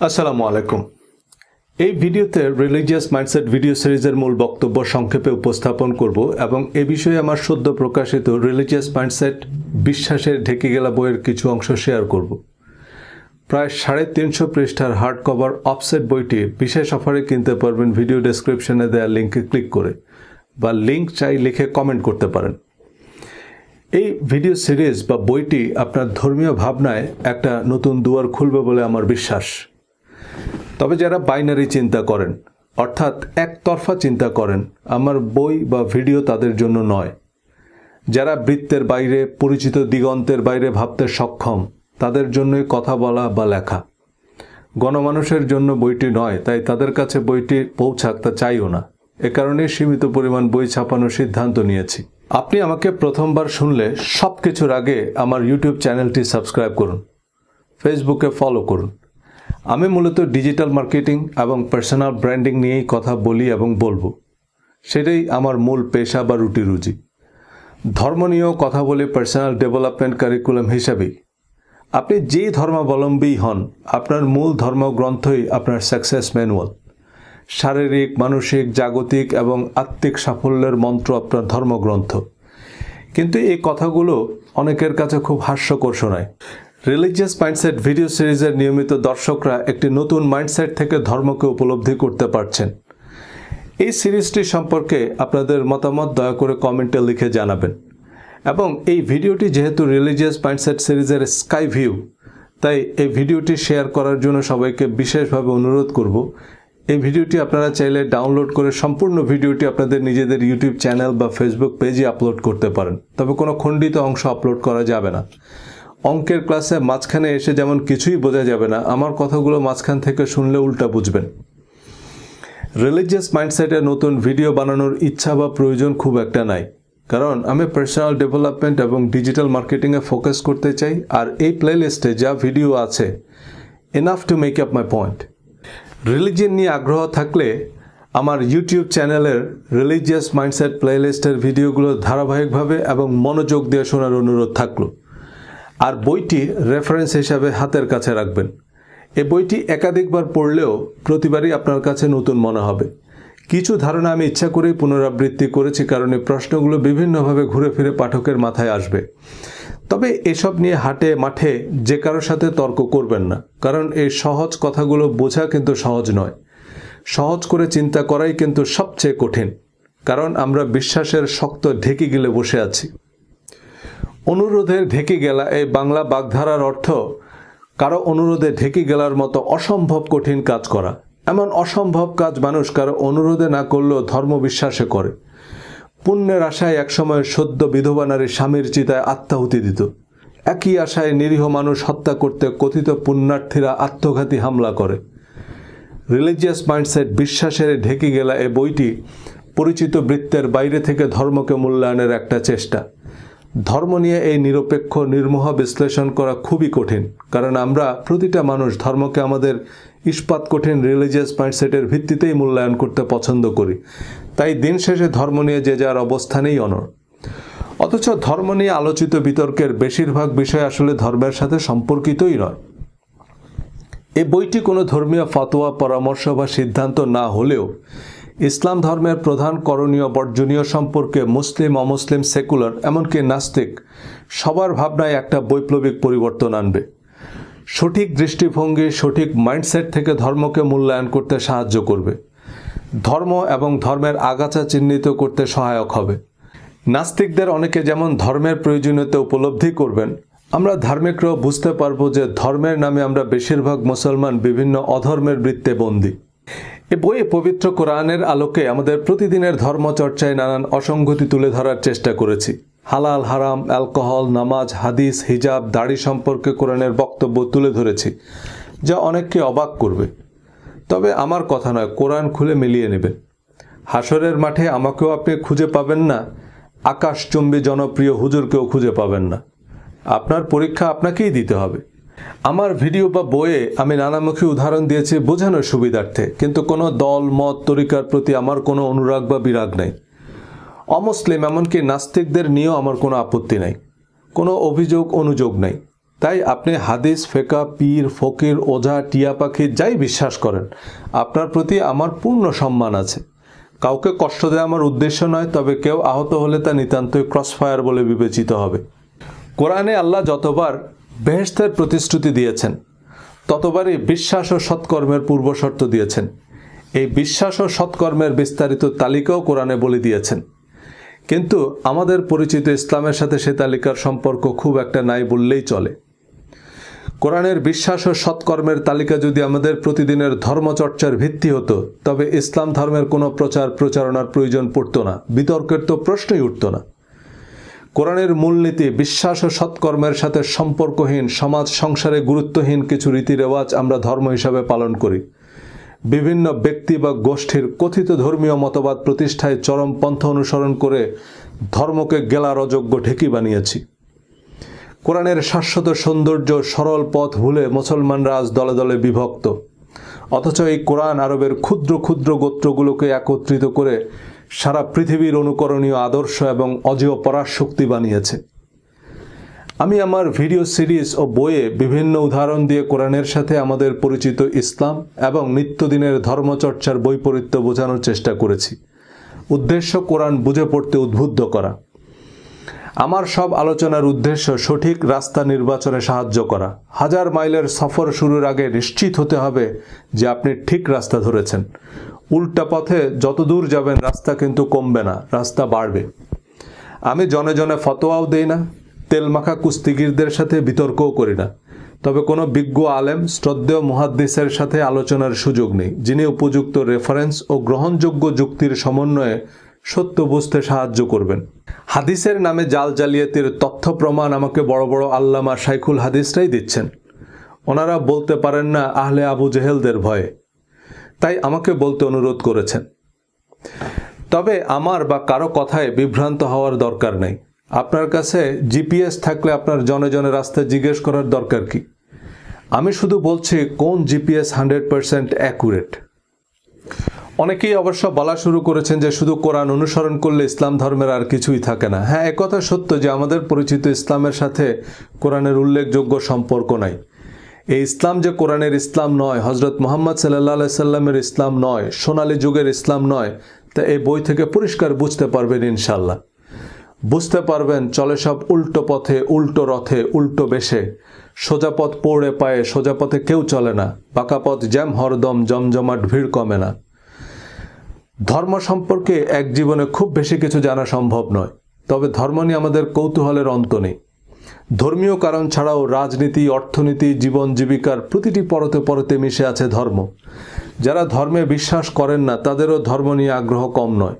আসসালামু আলাইকুম। এই ভিডিওতে রিলিজিয়াস মাইন্ডসেট ভিডিও সিরিজের মূল বক্তব্য সংক্ষেপে উপস্থাপন করব এবং এ বিষয়ে আমার সদ্য প্রকাশিত রিলিজিয়াস মাইন্ডসেট বিশ্বাসের ঢেকে গেলা বইয়ের কিছু অংশ শেয়ার করব। প্রায় 350 পৃষ্ঠার হার্ড কভার অফসেট বইটি বিশেষ অফারে কিনতে পারবেন ভিডিও ডেসক্রিপশনে দেওয়া লিঙ্কে ক্লিক করে, বা লিঙ্ক চাই লিখে কমেন্ট করতে পারেন। এই ভিডিও সিরিজ বা বইটি আপনার ধর্মীয় ভাবনায় একটা নতুন দুয়ার খুলবে বলে আমার বিশ্বাস। তবে যারা বাইনারি চিন্তা করেন, অর্থাৎ একতরফা চিন্তা করেন, আমার বই বা ভিডিও তাদের জন্য নয়। যারা বৃত্তের বাইরে, পরিচিত দিগন্তের বাইরে ভাবতে সক্ষম, তাদের জন্যই কথা বলা বা লেখা। গণমানুষের জন্য বইটি নয়, তাই তাদের কাছে বইটি পৌঁছাক তা চাইও না। এ কারণে সীমিত পরিমাণ বই ছাপানোর সিদ্ধান্ত নিয়েছি। আপনি আমাকে প্রথমবার শুনলে সব কিছুর আগে আমার ইউটিউব চ্যানেলটি সাবস্ক্রাইব করুন, ফেসবুকে ফলো করুন। আমি মূলত ডিজিটাল মার্কেটিং এবং পার্সোনাল ব্র্যান্ডিং নিয়েই কথা বলি এবং বলবো। সেটাই আমার মূল পেশা বা রুটি রুজি। ধর্ম নিয়েও কথা বলি পার্সোনাল ডেভেলপমেন্ট কারিকুলাম হিসাবেই। আপনি যেই ধর্মাবলম্বী হন, আপনার মূল ধর্মগ্রন্থই আপনার সাকসেস ম্যানুয়াল। শারীরিক, মানসিক, জাগতিক এবং আত্মিক সাফল্যের মন্ত্র আপনার ধর্মগ্রন্থ। কিন্তু এই কথাগুলো অনেকের কাছে খুব হাস্যকর শোনায়। রিলিজিয়াস মাইন্ডসেট ভিডিও সিরিজের নিয়মিত দর্শকরা একটি নতুন মাইন্ডসেট থেকে ধর্মকে উপলব্ধি করতে পারছেন। এই সিরিজটি সম্পর্কে আপনাদের মতামত দয়া করে কমেন্টে লিখে জানাবেন। এবং এই ভিডিওটি যেহেতু রিলিজিয়াস মাইন্ডসেট সিরিজের স্কাই ভিউ, তাই এই ভিডিওটি শেয়ার করার জন্য সবাইকে বিশেষভাবে অনুরোধ করব। এই ভিডিওটি আপনারা চাইলে ডাউনলোড করে সম্পূর্ণ ভিডিওটি আপনাদের নিজেদের ইউটিউব চ্যানেল বা ফেসবুক পেজে আপলোড করতে পারেন। তবে কোনো খণ্ডিত অংশ আপলোড করা যাবে না। অঙ্কের ক্লাসে মাঝখানে এসে যেমন কিছুই বোঝা যাবে না, আমার কথাগুলো মাঝখান থেকে শুনলে উল্টা বুঝবেন। রিলিজিয়াস মাইন্ডসেটে নতুন ভিডিও বানানোর ইচ্ছা বা প্রয়োজন খুব একটা নাই, কারণ আমি পার্সোনাল ডেভেলপমেন্ট এবং ডিজিটাল মার্কেটিংয়ে ফোকাস করতে চাই। আর এই প্লেলিস্টে যা ভিডিও আছে, enough to make up my point. Religion নিয়ে আগ্রহ থাকলে আমার ইউটিউব চ্যানেলের রিলিজিয়াস মাইন্ডসেট প্লেলিস্টের ভিডিওগুলো ধারাবাহিকভাবে এবং মনোযোগ দিয়ে শোনার অনুরোধ থাকলো। আর বইটি রেফারেন্স হিসাবে হাতের কাছে রাখবেন। এই বইটি একাধিকবার পড়লেও প্রতিবারই আপনার কাছে নতুন মনে হবে। কিছু ধারণা আমি ইচ্ছা করেই পুনরাবৃত্তি করেছি, কারণ এই প্রশ্নগুলো বিভিন্নভাবে ঘুরে ফিরে পাঠকের মাথায় আসবে। তবে এসব নিয়ে হাটে মাঠে যে কারোর সাথে তর্ক করবেন না, কারণ এই সহজ কথাগুলো বোঝা কিন্তু সহজ নয়। সহজ করে চিন্তা করাই কিন্তু সবচেয়ে কঠিন, কারণ আমরা বিশ্বাসের শক্ত ঢেকে গেলে বসে আছি। অনুরোধের ঢেকে গেলা এই বাংলা বাগধারার অর্থ কারো অনুরোধে ঢেকে গেলার মতো অসম্ভব কঠিন কাজ করা। এমন অসম্ভব কাজ মানুষ কারো অনুরোধে না করলেও ধর্ম বিশ্বাসে করে। পুণ্যের আশায় একসময় সদ্য বিধবা নারী স্বামীর চিতায় আত্মাহুতি দিত। একই আশায় নিরীহ মানুষ হত্যা করতে কথিত পুণ্যার্থীরা আত্মঘাতী হামলা করে। রিলিজিয়াস মাইন্ডসেট বিশ্বাসের ঢেকে গেলা এই বইটি পরিচিত বৃত্তের বাইরে থেকে ধর্মকে মূল্যায়নের একটা চেষ্টা। ধর্ম নিয়ে এই নিরপেক্ষ নির্মোহ বিশ্লেষণ করা খুবই কঠিন, কারণ আমরা প্রতিটা মানুষ ধর্মকে আমাদের ইস্পাত কঠিন রিলিজিয়াস মাইন্ডসেটের ভিত্তিতেই মূল্যায়ন করতে পছন্দ করি। তাই দিন শেষে ধর্ম নিয়ে যে যার অবস্থানেই অনড়। অথচ ধর্ম নিয়ে আলোচিত বিতর্কের বেশিরভাগ বিষয় আসলে ধর্মের সাথে সম্পর্কিতই নয়। এই বইটি কোনো ধর্মীয় ফতোয়া, পরামর্শ বা সিদ্ধান্ত না হলেও ইসলাম ধর্মের প্রধান করণীয় বর্জনীয় সম্পর্কে মুসলিম, অমুসলিম, সেকুলার, এমনকি নাস্তিক সবার ভাবনায় একটা বৈপ্লবিক পরিবর্তন আনবে। সঠিক দৃষ্টিভঙ্গি, সঠিক মাইন্ডসেট থেকে ধর্মকে মূল্যায়ন করতে সাহায্য করবে। ধর্ম এবং ধর্মের আগাছা চিহ্নিত করতে সহায়ক হবে। নাস্তিকদের অনেকে যেমন ধর্মের প্রয়োজনীয়তা উপলব্ধি করবেন, আমরা ধার্মিকরাও বুঝতে পারবো যে ধর্মের নামে আমরা বেশিরভাগ মুসলমান বিভিন্ন অধর্মের বৃত্তে বন্দী। এ বইয়ে পবিত্র কোরআনের আলোকে আমাদের প্রতিদিনের ধর্মচর্চায় নানান অসঙ্গতি তুলে ধরার চেষ্টা করেছি। হালাল, হারাম, অ্যালকোহল, নামাজ, হাদিস, হিজাব, দাড়ি সম্পর্কে কোরআনের বক্তব্য তুলে ধরেছি, যা অনেককে অবাক করবে। তবে আমার কথা নয়, কোরআন খুলে মিলিয়ে নেবেন। হাসরের মাঠে আমাকেও আপনি খুঁজে পাবেন না, আকাশচুম্বী জনপ্রিয় হুজুরকেও খুঁজে পাবেন না। আপনার পরীক্ষা আপনাকেই দিতে হবে। আমার ভিডিও বা বইয়ে আমি নানামুখী উদাহরণ দিয়েছি বোঝানোর সুবিধার্থে, কিন্তু কোনো দল, মত, তরিকার প্রতি আমার কোনো অনুরাগ বা বিরাগ নেই। অমুসলিম, এমনকি নাস্তিকদের নিয়েও আমার কোনো আপত্তি নাই, কোনো অভিযোগ অনুযোগ নাই। তাই আপনি হাদিস, ফেকা, পীর, ফকির, ওঝা, টিয়া পাখি যাই বিশ্বাস করেন, আপনার প্রতি আমার পূর্ণ সম্মান আছে। কাউকে কষ্ট দেওয়া আমার উদ্দেশ্য নয়, তবে কেউ আহত হলে তা নিতান্তই ক্রসফায়ার বলে বিবেচিত হবে। কোরআনে আল্লাহ যতবার বেহেশতের প্রতিশ্রুতি দিয়েছেন, ততবারই বিশ্বাস ও সৎকর্মের পূর্বশর্ত দিয়েছেন। এই বিশ্বাস ও সৎকর্মের বিস্তারিত তালিকাও কোরআনে বলে দিয়েছেন, কিন্তু আমাদের পরিচিত ইসলামের সাথে সে তালিকার সম্পর্ক খুব একটা নাই বললেই চলে। কোরআনের বিশ্বাস ও সৎকর্মের তালিকা যদি আমাদের প্রতিদিনের ধর্মচর্চার ভিত্তি হতো, তবে ইসলাম ধর্মের কোনো প্রচারণার প্রয়োজন পড়তো না, বিতর্কের তো প্রশ্নই উঠত না। কোরআনের মূলনীতি বিশ্বাস ও সৎকর্মের সাথে সম্পর্কহীন, সমাজ সংসারে গুরুত্বহীন কিছু রীতিরেওয়াজ আমরা ধর্ম হিসাবে পালন করি। বিভিন্ন ব্যক্তি বা গোষ্ঠীর কথিত ধর্মীয় মতবাদ প্রতিষ্ঠায় চরম পন্থা অনুসরণ করে ধর্মকে গেলার অযোগ্য ঢেকি বানিয়েছি। কোরআনের শাশ্বত সৌন্দর্য, সরল পথ ভুলে মুসলমানরা আজ দলে দলে বিভক্ত। অথচ এই কোরআন আরবের ক্ষুদ্র ক্ষুদ্র গোত্রগুলোকে একত্রিত করে সারা পৃথিবীর অনুকরণীয় আদর্শ এবং অজেয় পরাশক্তি বানিয়েছে। আমি আমার ভিডিও সিরিজ ও বইয়ে বিভিন্ন উদাহরণ দিয়ে কোরআনের সাথে আমাদের পরিচিত ইসলাম এবং নিত্যদিনের ধর্মচর্চার বৈপরীত্য বোঝানোর চেষ্টা করেছি। উদ্দেশ্য কোরআন বুঝে পড়তে উদ্বুদ্ধ করা। আমার সব আলোচনার উদ্দেশ্য সঠিক রাস্তা নির্বাচনে সাহায্য করা। 1000 মাইলের সফর শুরুর আগে নিশ্চিত হতে হবে যে আপনি ঠিক রাস্তা ধরেছেন। উল্টা পথে যত দূর যাবেন রাস্তা কিন্তু কমবে না, রাস্তা বাড়বে। আমি জনে জনে ফতোয়াও দেই না, তেলমাখা কুস্তিগিরদের সাথে বিতর্কও করি না। তবে কোনো বিজ্ঞ আলেম, শ্রদ্ধেয় মুহাদ্দিসের সাথে আলোচনার সুযোগ নেই, যিনি উপযুক্ত রেফারেন্স ও গ্রহণযোগ্য যুক্তির সমন্বয়ে সত্য বুঝতে সাহায্য করবেন। হাদিসের নামে জাল জালিয়াতির তথ্য প্রমাণ আমাকে বড় বড় আল্লামা শাইখুল হাদিসরাই দিচ্ছেন। ওনারা বলতে পারেন না আহলে আবু জেহেলদের ভয়ে, তাই আমাকে বলতে অনুরোধ করেছেন। তবে আমার বা কারো কথায় বিভ্রান্ত হওয়ার দরকার নেই। আপনার কাছে জিপিএস থাকলে আপনার জনে জনে রাস্তা জিজ্ঞেস করার দরকার কি? আমি শুধু বলছি কোন জিপিএস 100% অ্যাকুরেট। অনেকেই অবশ্য বলা শুরু করেছেন যে শুধু কোরআন অনুসরণ করলে ইসলাম ধর্মের আর কিছুই থাকে না। হ্যাঁ, একথা সত্য যে আমাদের পরিচিত ইসলামের সাথে কোরআনের উল্লেখযোগ্য সম্পর্ক নাই। এই ইসলাম যে কোরআনের ইসলাম নয়, হজরত মুহাম্মদ সাল্লাল্লাহু আলাইহি সাল্লামের ইসলাম নয়, সোনালী যুগের ইসলাম নয়, তা এই বই থেকে পরিষ্কার বুঝতে পারবেন ইনশাল্লাহ। বুঝতে পারবেন চলে সব উল্টো পথে, উল্টো রথে, উল্টো বেশে। সোজা পথ পৌড়ে পায়ে, সোজা পথে কেউ চলে না। বাঁকা পথ জ্যাম হরদম, জমজমাট ভিড় কমে না। ধর্ম সম্পর্কে এক জীবনে খুব বেশি কিছু জানা সম্ভব নয়, তবে ধর্ম নিয়ে আমাদের কৌতূহলের অন্ত নেই। ধর্মীয় কারণ ছাড়াও রাজনীতি, অর্থনীতি, জীবন জীবিকার প্রতিটি পরতে পরতে মিশে আছে ধর্ম। যারা ধর্মে বিশ্বাস করেন না তাদেরও ধর্ম নিয়ে আগ্রহ কম নয়।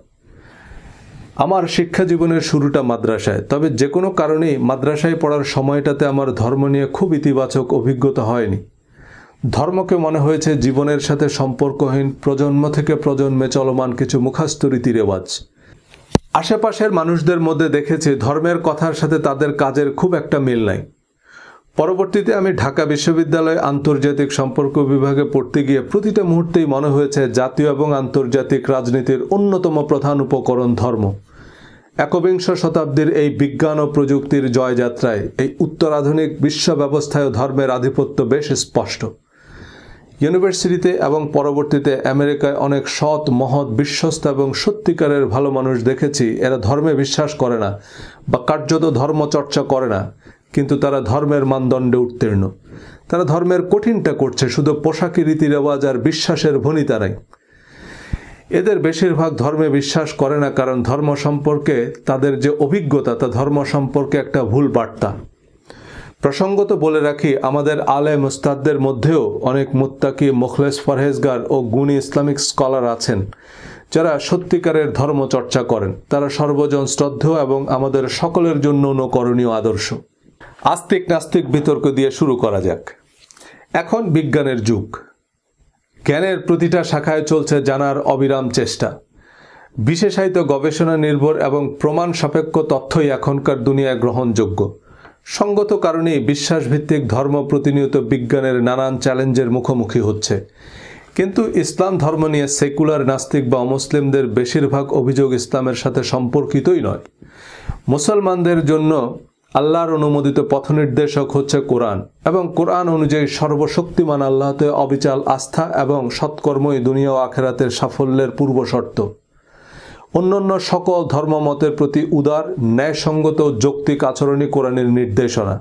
আমার শিক্ষা জীবনের শুরুটা মাদ্রাসায়, তবে যে কোনো কারণেই মাদ্রাসায় পড়ার সময়টাতে আমার ধর্ম নিয়ে খুব ইতিবাচক অভিজ্ঞতা হয়নি। ধর্মকে মনে হয়েছে জীবনের সাথে সম্পর্কহীন, প্রজন্ম থেকে প্রজন্মে চলমান কিছু মুখস্থ রীতিরেওয়াজ। আশেপাশের মানুষদের মধ্যে দেখেছি ধর্মের কথার সাথে তাদের কাজের খুব একটা মিল নাই। পরবর্তীতে আমি ঢাকা বিশ্ববিদ্যালয়ে আন্তর্জাতিক সম্পর্ক বিভাগে পড়তে গিয়ে প্রতিটা মুহূর্তেই মনে হয়েছে জাতীয় এবং আন্তর্জাতিক রাজনীতির অন্যতম প্রধান উপকরণ ধর্ম। একবিংশ শতাব্দীর এই বিজ্ঞান ও প্রযুক্তির জয়যাত্রায় এই উত্তরাধুনিক বিশ্ব ব্যবস্থায় ধর্মের আধিপত্য বেশ স্পষ্ট। ইউনিভার্সিটিতে এবং পরবর্তীতে আমেরিকায় অনেক সৎ, মহৎ, বিশ্বস্ত এবং সত্যিকারের ভালো মানুষ দেখেছি। এরা ধর্মে বিশ্বাস করে না বা কার্যত ধর্ম চর্চা করে না, কিন্তু তারা ধর্মের মানদণ্ডে উত্তীর্ণ। তারা ধর্মের কঠিনটা করছে, শুধু পোশাকি, রীতিরেওয়াজ আর বিশ্বাসের ভনিতারাই। এদের বেশিরভাগ ধর্মে বিশ্বাস করে না, কারণ ধর্ম সম্পর্কে তাদের যে অভিজ্ঞতা তা ধর্ম সম্পর্কে একটা ভুল বার্তা। প্রসঙ্গত বলে রাখি, আমাদের আলেম উস্তাদদের মধ্যেও অনেক মুত্তাকি, মুখলেস, পরহেজগার ও গুণী ইসলামিক স্কলার আছেন যারা সত্যিকারের ধর্ম চর্চা করেন। তারা সর্বজন শ্রদ্ধেয় এবং আমাদের সকলের জন্য অনুকরণীয় আদর্শ। আস্তিক নাস্তিক বিতর্ক দিয়ে শুরু করা যাক। এখন বিজ্ঞানের যুগ। জ্ঞানের প্রতিটা শাখায় চলছে জানার অবিরাম চেষ্টা। বিশেষায়িত গবেষণা নির্ভর এবং প্রমাণ সাপেক্ষ তথ্যই এখনকার দুনিয়ায় গ্রহণযোগ্য। সঙ্গত কারণেই বিশ্বাসভিত্তিক ধর্ম প্রতিনিয়ত বিজ্ঞানের নানান চ্যালেঞ্জের মুখোমুখি হচ্ছে। কিন্তু ইসলাম ধর্ম নিয়ে সেকুলার নাস্তিক বা অমুসলিমদের বেশিরভাগ অভিযোগ ইসলামের সাথে সম্পর্কিতই নয়। মুসলমানদের জন্য আল্লাহর অনুমোদিত পথনির্দেশক হচ্ছে কোরআন এবং কোরআন অনুযায়ী সর্বশক্তিমান আল্লাহতে অবিচল আস্থা এবং সৎকর্মই দুনিয়া ও আখিরাতের সাফল্যের পূর্বশর্ত। অন্যান্য সকল ধর্মমতের প্রতি উদার, ন্যায়সঙ্গত ও যৌক্তিক আচরণই কোরআনের নির্দেশনা।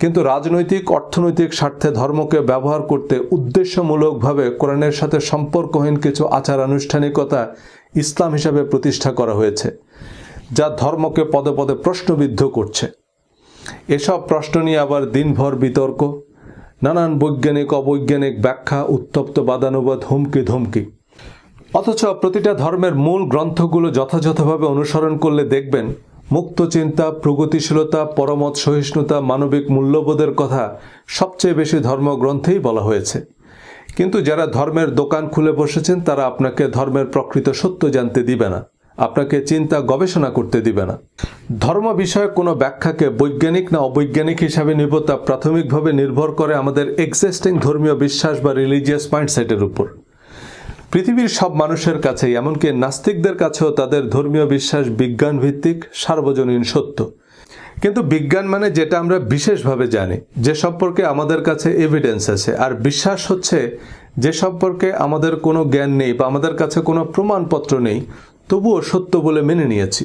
কিন্তু রাজনৈতিক অর্থনৈতিক স্বার্থে ধর্মকে ব্যবহার করতে উদ্দেশ্যমূলকভাবে কোরআনের সাথে সম্পর্কহীন কিছু আচার আনুষ্ঠানিকতা ইসলাম হিসাবে প্রতিষ্ঠা করা হয়েছে, যা ধর্মকে পদে পদে প্রশ্নবিদ্ধ করছে। এসব প্রশ্ন নিয়ে আবার দিনভর বিতর্ক, নানান বৈজ্ঞানিক অবৈজ্ঞানিক ব্যাখ্যা, উত্তপ্ত বাদানুবাদ, হুমকি ধমকি। অথচ প্রতিটা ধর্মের মূল গ্রন্থগুলো যথাযথভাবে অনুসরণ করলে দেখবেন মুক্ত চিন্তা, প্রগতিশীলতা, পরমত সহিষ্ণুতা, মানবিক মূল্যবোধের কথা সবচেয়ে বেশি ধর্মগ্রন্থেই বলা হয়েছে। কিন্তু যারা ধর্মের দোকান খুলে বসেছেন তারা আপনাকে ধর্মের প্রকৃত সত্য জানতে দিবে না, আপনাকে চিন্তা গবেষণা করতে দিবে না। ধর্ম বিষয়ক কোনো ব্যাখ্যাকে বৈজ্ঞানিক না অবৈজ্ঞানিক হিসাবে নিব তা প্রাথমিকভাবে নির্ভর করে আমাদের এক্সিস্টিং ধর্মীয় বিশ্বাস বা রিলিজিয়াস মাইন্ডসেটের উপর। পৃথিবীর সব মানুষের কাছেই, এমনকি নাস্তিকদের কাছেও তাদের ধর্মীয় বিশ্বাস বিজ্ঞান ভিত্তিক, সার্বজনীন সত্য। কিন্তু বিজ্ঞান মানে যেটা আমরা বিশেষভাবে জানি, যে সম্পর্কে আমাদের কাছে এভিডেন্স আছে, আর বিশ্বাস হচ্ছে যে সম্পর্কে আমাদের কোনো জ্ঞান নেই বা আমাদের কাছে কোনো প্রমাণপত্র নেই, তবুও সত্য বলে মেনে নিয়েছি।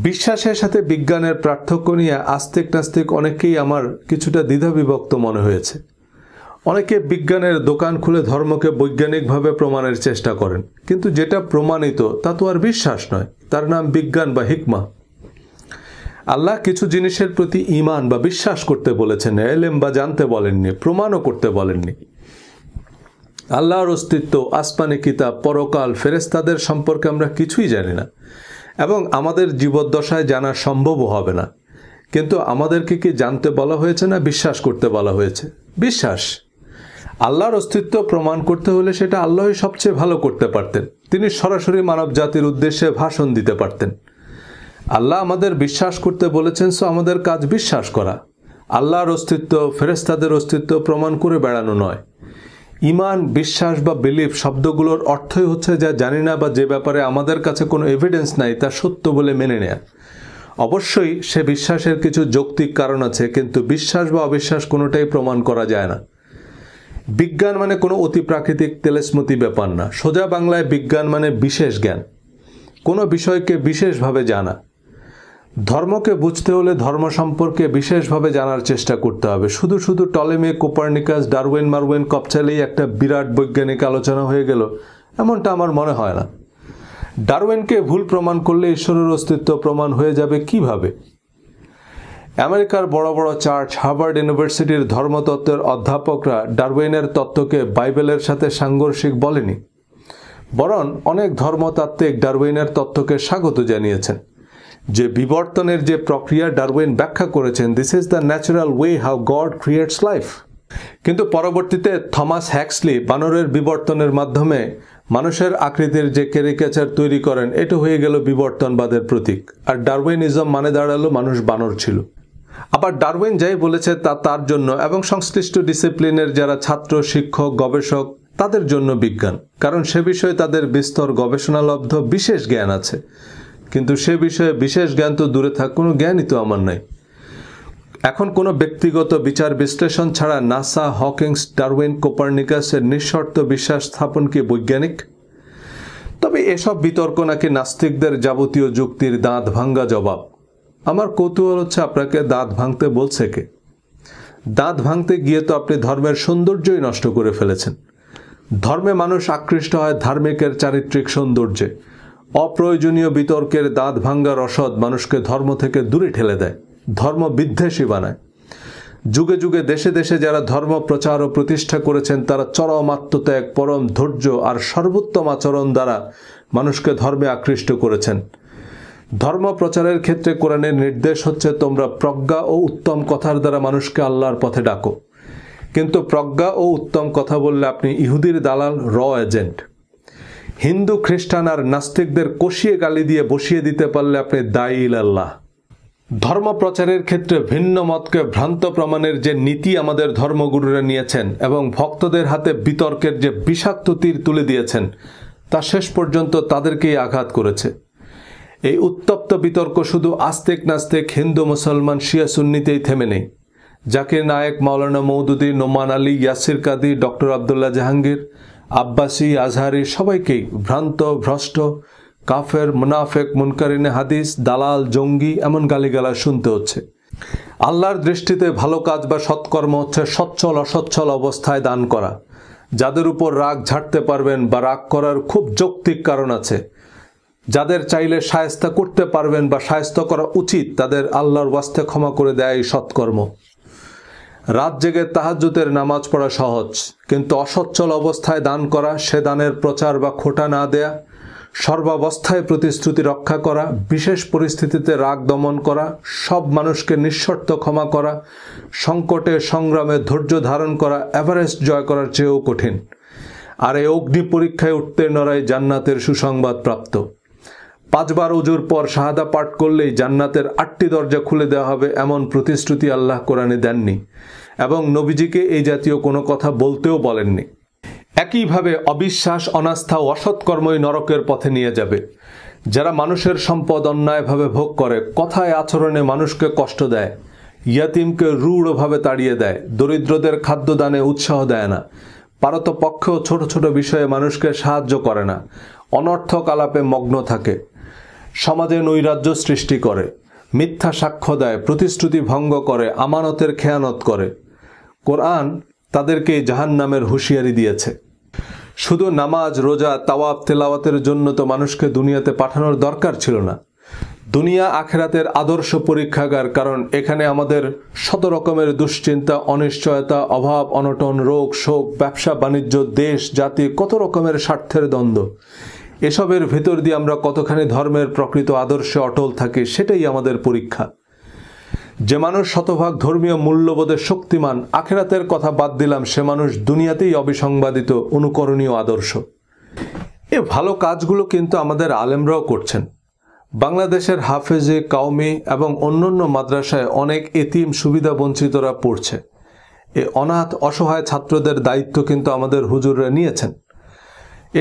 বিশ্বাসের সাথে বিজ্ঞানের পার্থক্য নিয়ে আস্তিক নাস্তিক অনেকেই আমার কিছুটা দ্বিধাবিভক্ত মনে হয়েছে। অনেকে বিজ্ঞানের দোকান খুলে ধর্মকে বৈজ্ঞানিকভাবে প্রমাণের চেষ্টা করেন, কিন্তু যেটা প্রমাণিত তা তো আর বিশ্বাস নয়, তার নাম বিজ্ঞান বা হিকমা। আল্লাহ কিছু জিনিসের প্রতি ঈমান বা বিশ্বাস করতে বলেছেন, ইলম বা জানতে বলেননি, প্রমাণও করতে বলেননি। আল্লাহর অস্তিত্ব, আসমানি কিতাব, পরকাল, ফেরেশতাদের সম্পর্কে আমরা কিছুই জানি না এবং আমাদের জীবদ্দশায় জানা সম্ভবও হবে না। কিন্তু আমাদেরকে কি জানতে বলা হয়েছে না বিশ্বাস করতে বলা হয়েছে? বিশ্বাস। আল্লাহর অস্তিত্ব প্রমাণ করতে হলে সেটা আল্লাহই সবচেয়ে ভালো করতে পারতেন। তিনি সরাসরি মানব জাতির উদ্দেশ্যে ভাষণ দিতে পারতেন। আল্লাহ আমাদের বিশ্বাস করতে বলেছেন, সো আমাদের কাজ বিশ্বাস করা। আল্লাহর অস্তিত্ব, ফেরেশতাদের অস্তিত্ব প্রমাণ করে বেড়ানো নয়। ঈমান, বিশ্বাস বা বিলিফ শব্দগুলোর অর্থই হচ্ছে যা জানি না বা যে ব্যাপারে আমাদের কাছে কোনো এভিডেন্স নাই তা সত্য বলে মেনে নেয়া। অবশ্যই সে বিশ্বাসের কিছু যৌক্তিক কারণ আছে, কিন্তু বিশ্বাস বা অবিশ্বাস কোনোটাই প্রমাণ করা যায় না। বিজ্ঞান মানে কোনো অতিপ্রাকৃতিক তেলেসমতি ব্যাপার না। সোজা বাংলায় বিজ্ঞান মানে বিশেষ জ্ঞান, কোনো বিষয়কে বিশেষভাবে জানা। ধর্মকে বুঝতে হলে ধর্ম সম্পর্কে বিশেষভাবে জানার চেষ্টা করতে হবে। শুধু শুধু টলেমি, কোপার্নিকাস, ডারউইন, মারউইন কপচালেই একটা বিরাট বৈজ্ঞানিক আলোচনা হয়ে গেল, এমনটা আমার মনে হয় না। ডারউইনকে ভুল প্রমাণ করলে ঈশ্বরের অস্তিত্ব প্রমাণ হয়ে যাবে কিভাবে? আমেরিকার বড় বড় চার্চ, হার্ভার্ড ইউনিভার্সিটির ধর্মতত্ত্বের অধ্যাপকরা ডারউইনের তত্ত্বকে বাইবেলের সাথে সাংঘর্ষিক বলেনি, বরং অনেক ধর্মতাত্ত্বিক ডারউইনের তত্ত্বকে স্বাগত জানিয়েছেন। যে বিবর্তনের যে প্রক্রিয়া ডারউইন ব্যাখ্যা করেছেন, this is the natural way how god creates life. কিন্তু পরবর্তীতে থমাস হ্যাক্সলি বানরের বিবর্তনের মাধ্যমে মানুষের আকৃতির যে ক্যারিকেচার তৈরি করেন, এটা হয়ে গেল বিবর্তনবাদের প্রতীক। আর ডারউইনিজম মানে দাঁড়ালো মানুষ বানর ছিল। আবার ডারউইন যাই বলেছে তা তার জন্য এবং সংশ্লিষ্ট ডিসিপ্লিনের যারা ছাত্র, শিক্ষক, গবেষক তাদের জন্য বিজ্ঞান, কারণ সে বিষয়ে তাদের বিস্তর গবেষণালব্ধ বিশেষ জ্ঞান আছে। কিন্তু সে বিষয়ে বিশেষ জ্ঞান তো দূরে থাক, কোনো জ্ঞানই তো আমার নাই। এখন কোনো ব্যক্তিগত বিচার বিশ্লেষণ ছাড়া নাসা, হকিংস, ডারউইন, কোপার্নিকাসের নিঃশর্ত বিশ্বাস স্থাপন কি বৈজ্ঞানিক? তবে এসব বিতর্ক নাকি নাস্তিকদের যাবতীয় যুক্তির দাঁত ভাঙ্গা জবাব। আমার কৌতূহল হচ্ছে, আপনাকে দাঁত ভাঙতে বলছে কে? দাঁত ভাঙতে গিয়ে তো আপনি ধর্মের সৌন্দর্যই নষ্ট করে ফেলেছেন। ধর্মে মানুষ আকৃষ্ট হয় ধার্মিকের চারিত্রিক সৌন্দর্যে। অপ্রয়োজনীয় বিতর্কের দাঁত ভাঙ্গা রসদ মানুষকে ধর্ম থেকে দূরে ঠেলে দেয়, ধর্ম বিদ্বেষী বানায়। যুগে যুগে দেশে দেশে যারা ধর্ম প্রচার ও প্রতিষ্ঠা করেছেন তারা চরম আত্মত্যাগ, পরম ধৈর্য আর সর্বোত্তম আচরণ দ্বারা মানুষকে ধর্মে আকৃষ্ট করেছেন। ধর্ম প্রচারের ক্ষেত্রে কোরআনের নির্দেশ হচ্ছে, তোমরা প্রজ্ঞা ও উত্তম কথার দ্বারা মানুষকে আল্লাহর পথে ডাকো। কিন্তু প্রজ্ঞা ও উত্তম কথা বললে আপনি ইহুদির দালাল, র এজেন্ট। হিন্দু, খ্রিস্টান আর নাস্তিকদের কষিয়ে গালি দিয়ে বসিয়ে দিতে পারলে আপনি দায়ী ইলাল্লাহ। ধর্ম প্রচারের ক্ষেত্রে ভিন্ন মতকে ভ্রান্ত প্রমাণের যে নীতি আমাদের ধর্মগুরুরা নিয়েছেন এবং ভক্তদের হাতে বিতর্কের যে বিষাক্ত তীর তুলে দিয়েছেন, তা শেষ পর্যন্ত তাদেরকেই আঘাত করেছে। এই উত্তপ্ত বিতর্ক শুধু আস্তিক নাস্তিক, হিন্দু মুসলমান, শিয়া সুন্নিতেই থেমে নেই। জাকির নায়েক, মাওলানা মওদুদী, নোমান আলী, ইয়াসির কাদি, ডক্টর আবদুল্লাহ জাহাঙ্গীর, আব্বাসী, আজহারি সবাইকেই ভ্রান্ত, ভ্রষ্ট, কাফের, মুনাফেক, মুনকারিনে হাদিস, দালাল, জঙ্গি এমন গালিগালাজ শুনতে হচ্ছে। আল্লাহর দৃষ্টিতে ভালো কাজ বা সৎকর্ম হচ্ছে সচ্ছল অসচ্ছল অবস্থায় দান করা। যাদের উপর রাগ ঝাড়তে পারবেন বা রাগ করার খুব যৌক্তিক কারণ আছে, যাদের চাইলে শায়েস্তা করতে পারবেন বা শায়েস্তা করা উচিত, তাদের আল্লাহর ওয়াস্তে ক্ষমা করে দেয় এই সৎকর্ম। রাত জেগে তাহাজ্জুদের নামাজ পড়া সহজ, কিন্তু অসচ্ছল অবস্থায় দান করা, সে দানের প্রচার বা খোটা না দেয়া, সর্বাবস্থায় প্রতিশ্রুতি রক্ষা করা, বিশেষ পরিস্থিতিতে রাগ দমন করা, সব মানুষকে নিঃশর্ত ক্ষমা করা, সংকটে সংগ্রামে ধৈর্য ধারণ করা এভারেস্ট জয় করার চেয়েও কঠিন। আর এই অগ্নি পরীক্ষায় উত্তীর্ণরাই জান্নাতের সুসংবাদ প্রাপ্ত। 5 বার উজুর পর শাহাদা পাঠ করলেই জান্নাতের 8টি দরজা খুলে দেওয়া হবে এমন প্রতিশ্রুতি আল্লাহ কোরআনে দেননি, এবং নবীজিকে এই জাতীয় কোনো কথা বলতেও বলেননি। একইভাবে অবিশ্বাস, অনাস্থা ও অসৎকর্মই নরকের পথে নিয়ে যাবে। যারা মানুষের সম্পদ অন্যায়ভাবে ভোগ করে, কথায় আচরণে মানুষকে কষ্ট দেয়, ইয়াতিমকে রূঢ়ভাবে তাড়িয়ে দেয়, দরিদ্রদের খাদ্যদানে উৎসাহ দেয় না, পারতপক্ষেও ছোট ছোট বিষয়ে মানুষকে সাহায্য করে না, অনর্থক আলাপে মগ্ন থাকে, সমাজে নৈরাজ্য সৃষ্টি করে, মিথ্যা সাক্ষ্য দেয়, প্রতিশ্রুতি ভঙ্গ করে, আমানতের খেয়ানত করে, কোরআন তাদেরকে জাহান্নামের হুঁশিয়ারি দিয়েছে। শুধু নামাজ, রোজা, তাওয়াব, তেলাওয়াতের জন্য তো মানুষকে দুনিয়াতে পাঠানোর দরকার ছিল না। দুনিয়া আখেরাতের আদর্শ পরীক্ষাগার, কারণ এখানে আমাদের শত রকমের দুশ্চিন্তা, অনিশ্চয়তা, অভাব, অনটন, রোগ, শোক, ব্যবসা বাণিজ্য, দেশ, জাতি, কত রকমের স্বার্থের দ্বন্দ্ব। এসবের ভেতর দিয়ে আমরা কতখানি ধর্মের প্রকৃত আদর্শে অটল থাকি, সেটাই আমাদের পরীক্ষা। যে মানুষ শতভাগ ধর্মীয় মূল্যবোধে শক্তিমান, আখেরাতের কথা বাদ দিলাম, সে মানুষ দুনিয়াতেই অবিসংবাদিত, অনুকরণীয় আদর্শ। এ ভালো কাজগুলো কিন্তু আমাদের আলেমরাও করছেন। বাংলাদেশের হাফেজে, কাউমি এবং অন্যান্য মাদ্রাসায় অনেক এতিম, সুবিধা বঞ্চিতরা পড়ছে। এ অনাথ, অসহায় ছাত্রদের দায়িত্ব কিন্তু আমাদের হুজুররা নিয়েছেন।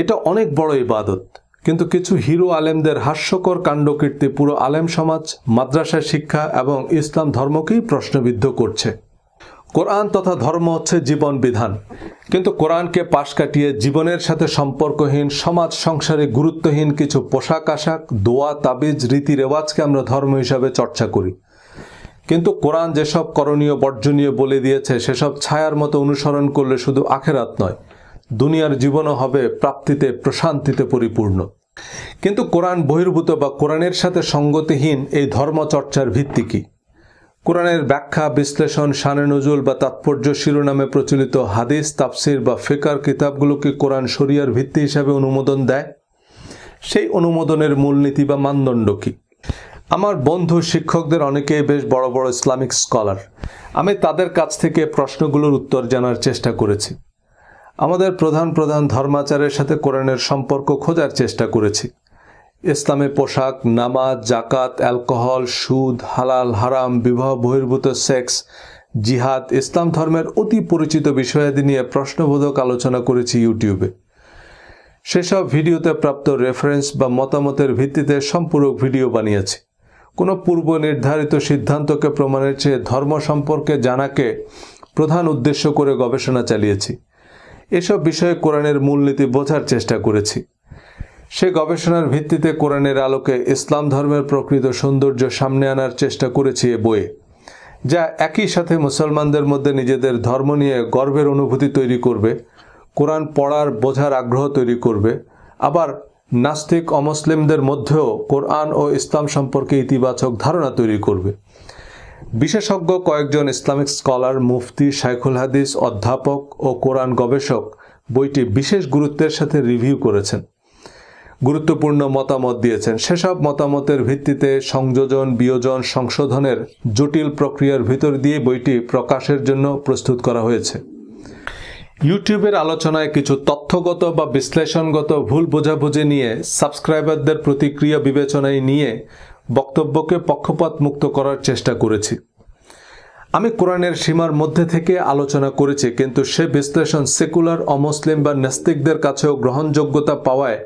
এটা অনেক বড় ইবাদত, কিন্তু কিছু হিরো আলেমদের হাস্যকর কাণ্ডকীর্তি পুরো আলেম সমাজ, মাদ্রাসা শিক্ষা এবং ইসলাম ধর্মকেই প্রশ্নবিদ্ধ করছে। কোরআন তথা ধর্ম হচ্ছে জীবন বিধান, কিন্তু কোরআনকে পাশ কাটিয়ে জীবনের সাথে সম্পর্কহীন, সমাজ সংসারে গুরুত্বহীন কিছু পোশাক আশাক, দোয়া, তাবিজ, রীতি রেওয়াজকে আমরা ধর্ম হিসাবে চর্চা করি। কিন্তু কোরআন যেসব করণীয় বর্জনীয় বলে দিয়েছে, সেসব ছায়ার মতো অনুসরণ করলে শুধু আখেরাত নয়, দুনিয়ার জীবনও হবে প্রাপ্তিতে, প্রশান্তিতে পরিপূর্ণ। কিন্তু কোরআন বহির্ভূত বা কোরআনের সাথে সঙ্গতিহীন এই ধর্মচর্চার ভিত্তি কি? কোরআনের ব্যাখ্যা, বিশ্লেষণ, শানে নজুল বা তাৎপর্য শিরোনামে প্রচলিত হাদিস, তাফসির বা ফিকার কিতাবগুলোকে কোরআন শরিয়ার ভিত্তি হিসাবে অনুমোদন দেয়। সেই অনুমোদনের মূলনীতি বা মানদণ্ড কি? আমার বন্ধু শিক্ষকদের অনেকেই বেশ বড় বড় ইসলামিক স্কলার। আমি তাদের কাছ থেকে প্রশ্নগুলোর উত্তর জানার চেষ্টা করেছি। আমাদের প্রধান প্রধান ধর্মাচারের সাথে কোরআনের সম্পর্ক খোঁজার চেষ্টা করেছি। ইসলামে পোশাক, নামাজ, জাকাত, অ্যালকোহল, সুদ, হালাল হারাম, বিবাহ বহির্ভূত সেক্স, জিহাদ, ইসলাম ধর্মের অতি পরিচিত বিষয়াদি নিয়ে প্রশ্নবোধক আলোচনা করেছি ইউটিউবে। সেসব ভিডিওতে প্রাপ্ত রেফারেন্স বা মতামতের ভিত্তিতে সম্পূরক ভিডিও বানিয়েছি। কোনো পূর্ব নির্ধারিত সিদ্ধান্তকে প্রমাণের চেয়ে ধর্ম সম্পর্কে জানাকে প্রধান উদ্দেশ্য করে গবেষণা চালিয়েছি। এসব বিষয়ে কোরআনের মূলনীতি বোঝার চেষ্টা করেছি। সে গবেষণার ভিত্তিতে কোরআনের আলোকে ইসলাম ধর্মের প্রকৃত সৌন্দর্য সামনে আনার চেষ্টা করেছি এ বইয়ে, যা একই সাথে মুসলমানদের মধ্যে নিজেদের ধর্ম নিয়ে গর্বের অনুভূতি তৈরি করবে, কোরআন পড়ার বোঝার আগ্রহ তৈরি করবে, আবার নাস্তিক অমুসলিমদের মধ্যেও কোরআন ও ইসলাম সম্পর্কে ইতিবাচক ধারণা তৈরি করবে। বিশেষজ্ঞ কয়েকজন ইসলামিক স্কলার, মুফতি, শাইখুল হাদিস, অধ্যাপক ও কোরআন গবেষক বইটি বিশেষ গুরুত্বের সাথে রিভিউ করেছেন, গুরুত্বপূর্ণ মতামত দিয়েছেন। সেসব মতামতের ভিত্তিতে সংযোজন, বিয়োজন, সংশোধনের জটিল প্রক্রিয়ার ভিতর দিয়ে বইটি প্রকাশের জন্য প্রস্তুত করা হয়েছে। ইউটিউবের আলোচনায় কিছু তথ্যগত বা বিশ্লেষণগত ভুল বোঝাবুঝি নিয়ে, সাবস্ক্রাইবারদের প্রতিক্রিয়া বিবেচনায় নিয়ে বক্তব্যকে পক্ষপাত মুক্ত করার চেষ্টা করেছি। আমি কোরআনের সীমার মধ্যে থেকে আলোচনা করেছি, কিন্তু সে বিশ্লেষণ সেকুলার, অমুসলিম বা নাস্তিকদের কাছেও গ্রহণযোগ্যতা পাওয়ায়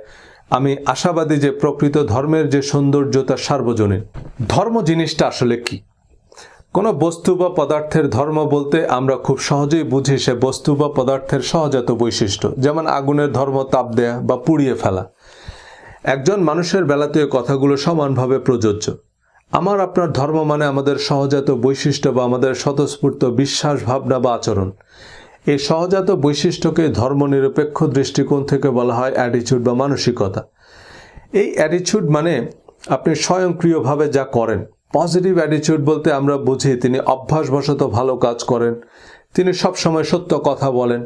আমি আশাবাদী যে প্রকৃত ধর্মের যে সৌন্দর্য তা সার্বজনীন। ধর্ম জিনিসটা আসলে কি? কোনো বস্তু বা পদার্থের ধর্ম বলতে আমরা খুব সহজেই বুঝি সে বস্তু বা পদার্থের সহজাত বৈশিষ্ট্য, যেমন আগুনের ধর্ম তাপ দেয়া বা পুড়িয়ে ফেলা। একজন মানুষের বেলাতেও কথাগুলো সমানভাবে প্রযোজ্য। আমার আপনার ধর্ম মানে আমাদের সহজাত বৈশিষ্ট্য বা আমাদের স্বতঃস্ফূর্ত বিশ্বাস, ভাবনা বা আচরণ। এই সহজাত বৈশিষ্ট্যকে ধর্মনিরপেক্ষ দৃষ্টিকোণ থেকে বলা হয় অ্যাটিটিউড বা মানসিকতা। এই অ্যাটিটিউড মানে আপনি স্বয়ংক্রিয়ভাবে যা করেন। পজিটিভ অ্যাটিটিউড বলতে আমরা বুঝি তিনি অভ্যাসবশত ভালো কাজ করেন, তিনি সবসময় সত্য কথা বলেন,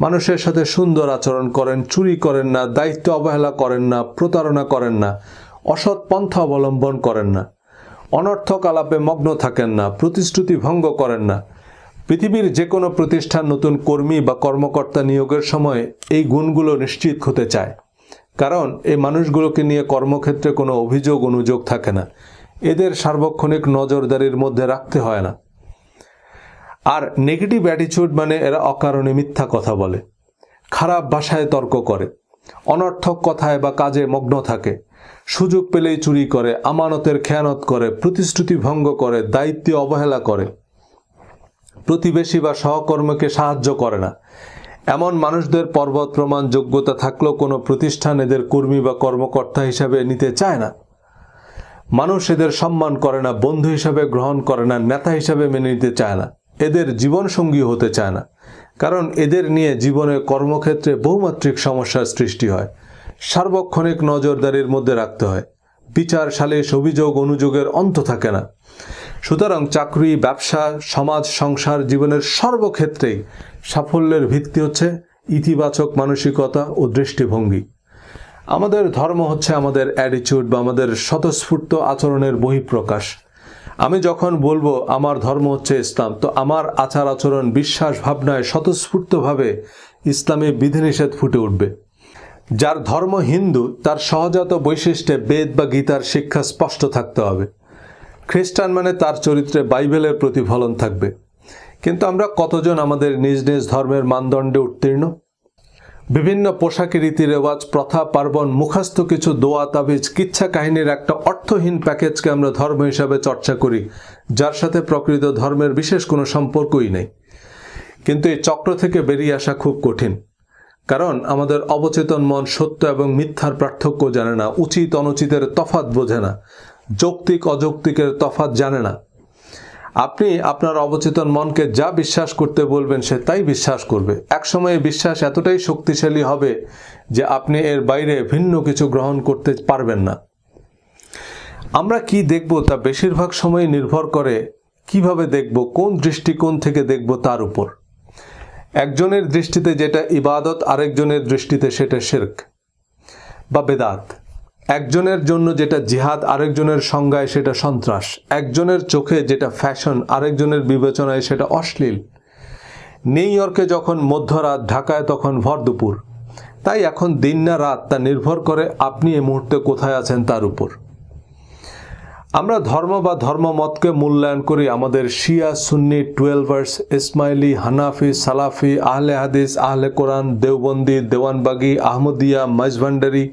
মানুষের সাথে সুন্দর আচরণ করেন, চুরি করেন না, দায়িত্ব অবহেলা করেন না, প্রতারণা করেন না, অসৎ পন্থা অবলম্বন করেন না, অনর্থক আলাপে মগ্ন থাকেন না, প্রতিশ্রুতি ভঙ্গ করেন না। পৃথিবীর যে কোনো প্রতিষ্ঠান নতুন কর্মী বা কর্মকর্তা নিয়োগের সময় এই গুণগুলো নিশ্চিত হতে চায়, কারণ এই মানুষগুলোকে নিয়ে কর্মক্ষেত্রে কোনো অভিযোগ অনুযোগ থাকে না, এদের সার্বক্ষণিক নজরদারির মধ্যে রাখতে হয় না। আর নেগেটিভ অ্যাটিটিউড মানে এরা অকারণে মিথ্যা কথা বলে, খারাপ ভাষায় তর্ক করে, অনর্থক কথায় বা কাজে মগ্ন থাকে, সুযোগ পেলেই চুরি করে, আমানতের খেয়ানত করে, প্রতিশ্রুতি ভঙ্গ করে, দায়িত্বে অবহেলা করে, প্রতিবেশী বা সহকর্মীকে সাহায্য করে না। এমন মানুষদের পর্বত প্রমাণ যোগ্যতা থাকলেও কোনো প্রতিষ্ঠান এদের কর্মী বা কর্মকর্তা হিসাবে নিতে চায় না। মানুষ এদের সম্মান করে না, বন্ধু হিসাবে গ্রহণ করে না, নেতা হিসাবে মেনে নিতে চায় না, এদের জীবনসঙ্গী হতে চায় না, কারণ এদের নিয়ে জীবনে কর্মক্ষেত্রে বহুমাত্রিক সমস্যার সৃষ্টি হয়, সার্বক্ষণিক নজরদারির মধ্যে রাখতে হয়, বিচার, সালিশ, অভিযোগ অনুযোগের অন্ত থাকে না। সুতরাং চাকরি, ব্যবসা, সমাজ, সংসার, জীবনের সর্বক্ষেত্রেই সাফল্যের ভিত্তি হচ্ছে ইতিবাচক মানসিকতা ও দৃষ্টিভঙ্গি। আমাদের ধর্ম হচ্ছে আমাদের অ্যাটিটিউড বা আমাদের স্বতঃস্ফূর্ত আচরণের বহিঃপ্রকাশ। আমি যখন বলবো আমার ধর্ম হচ্ছে ইসলাম, তো আমার আচার আচরণ, বিশ্বাস, ভাবনায় স্বতঃস্ফূর্তভাবে ইসলামী বিধিনিষেধ ফুটে উঠবে। যার ধর্ম হিন্দু তার সহজাত বৈশিষ্ট্যে বেদ বা গীতার শিক্ষা স্পষ্ট থাকতে হবে। খ্রিস্টান মানে তার চরিত্রে বাইবেলের প্রতিফলন থাকবে। কিন্তু আমরা কতজন আমাদের নিজ নিজ ধর্মের মানদণ্ডে উত্তীর্ণ? বিভিন্ন পোশাকি, রীতি রেওয়াজ, প্রথা, পার্বণ, মুখস্থ কিছু দোয়া, তাবিজ, কিচ্ছা কাহিনীর একটা অর্থহীন প্যাকেজকে আমরা ধর্ম হিসাবে চর্চা করি, যার সাথে প্রকৃত ধর্মের বিশেষ কোনো সম্পর্কই নেই। কিন্তু এই চক্র থেকে বেরিয়ে আসা খুব কঠিন, কারণ আমাদের অবচেতন মন সত্য এবং মিথ্যার পার্থক্য জানে না, উচিত অনুচিতের তফাৎ বোঝে না, যৌক্তিক অযৌক্তিকের তফাৎ জানে না। আপনি আপনার অবচেতন মনকে যা বিশ্বাস করতে বলবেন সে তাই বিশ্বাস করবে। একসময় এই বিশ্বাস এতটাই শক্তিশালী হবে যে আপনি এর বাইরে ভিন্ন কিছু গ্রহণ করতে পারবেন না। আমরা কি দেখব তা বেশিরভাগ সময় নির্ভর করে কিভাবে দেখব, কোন দৃষ্টিকোণ থেকে দেখব তার উপর। একজনের দৃষ্টিতে যেটা ইবাদত, আরেকজনের দৃষ্টিতে সেটা শিরক বা বেদাত। একজনের জন্য যেটা জিহাদ, আরেকজনের সংজ্ঞায় সেটা সন্ত্রাস। একজনের চোখে যেটা ফ্যাশন, আরেকজনের বিবেচনায় সেটা অশ্লীল। নিউ ইয়র্কে যখন মধ্যরাত, ঢাকায় তখন ভর দুপুর। তাই এখন দিন না রাত তা নির্ভর করে আপনি এই মুহূর্তে কোথায় আছেন তার উপর। আমরা ধর্ম বা ধর্মমতকে মূল্যায়ন করি আমাদের শিয়া, সুন্নি, টুয়েলভার্স, ইসমাইলি, হানাফি, সালাফি, আহলে হাদিস, আহলে কোরআন, দেওবন্দি, দেওয়ানবাগি, আহমদিয়া, মাইজভান্ডারি,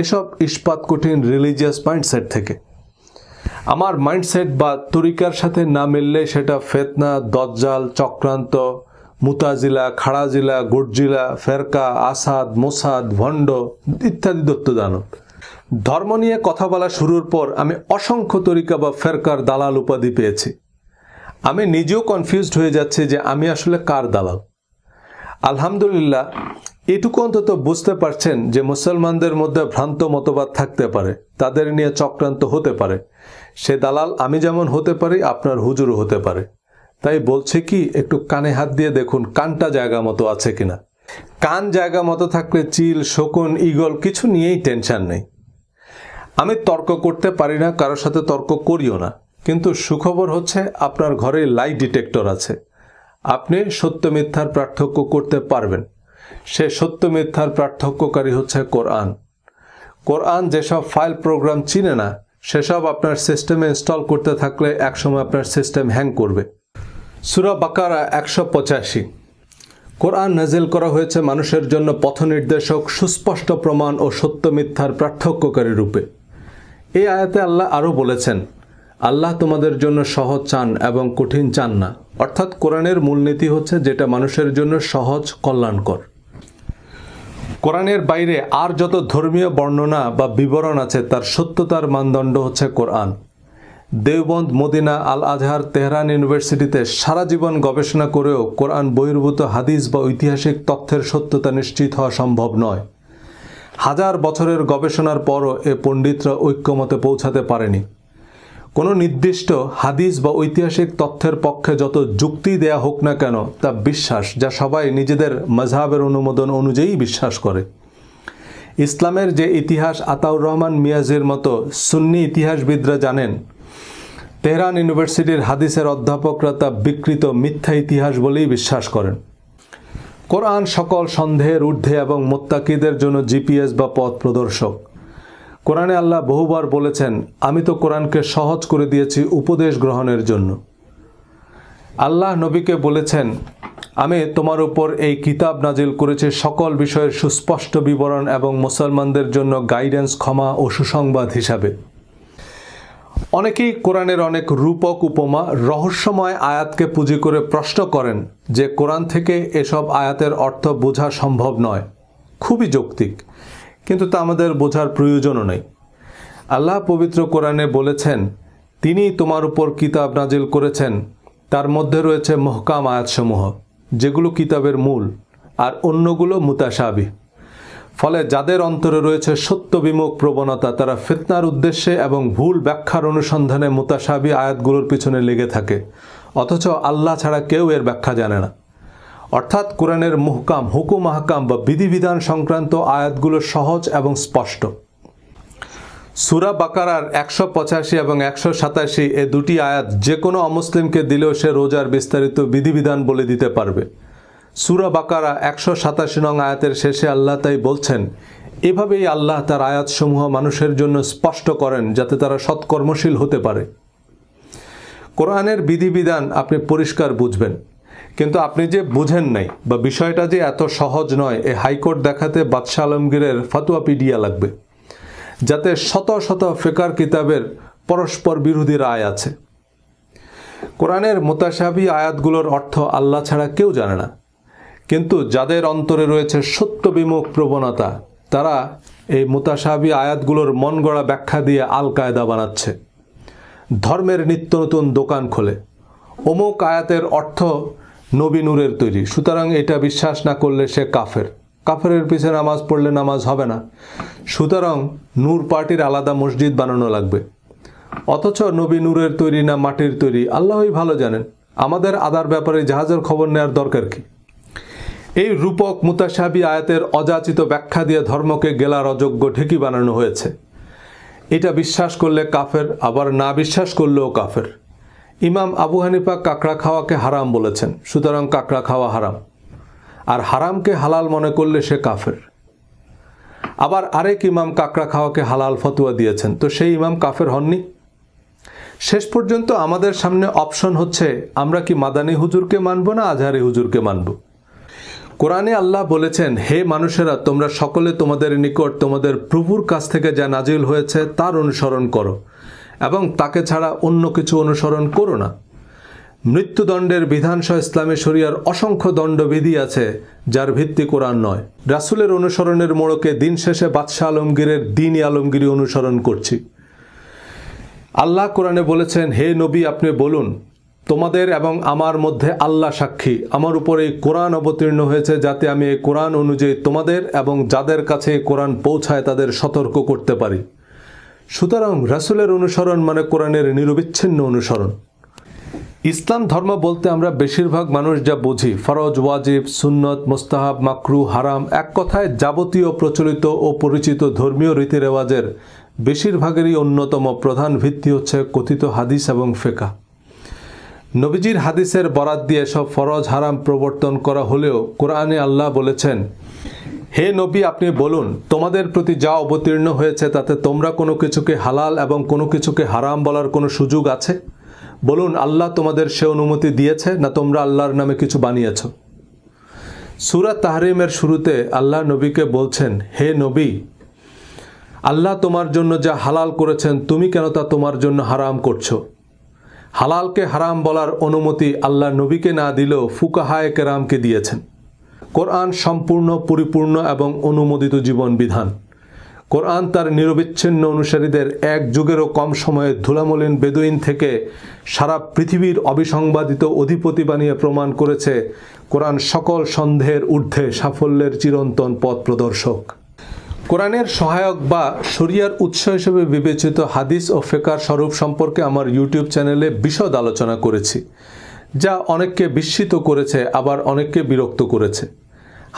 এসব ইস্পাত কঠিন রিলিজিয়াস মাইন্ডসেট থেকে। আমার মাইন্ডসেট বা তরিকার সাথে না মিললে সেটা ফেতনা, দজ্জাল, চক্রান্ত, মুতাজিলা, খাড়াজিলা, গুরজিলা, ফেরকা, আসাদ, মোসাদ, ভণ্ড ইত্যাদি দত্তদানব। ধর্ম নিয়ে কথা বলা শুরুর পর আমি অসংখ্য তরিকা বা ফেরকার দালাল উপাধি পেয়েছি। আমি নিজেও কনফিউজড হয়ে যাচ্ছি যে আমি আসলে কার দালাল। আলহামদুলিল্লাহ, এটুকু অন্তত বুঝতে পারছেন যে মুসলমানদের মধ্যে ভ্রান্ত মতবাদ থাকতে পারে, তাদের নিয়ে চক্রান্ত হতে পারে। সে দালাল আমি যেমন হতে পারি, আপনার হুজুরও হতে পারে। তাই বলছে কি, একটু কানে হাত দিয়ে দেখুন কানটা জায়গা মতো আছে কিনা। কান জায়গা মতো থাকলে চিল, শকুন, ঈগল কিছু নিয়েই টেনশন নেই। আমি তর্ক করতে পারি না, কারোর সাথে তর্ক করিও না, কিন্তু সুখবর হচ্ছে আপনার ঘরে লাই ডিটেক্টর আছে। আপনি সত্য মিথ্যার পার্থক্য করতে পারবেন। সে সত্য মিথ্যার পার্থক্যকারী হচ্ছে কোরআন। কোরআন যেসব ফাইল প্রোগ্রাম চিনে না, সেসব আপনার সিস্টেমে ইনস্টল করতে থাকলে একসময় আপনার সিস্টেম হ্যাং করবে। সূরা বাকারা 185। কোরআন নাজিল করা হয়েছে মানুষের জন্য পথনির্দেশক, সুস্পষ্ট প্রমাণ ও সত্য মিথ্যার পার্থক্যকারী রূপে। এই আয়াতে আল্লাহ আরও বলেছেন, আল্লাহ তোমাদের জন্য সহজ চান এবং কঠিন চান না। অর্থাৎ কোরআনের মূলনীতি হচ্ছে যেটা মানুষের জন্য সহজ, কল্যাণকর। কোরআনের বাইরে আর যত ধর্মীয় বর্ণনা বা বিবরণ আছে তার সত্যতার মানদণ্ড হচ্ছে কোরআন। দেওবন্দ, মদিনা, আল আজহার, তেহরান ইউনিভার্সিটিতে সারা জীবন গবেষণা করেও কোরআন বহির্ভূত হাদিস বা ঐতিহাসিক তথ্যের সত্যতা নিশ্চিত হওয়া সম্ভব নয়। হাজার বছরের গবেষণার পরও এ পণ্ডিতরা ঐক্যমতে পৌঁছাতে পারেনি। কোনো নির্দিষ্ট হাদিস বা ঐতিহাসিক তথ্যের পক্ষে যত যুক্তি দেয়া হোক না কেন, তা বিশ্বাস যা সবাই নিজেদের মাযহাবের অনুমোদন অনুযায়ী বিশ্বাস করে। ইসলামের যে ইতিহাস আতাউর রহমান মিয়াজির মতো সুন্নি ইতিহাসবিদরা জানেন, তেহরান ইউনিভার্সিটির হাদিসের অধ্যাপকরা তা বিকৃত মিথ্যা ইতিহাস বলেই বিশ্বাস করেন। কোরআন সকল সন্দেহের ঊর্ধ্বে এবং মুত্তাকিদের জন্য জিপিএস বা পথ প্রদর্শক। কোরআনে আল্লাহ বহুবার বলেছেন, আমি তো কোরআনকে সহজ করে দিয়েছি উপদেশ গ্রহণের জন্য। আল্লাহ নবীকে বলেছেন, আমি তোমার উপর এই কিতাব নাজিল করেছি সকল বিষয়ের সুস্পষ্ট বিবরণ এবং মুসলমানদের জন্য গাইডেন্স, ক্ষমা ও সুসংবাদ হিসাবে। অনেকেই কোরআনের অনেক রূপক, উপমা, রহস্যময় আয়াতকে পুঁজি করে প্রশ্ন করেন যে কোরআন থেকে এসব আয়াতের অর্থ বোঝা সম্ভব নয়। খুবই যৌক্তিক, কিন্তু তা আমাদের বোঝার প্রয়োজনও নেই। আল্লাহ পবিত্র কোরআনে বলেছেন, তিনি তোমার উপর কিতাব নাজিল করেছেন, তার মধ্যে রয়েছে মুহকাম আয়াতসমূহ, যেগুলো কিতাবের মূল, আর অন্যগুলো মুতাশাবিহ। ফলে যাদের অন্তরে রয়েছে সত্য বিমুখ প্রবণতা, তারা ফিতনার উদ্দেশ্যে এবং ভুল ব্যাখ্যার অনুসন্ধানে মুতাশাবিহ আয়াতগুলোর পিছনে লেগে থাকে, অথচ আল্লাহ ছাড়া কেউ এর ব্যাখ্যা জানে না। অর্থাৎ কোরআনের মুহকাম, হুকুম, আহকাম বা বিধিবিধান সংক্রান্ত আয়াতগুলো সহজ এবং স্পষ্ট। সূরা বাকারার ১৮৫ এবং ১৮৭ এ দুটি আয়াত যে কোনো অমুসলিমকে দিলেও সে রোজার বিস্তারিত বিধিবিধান বলে দিতে পারবে। সূরা বাকারা ১৮৭ নং আয়াতের শেষে আল্লাহ তাই বলছেন, এভাবেই আল্লাহ তার আয়াতসমূহ মানুষের জন্য স্পষ্ট করেন যাতে তারা সৎকর্মশীল হতে পারে। কোরআনের বিধিবিধান আপনি পরিষ্কার বুঝবেন, কিন্তু আপনি যে বুঝেন নাই বা বিষয়টা যে এত সহজ নয়, এ হাইকোর্ট দেখাতে বাদশাহ আলমগীরের ফতোয়া পিডিয়া লাগবে, যাতে শত শত ফিকহ কিতাবের পরস্পর বিরোধী রায় আছে। কোরআনের মুতাশাবিহ আয়াতগুলোর অর্থ আল্লাহ ছাড়া কেউ জানে না, কিন্তু যাদের অন্তরে রয়েছে সত্য বিমুখ প্রবণতা, তারা এই মুতাশাবিহ আয়াতগুলোর মন গড়া ব্যাখ্যা দিয়ে আল কায়দা বানাচ্ছে। ধর্মের নিত্য নতুন দোকান খোলে, অমুক আয়াতের অর্থ নবী নূরের তৈরি, সুতরাং এটা বিশ্বাস না করলে সে কাফের, কাফেরের পিছে নামাজ পড়লে নামাজ হবে না, সুতরাং নূর পার্টির আলাদা মসজিদ বানানো লাগবে। অথচ নবী নূরের তৈরি না মাটির তৈরি আল্লাহই ভালো জানেন, আমাদের আদার ব্যাপারে জাহাজের খবর নেওয়ার দরকার কি? এই রূপক মুতাশাবিহ আয়াতের অযাচিত ব্যাখ্যা দিয়ে ধর্মকে গেলার অযোগ্য ঢেকি বানানো হয়েছে। এটা বিশ্বাস করলে কাফের, আবার না বিশ্বাস করলেও কাফের। ইমাম আবু হানিফা কাঁকড়া খাওয়াকে হারাম বলেছেন, সুতরাং কাঁকড়া খাওয়া হারাম, আর হারামকে হালাল মনে করলে সে কাফের। আবার আরেক ইমাম কাঁকড়া খাওয়াকে হালাল ফতোয়া দিয়েছেন, তো সেই ইমাম কাফের হননি? শেষ পর্যন্ত আমাদের সামনে অপশন হচ্ছে, আমরা কি মাদানী হুজুরকে মানব না আজহারি হুজুরকে মানব। কোরআনে আল্লাহ বলেছেন, হে মানুষেরা, তোমরা সকলে তোমাদের নিকট তোমাদের প্রভুর কাছ থেকে যা নাজিল হয়েছে তার অনুসরণ করো এবং তাকে ছাড়া অন্য কিছু অনুসরণ করো না। মৃত্যুদণ্ডের বিধানসহ ইসলামী শরিয়ার অসংখ্য দণ্ডবিধি আছে যার ভিত্তি কোরআন নয়। রাসূলের অনুসরণের মোড়কে দিন শেষে বাদশাহ আলমগীরের দ্বীনি আলমগীরি অনুসরণ করছি। আল্লাহ কোরআনে বলেছেন, হে নবী, আপনি বলুন, তোমাদের এবং আমার মধ্যে আল্লাহ সাক্ষী, আমার উপর এই কোরআন অবতীর্ণ হয়েছে যাতে আমি এই কোরআন অনুযায়ী তোমাদের এবং যাদের কাছে এই কোরআন পৌঁছায় তাদের সতর্ক করতে পারি। সুতরাং রাসূলের অনুসরণ মানে কোরআনের নিরবিচ্ছিন্ন অনুসরণ। ইসলাম ধর্ম বলতে আমরা বেশিরভাগ মানুষ যা বুঝি, ফরজ, ওয়াজিব, সুন্নত, মুস্তাহাব, মাকরু, হারাম, এক কথায় যাবতীয় প্রচলিত ও পরিচিত ধর্মীয় রীতিরেওয়াজের বেশিরভাগেরই অন্যতম প্রধান ভিত্তি হচ্ছে কথিত হাদিস এবং ফিকহ। নবীজির হাদিসের বরাত দিয়ে সব ফরজ, হারাম প্রবর্তন করা হলেও কোরআনে আল্লাহ বলেছেন, হে নবী, আপনি বলুন, তোমাদের প্রতি যা অবতীর্ণ হয়েছে তাতে তোমরা কোনো কিছুকে হালাল এবং কোনো কিছুকে হারাম বলার কোনো সুযোগ আছে? বলুন, আল্লাহ তোমাদের সে অনুমতি দিয়েছে না তোমরা আল্লাহর নামে কিছু বানিয়েছ? সূরা তাহরিমের শুরুতে আল্লাহ নবীকে বলছেন, হে নবী, আল্লাহ তোমার জন্য যা হালাল করেছেন তুমি কেন তা তোমার জন্য হারাম করছো? হালালকে হারাম বলার অনুমতি আল্লাহ নবীকে না দিলেও ফুকাহায়ে কেরামকে দিয়েছেন। কোরআন সম্পূর্ণ, পরিপূর্ণ এবং অনুমোদিত জীবন বিধান। কোরআন তার নিরবিচ্ছিন্ন অনুসারীদের এক যুগেরও কম সময়ে ধুলামলিন বেদুইন থেকে সারা পৃথিবীর অবিসংবাদিত অধিপতি বানিয়ে প্রমাণ করেছে কোরআন সকল সন্দেহের ঊর্ধ্বে সাফল্যের চিরন্তন পথ প্রদর্শক। কোরআনের সহায়ক বা শরিয়ার উৎস হিসেবে বিবেচিত হাদিস ও ফিকহ স্বরূপ সম্পর্কে আমার ইউটিউব চ্যানেলে বিশদ আলোচনা করেছি, যা অনেককে বিস্মিত করেছে, আবার অনেককে বিরক্ত করেছে।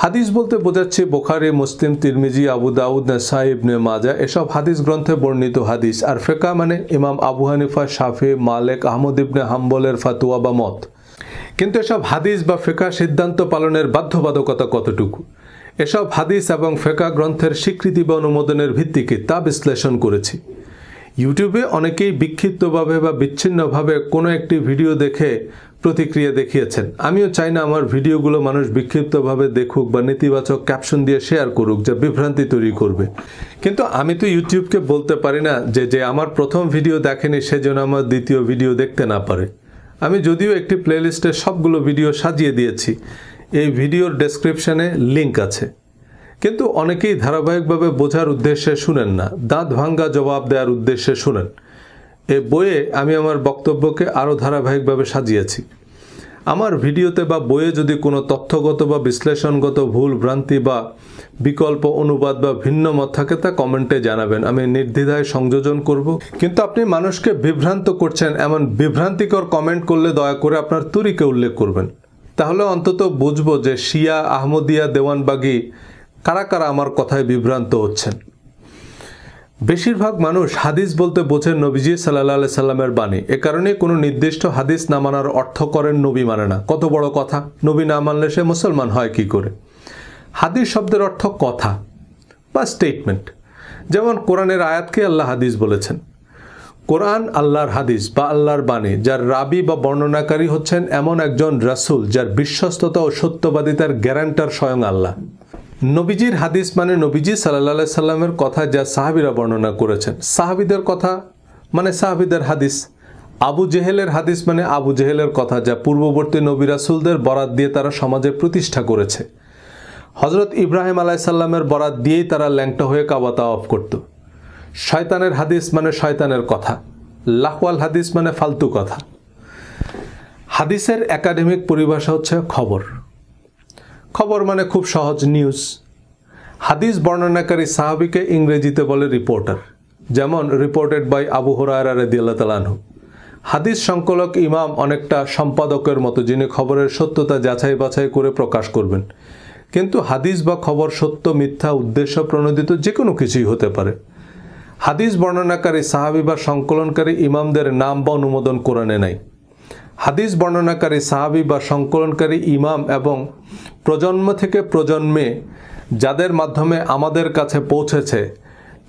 হাদিস বলতে বোঝাচ্ছে বুখারী, মুসলিম, তিরমিজি, আবু দাউদ, নাসাই, ইবনে মাজাহ এসব হাদিস গ্রন্থে বর্ণিত হাদিস। আর ফিকহ মানে ইমাম আবু হানিফা, শাফি, মালিক, আহমদ ইবনে হাম্বলের ফাতোয়া বা মত। কিন্তু এসব হাদিস বা ফিকহ সিদ্ধান্ত পালনের বাধ্যবাধকতা কতটুকু? এসব হাদিস এবং ফিকহ গ্রন্থের স্বীকৃতি বা অনুমোদনের ভিত্তি কি তা বিশ্লেষণ করেছি। ইউটিউবে অনেকেই বিক্ষিপ্তভাবে বা বিচ্ছিন্নভাবে কোনো একটি ভিডিও দেখে প্রতিক্রিয়া দেখিয়েছেন। আমিও চাই না আমার ভিডিওগুলো মানুষ বিক্ষিপ্তভাবে দেখুক বা নেতিবাচক ক্যাপশন দিয়ে শেয়ার করুক, যা বিভ্রান্তি তৈরি করবে। কিন্তু আমি তো ইউটিউবকে বলতে পারি না যে আমার প্রথম ভিডিও দেখেনি সেজন্য আমার দ্বিতীয় ভিডিও দেখতে না পারে। আমি যদিও একটি প্লেলিস্টে সবগুলো ভিডিও সাজিয়ে দিয়েছি, এই ভিডিওর ডেসক্রিপশনে লিঙ্ক আছে, কিন্তু অনেকেই ধারাবাহিকভাবে বোঝার উদ্দেশ্যে শুনেন না, দাঁত ভাঙ্গা জবাব দেওয়ার উদ্দেশ্যে শুনেন। এই বইয়ে আমি আমার বক্তব্যকে আরও ধারাবাহিকভাবে সাজিয়েছি। আমার ভিডিওতে বা বইয়ে যদি কোনো তথ্যগত বা বিশ্লেষণগত ভুল ভ্রান্তি বা বিকল্প অনুবাদ বা ভিন্ন মত থাকে তা কমেন্টে জানাবেন, আমি নির্দ্বিধায় সংযোজন করব। কিন্তু আপনি মানুষকে বিভ্রান্ত করছেন এমন বিভ্রান্তিকর কমেন্ট করলে দয়া করে আপনার তরিকা উল্লেখ করবেন, তাহলে অন্তত বুঝবো যে শিয়া, আহমদিয়া, দেওয়ানবাগি কারা কারা আমার কথায় বিভ্রান্ত হচ্ছেন। বেশিরভাগ মানুষ হাদিস বলতে বোঝেন নবীজি সাল্লাল্লাহু আলাইহি সাল্লামের বাণী। এ কারণে কোনো নির্দিষ্ট হাদিস না মানার অর্থ করেন নবী মানে না। কত বড় কথা! নবী না মানলে সে মুসলমান হয় কি করে? হাদিস শব্দের অর্থ কথা বা স্টেটমেন্ট। যেমন কোরআনের আয়াতকে আল্লাহ হাদিস বলেছেন। কোরআন আল্লাহর হাদিস বা আল্লাহর বাণী, যার রাবি বা বর্ণনাকারী হচ্ছেন এমন একজন রাসূল যার বিশ্বস্ততা ও সত্যবাদিতার গ্যারান্টার স্বয়ং আল্লাহ। নবীজির হাদিস মানে নবীজি সাল্লাল্লাহু আলাইহি সাল্লামের কথা যা সাহাবীরা বর্ণনা করেছেন। সাহাবীদের কথা মানে সাহাবীদের হাদিস। আবু জেহেলের হাদিস মানে আবু জেহেলের কথা যা পূর্ববর্তী নবী রাসূলদের বরাত দিয়ে তারা সমাজে প্রতিষ্ঠা করেছে। হযরত ইব্রাহিম আলাইহিস সালামের বরাত দিয়েই তারা ল্যাংটা হয়ে কাবা তাওয়াফ করত। শয়তানের হাদিস মানে শয়তানের কথা। লাহওয়াল হাদিস মানে ফালতু কথা। হাদিসের একাডেমিক পরিভাষা হচ্ছে খবর। খবর মানে খুব সহজ, নিউজ। হাদিস বর্ণনাকারী সাহাবীকে ইংরেজিতে বলে রিপোর্টার, যেমন রিপোর্টেড বাই আবু হুরায়রা রাদিয়াল্লাহু তাআলা আনহু। হাদিস সংকলক ইমাম অনেকটা সম্পাদকের মতো, যিনি খবরের সত্যতা যাচাই বাছাই করে প্রকাশ করবেন। কিন্তু হাদিস বা খবর সত্য, মিথ্যা, উদ্দেশ্য প্রণোদিত যে কোনো কিছুই হতে পারে। হাদিস বর্ণনাকারী সাহাবী বা সংকলনকারী ইমামদের নাম বা অনুমোদন কোরআনে নাই। হাদিস বর্ণনাকারী সাহাবী বা সংকলনকারী ইমাম এবং প্রজন্ম থেকে প্রজন্মে যাদের মাধ্যমে আমাদের কাছে পৌঁছেছে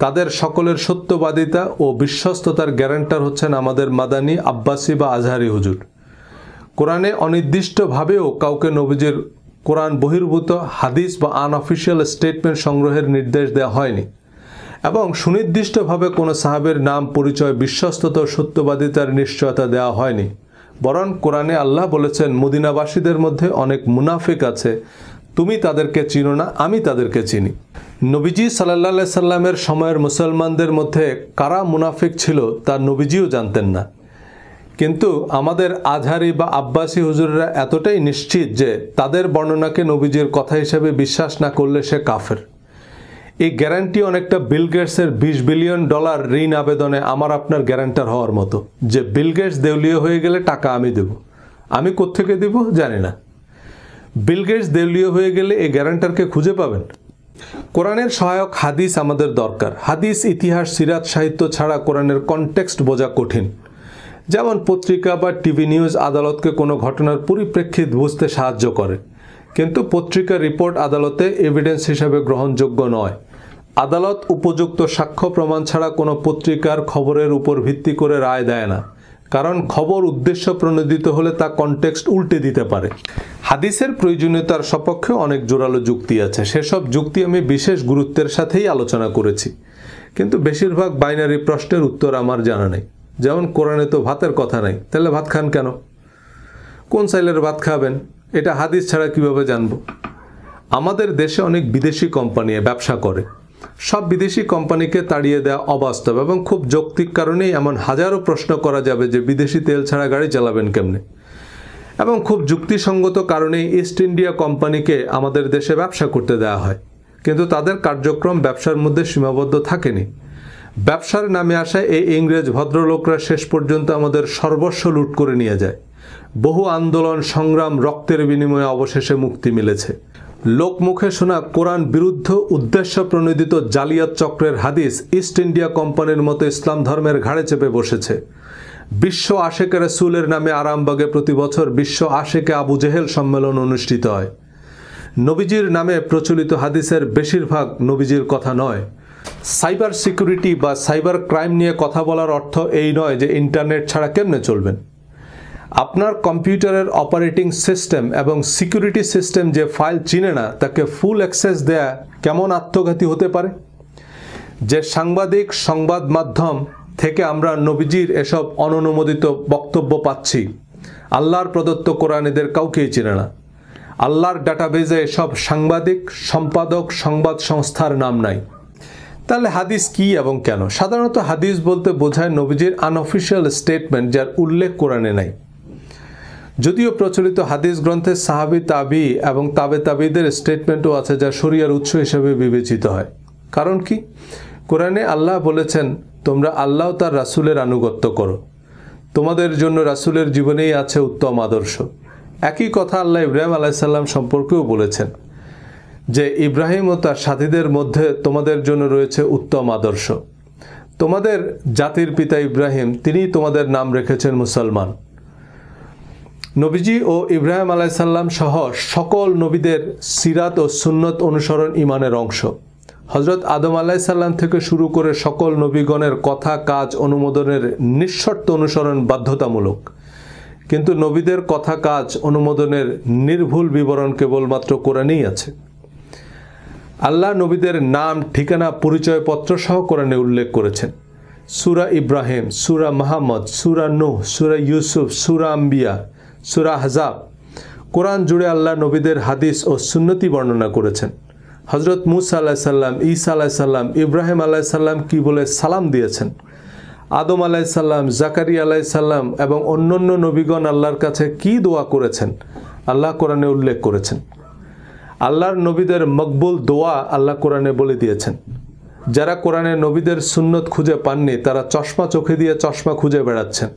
তাদের সকলের সত্যবাদিতা ও বিশ্বস্ততার গ্যারান্টার হচ্ছেন আমাদের মাদানী, আব্বাসী বা আজহারি হুজুর। কোরআনে অনির্দিষ্টভাবেও কাউকে নবীজির কোরআন বহির্ভূত হাদিস বা আনঅফিশিয়াল স্টেটমেন্ট সংগ্রহের নির্দেশ দেওয়া হয়নি, এবং সুনির্দিষ্টভাবে কোনো সাহাবের নাম, পরিচয়, বিশ্বস্ততা ও সত্যবাদিতার নিশ্চয়তা দেওয়া হয়নি। বরং কোরআনে আল্লাহ বলেছেন, মদিনাবাসীদের মধ্যে অনেক মুনাফিক আছে, তুমি তাদেরকে চিনো না, আমি তাদেরকে চিনি। নবীজি সাল্লাল্লাহু আলাইহি সাল্লামের সময়ের মুসলমানদের মধ্যে কারা মুনাফিক ছিল তা নবীজিও জানতেন না। কিন্তু আমাদের আজহারি বা আব্বাসী হুজুররা এতটাই নিশ্চিত যে তাদের বর্ণনাকে নবীজির কথা হিসেবে বিশ্বাস না করলে সে কাফের। এই গ্যারান্টি অনেকটা বিল গেটসের $20 বিলিয়ন ঋণ আবেদনে আমার আপনার গ্যারান্টার হওয়ার মতো, যে বিল গেটস দেউলিয়া হয়ে গেলে টাকা আমি দেব। আমি কোত্থেকে দেব জানি না। বিল গেটস দেউলিয়া হয়ে গেলে এই গ্যারান্টারকে খুঁজে পাবেন? কোরআনের সহায়ক হাদিস আমাদের দরকার। হাদিস, ইতিহাস, সিরাত, সাহিত্য ছাড়া কোরআনের কনটেক্সট বোঝা কঠিন। যেমন পত্রিকা বা টিভি নিউজ আদালতকে কোনো ঘটনার পরিপ্রেক্ষিত বুঝতে সাহায্য করে, কিন্তু পত্রিকার রিপোর্ট আদালতে এভিডেন্স হিসাবে গ্রহণযোগ্য নয়। আদালত উপযুক্ত সাক্ষ্য প্রমাণ ছাড়া কোনো পত্রিকার খবরের উপর ভিত্তি করে রায় দেয় না, কারণ খবর উদ্দেশ্য প্রণোদিত হলে তা কনটেক্সট উল্টে দিতে পারে। হাদিসের প্রয়োজনীয়তার সপক্ষে অনেক জোরালো যুক্তি আছে, সেসব যুক্তি আমি বিশেষ গুরুত্বের সাথেই আলোচনা করেছি, কিন্তু বেশিরভাগ বাইনারি প্রশ্নের উত্তর আমার জানা নেই। যেমন কোরআনে তো ভাতের কথা নাই, তাহলে ভাত খান কেন? কোন চাইলের ভাত খাবেন এটা হাদিস ছাড়া কিভাবে জানব? আমাদের দেশে অনেক বিদেশি কোম্পানি ব্যবসা করে, সব বিদেশি কোম্পানিকে তাড়িয়ে দেওয়া অবাস্তব এবং খুব যৌক্তিক কারণেই এমন হাজারো প্রশ্ন করা যাবে যে বিদেশি তেল ছাড়া গাড়ি চালাবেন কেমনে, এবং খুব যুক্তিসঙ্গত কারণেই ইস্ট ইন্ডিয়া কোম্পানিকে আমাদের দেশে ব্যবসা করতে দেওয়া হয়, কিন্তু তাদের কার্যক্রম ব্যবসার মধ্যে সীমাবদ্ধ থাকেনি। ব্যবসার নামে আসা এই ইংরেজ ভদ্রলোকরা শেষ পর্যন্ত আমাদের সর্বস্ব লুট করে নিয়ে যায়। বহু আন্দোলন সংগ্রাম রক্তের বিনিময়ে অবশেষে মুক্তি মিলেছে। লোকমুখে শোনা কোরআন বিরুদ্ধ উদ্দেশ্য প্রণোদিত জালিয়াত চক্রের হাদিস ইস্ট ইন্ডিয়া কোম্পানির মতো ইসলাম ধর্মের ঘাড়ে চেপে বসেছে। বিশ্ব আশেকে রাসূলের নামে আরামবাগে প্রতি বছর বিশ্ব আশেকে আবু জেহেল সম্মেলন অনুষ্ঠিত হয়। নবীজির নামে প্রচলিত হাদিসের বেশিরভাগ নবীজির কথা নয়। সাইবার সিকিউরিটি বা সাইবার ক্রাইম নিয়ে কথা বলার অর্থ এই নয় যে ইন্টারনেট ছাড়া কেমনে চলবেন। আপনার কম্পিউটারের অপারেটিং সিস্টেম এবং সিকিউরিটি সিস্টেম যে ফাইল চিনে না তাকে ফুল অ্যাক্সেস দেয়া কেমন আত্মঘাতী হতে পারে? যে সাংবাদিক সংবাদ মাধ্যম থেকে আমরা নবীজির এসব অননুমোদিত বক্তব্য পাচ্ছি, আল্লাহর প্রদত্ত কোরআন এদের কাউকেই চিনে না। আল্লাহর ডাটাবেজে এসব সাংবাদিক সম্পাদক সংবাদ সংস্থার নাম নাই। তাহলে হাদিস কি এবং কেন? সাধারণত হাদিস বলতে বোঝায় নবীজির আনঅফিশিয়াল স্টেটমেন্ট যার উল্লেখ কোরআনে নাই। যদিও প্রচলিত হাদিস গ্রন্থে সাহাবী তাবি এবং তাবে তাবিদের স্টেটমেন্টও আছে যা শরিয়ার উৎস হিসেবে বিবেচিত হয়। কারণ কি? কোরআনে আল্লাহ বলেছেন, তোমরা আল্লাহ ও তার রাসূলের আনুগত্য করো, তোমাদের জন্য রাসূলের জীবনেই আছে উত্তম আদর্শ। একই কথা আল্লাহ ইব্রাহিম আলাইহিস সালাম সম্পর্কেও বলেছেন যে ইব্রাহিম ও তার সাথীদের মধ্যে তোমাদের জন্য রয়েছে উত্তম আদর্শ। তোমাদের জাতির পিতা ইব্রাহিম, তিনিই তোমাদের নাম রেখেছেন মুসলমান। নবীজি ও ইব্রাহিম আলাইহিস সালাম সহ সকল নবীদের সিরাত ও সুন্নত অনুসরণ ঈমানের অংশ। হযরত আদম আলাইহিস সালাম থেকে শুরু করে সকল নবীগণের কথা কাজ অনুমোদনের নিঃশর্ত অনুসরণ বাধ্যতামূলক, কিন্তু নবীদের কথা কাজ অনুমোদনের নির্ভুল বিবরণ কেবলমাত্র কোরআনেই আছে। আল্লাহ নবীদের নাম ঠিকানা পরিচয়পত্র সহ কোরআনে উল্লেখ করেছেন। সূরা ইব্রাহিম, সূরা মুহাম্মদ, সূরা নূহ, সূরা ইউসুফ, সূরা আম্বিয়া, সূরা আহজাব, কোরআন জুড়ে আল্লাহ নবীদের হাদিস ও সুন্নতি বর্ণনা করেছেন। হযরত মূসা আলাইহিস সালাম, ঈসা আলাইহিস সালাম, ইব্রাহিম আলাইহিস সালাম কি বলে সালাম দিয়েছেন, আদম আলাইহিস সালাম, জাকারিয়া আলাইহিস সালাম এবং অন্যান্য নবীগণ আল্লাহর কাছে কি দোয়া করেছেন আল্লাহ কোরআনে উল্লেখ করেছেন। আল্লাহর নবীদের মকবুল দোয়া আল্লাহ কোরআনে বলে দিয়েছেন। যারা কোরআনে নবীদের সুন্নত খুঁজে পাননি তারা চশমা চোখে দিয়ে চশমা খুঁজে বেড়াচ্ছেন।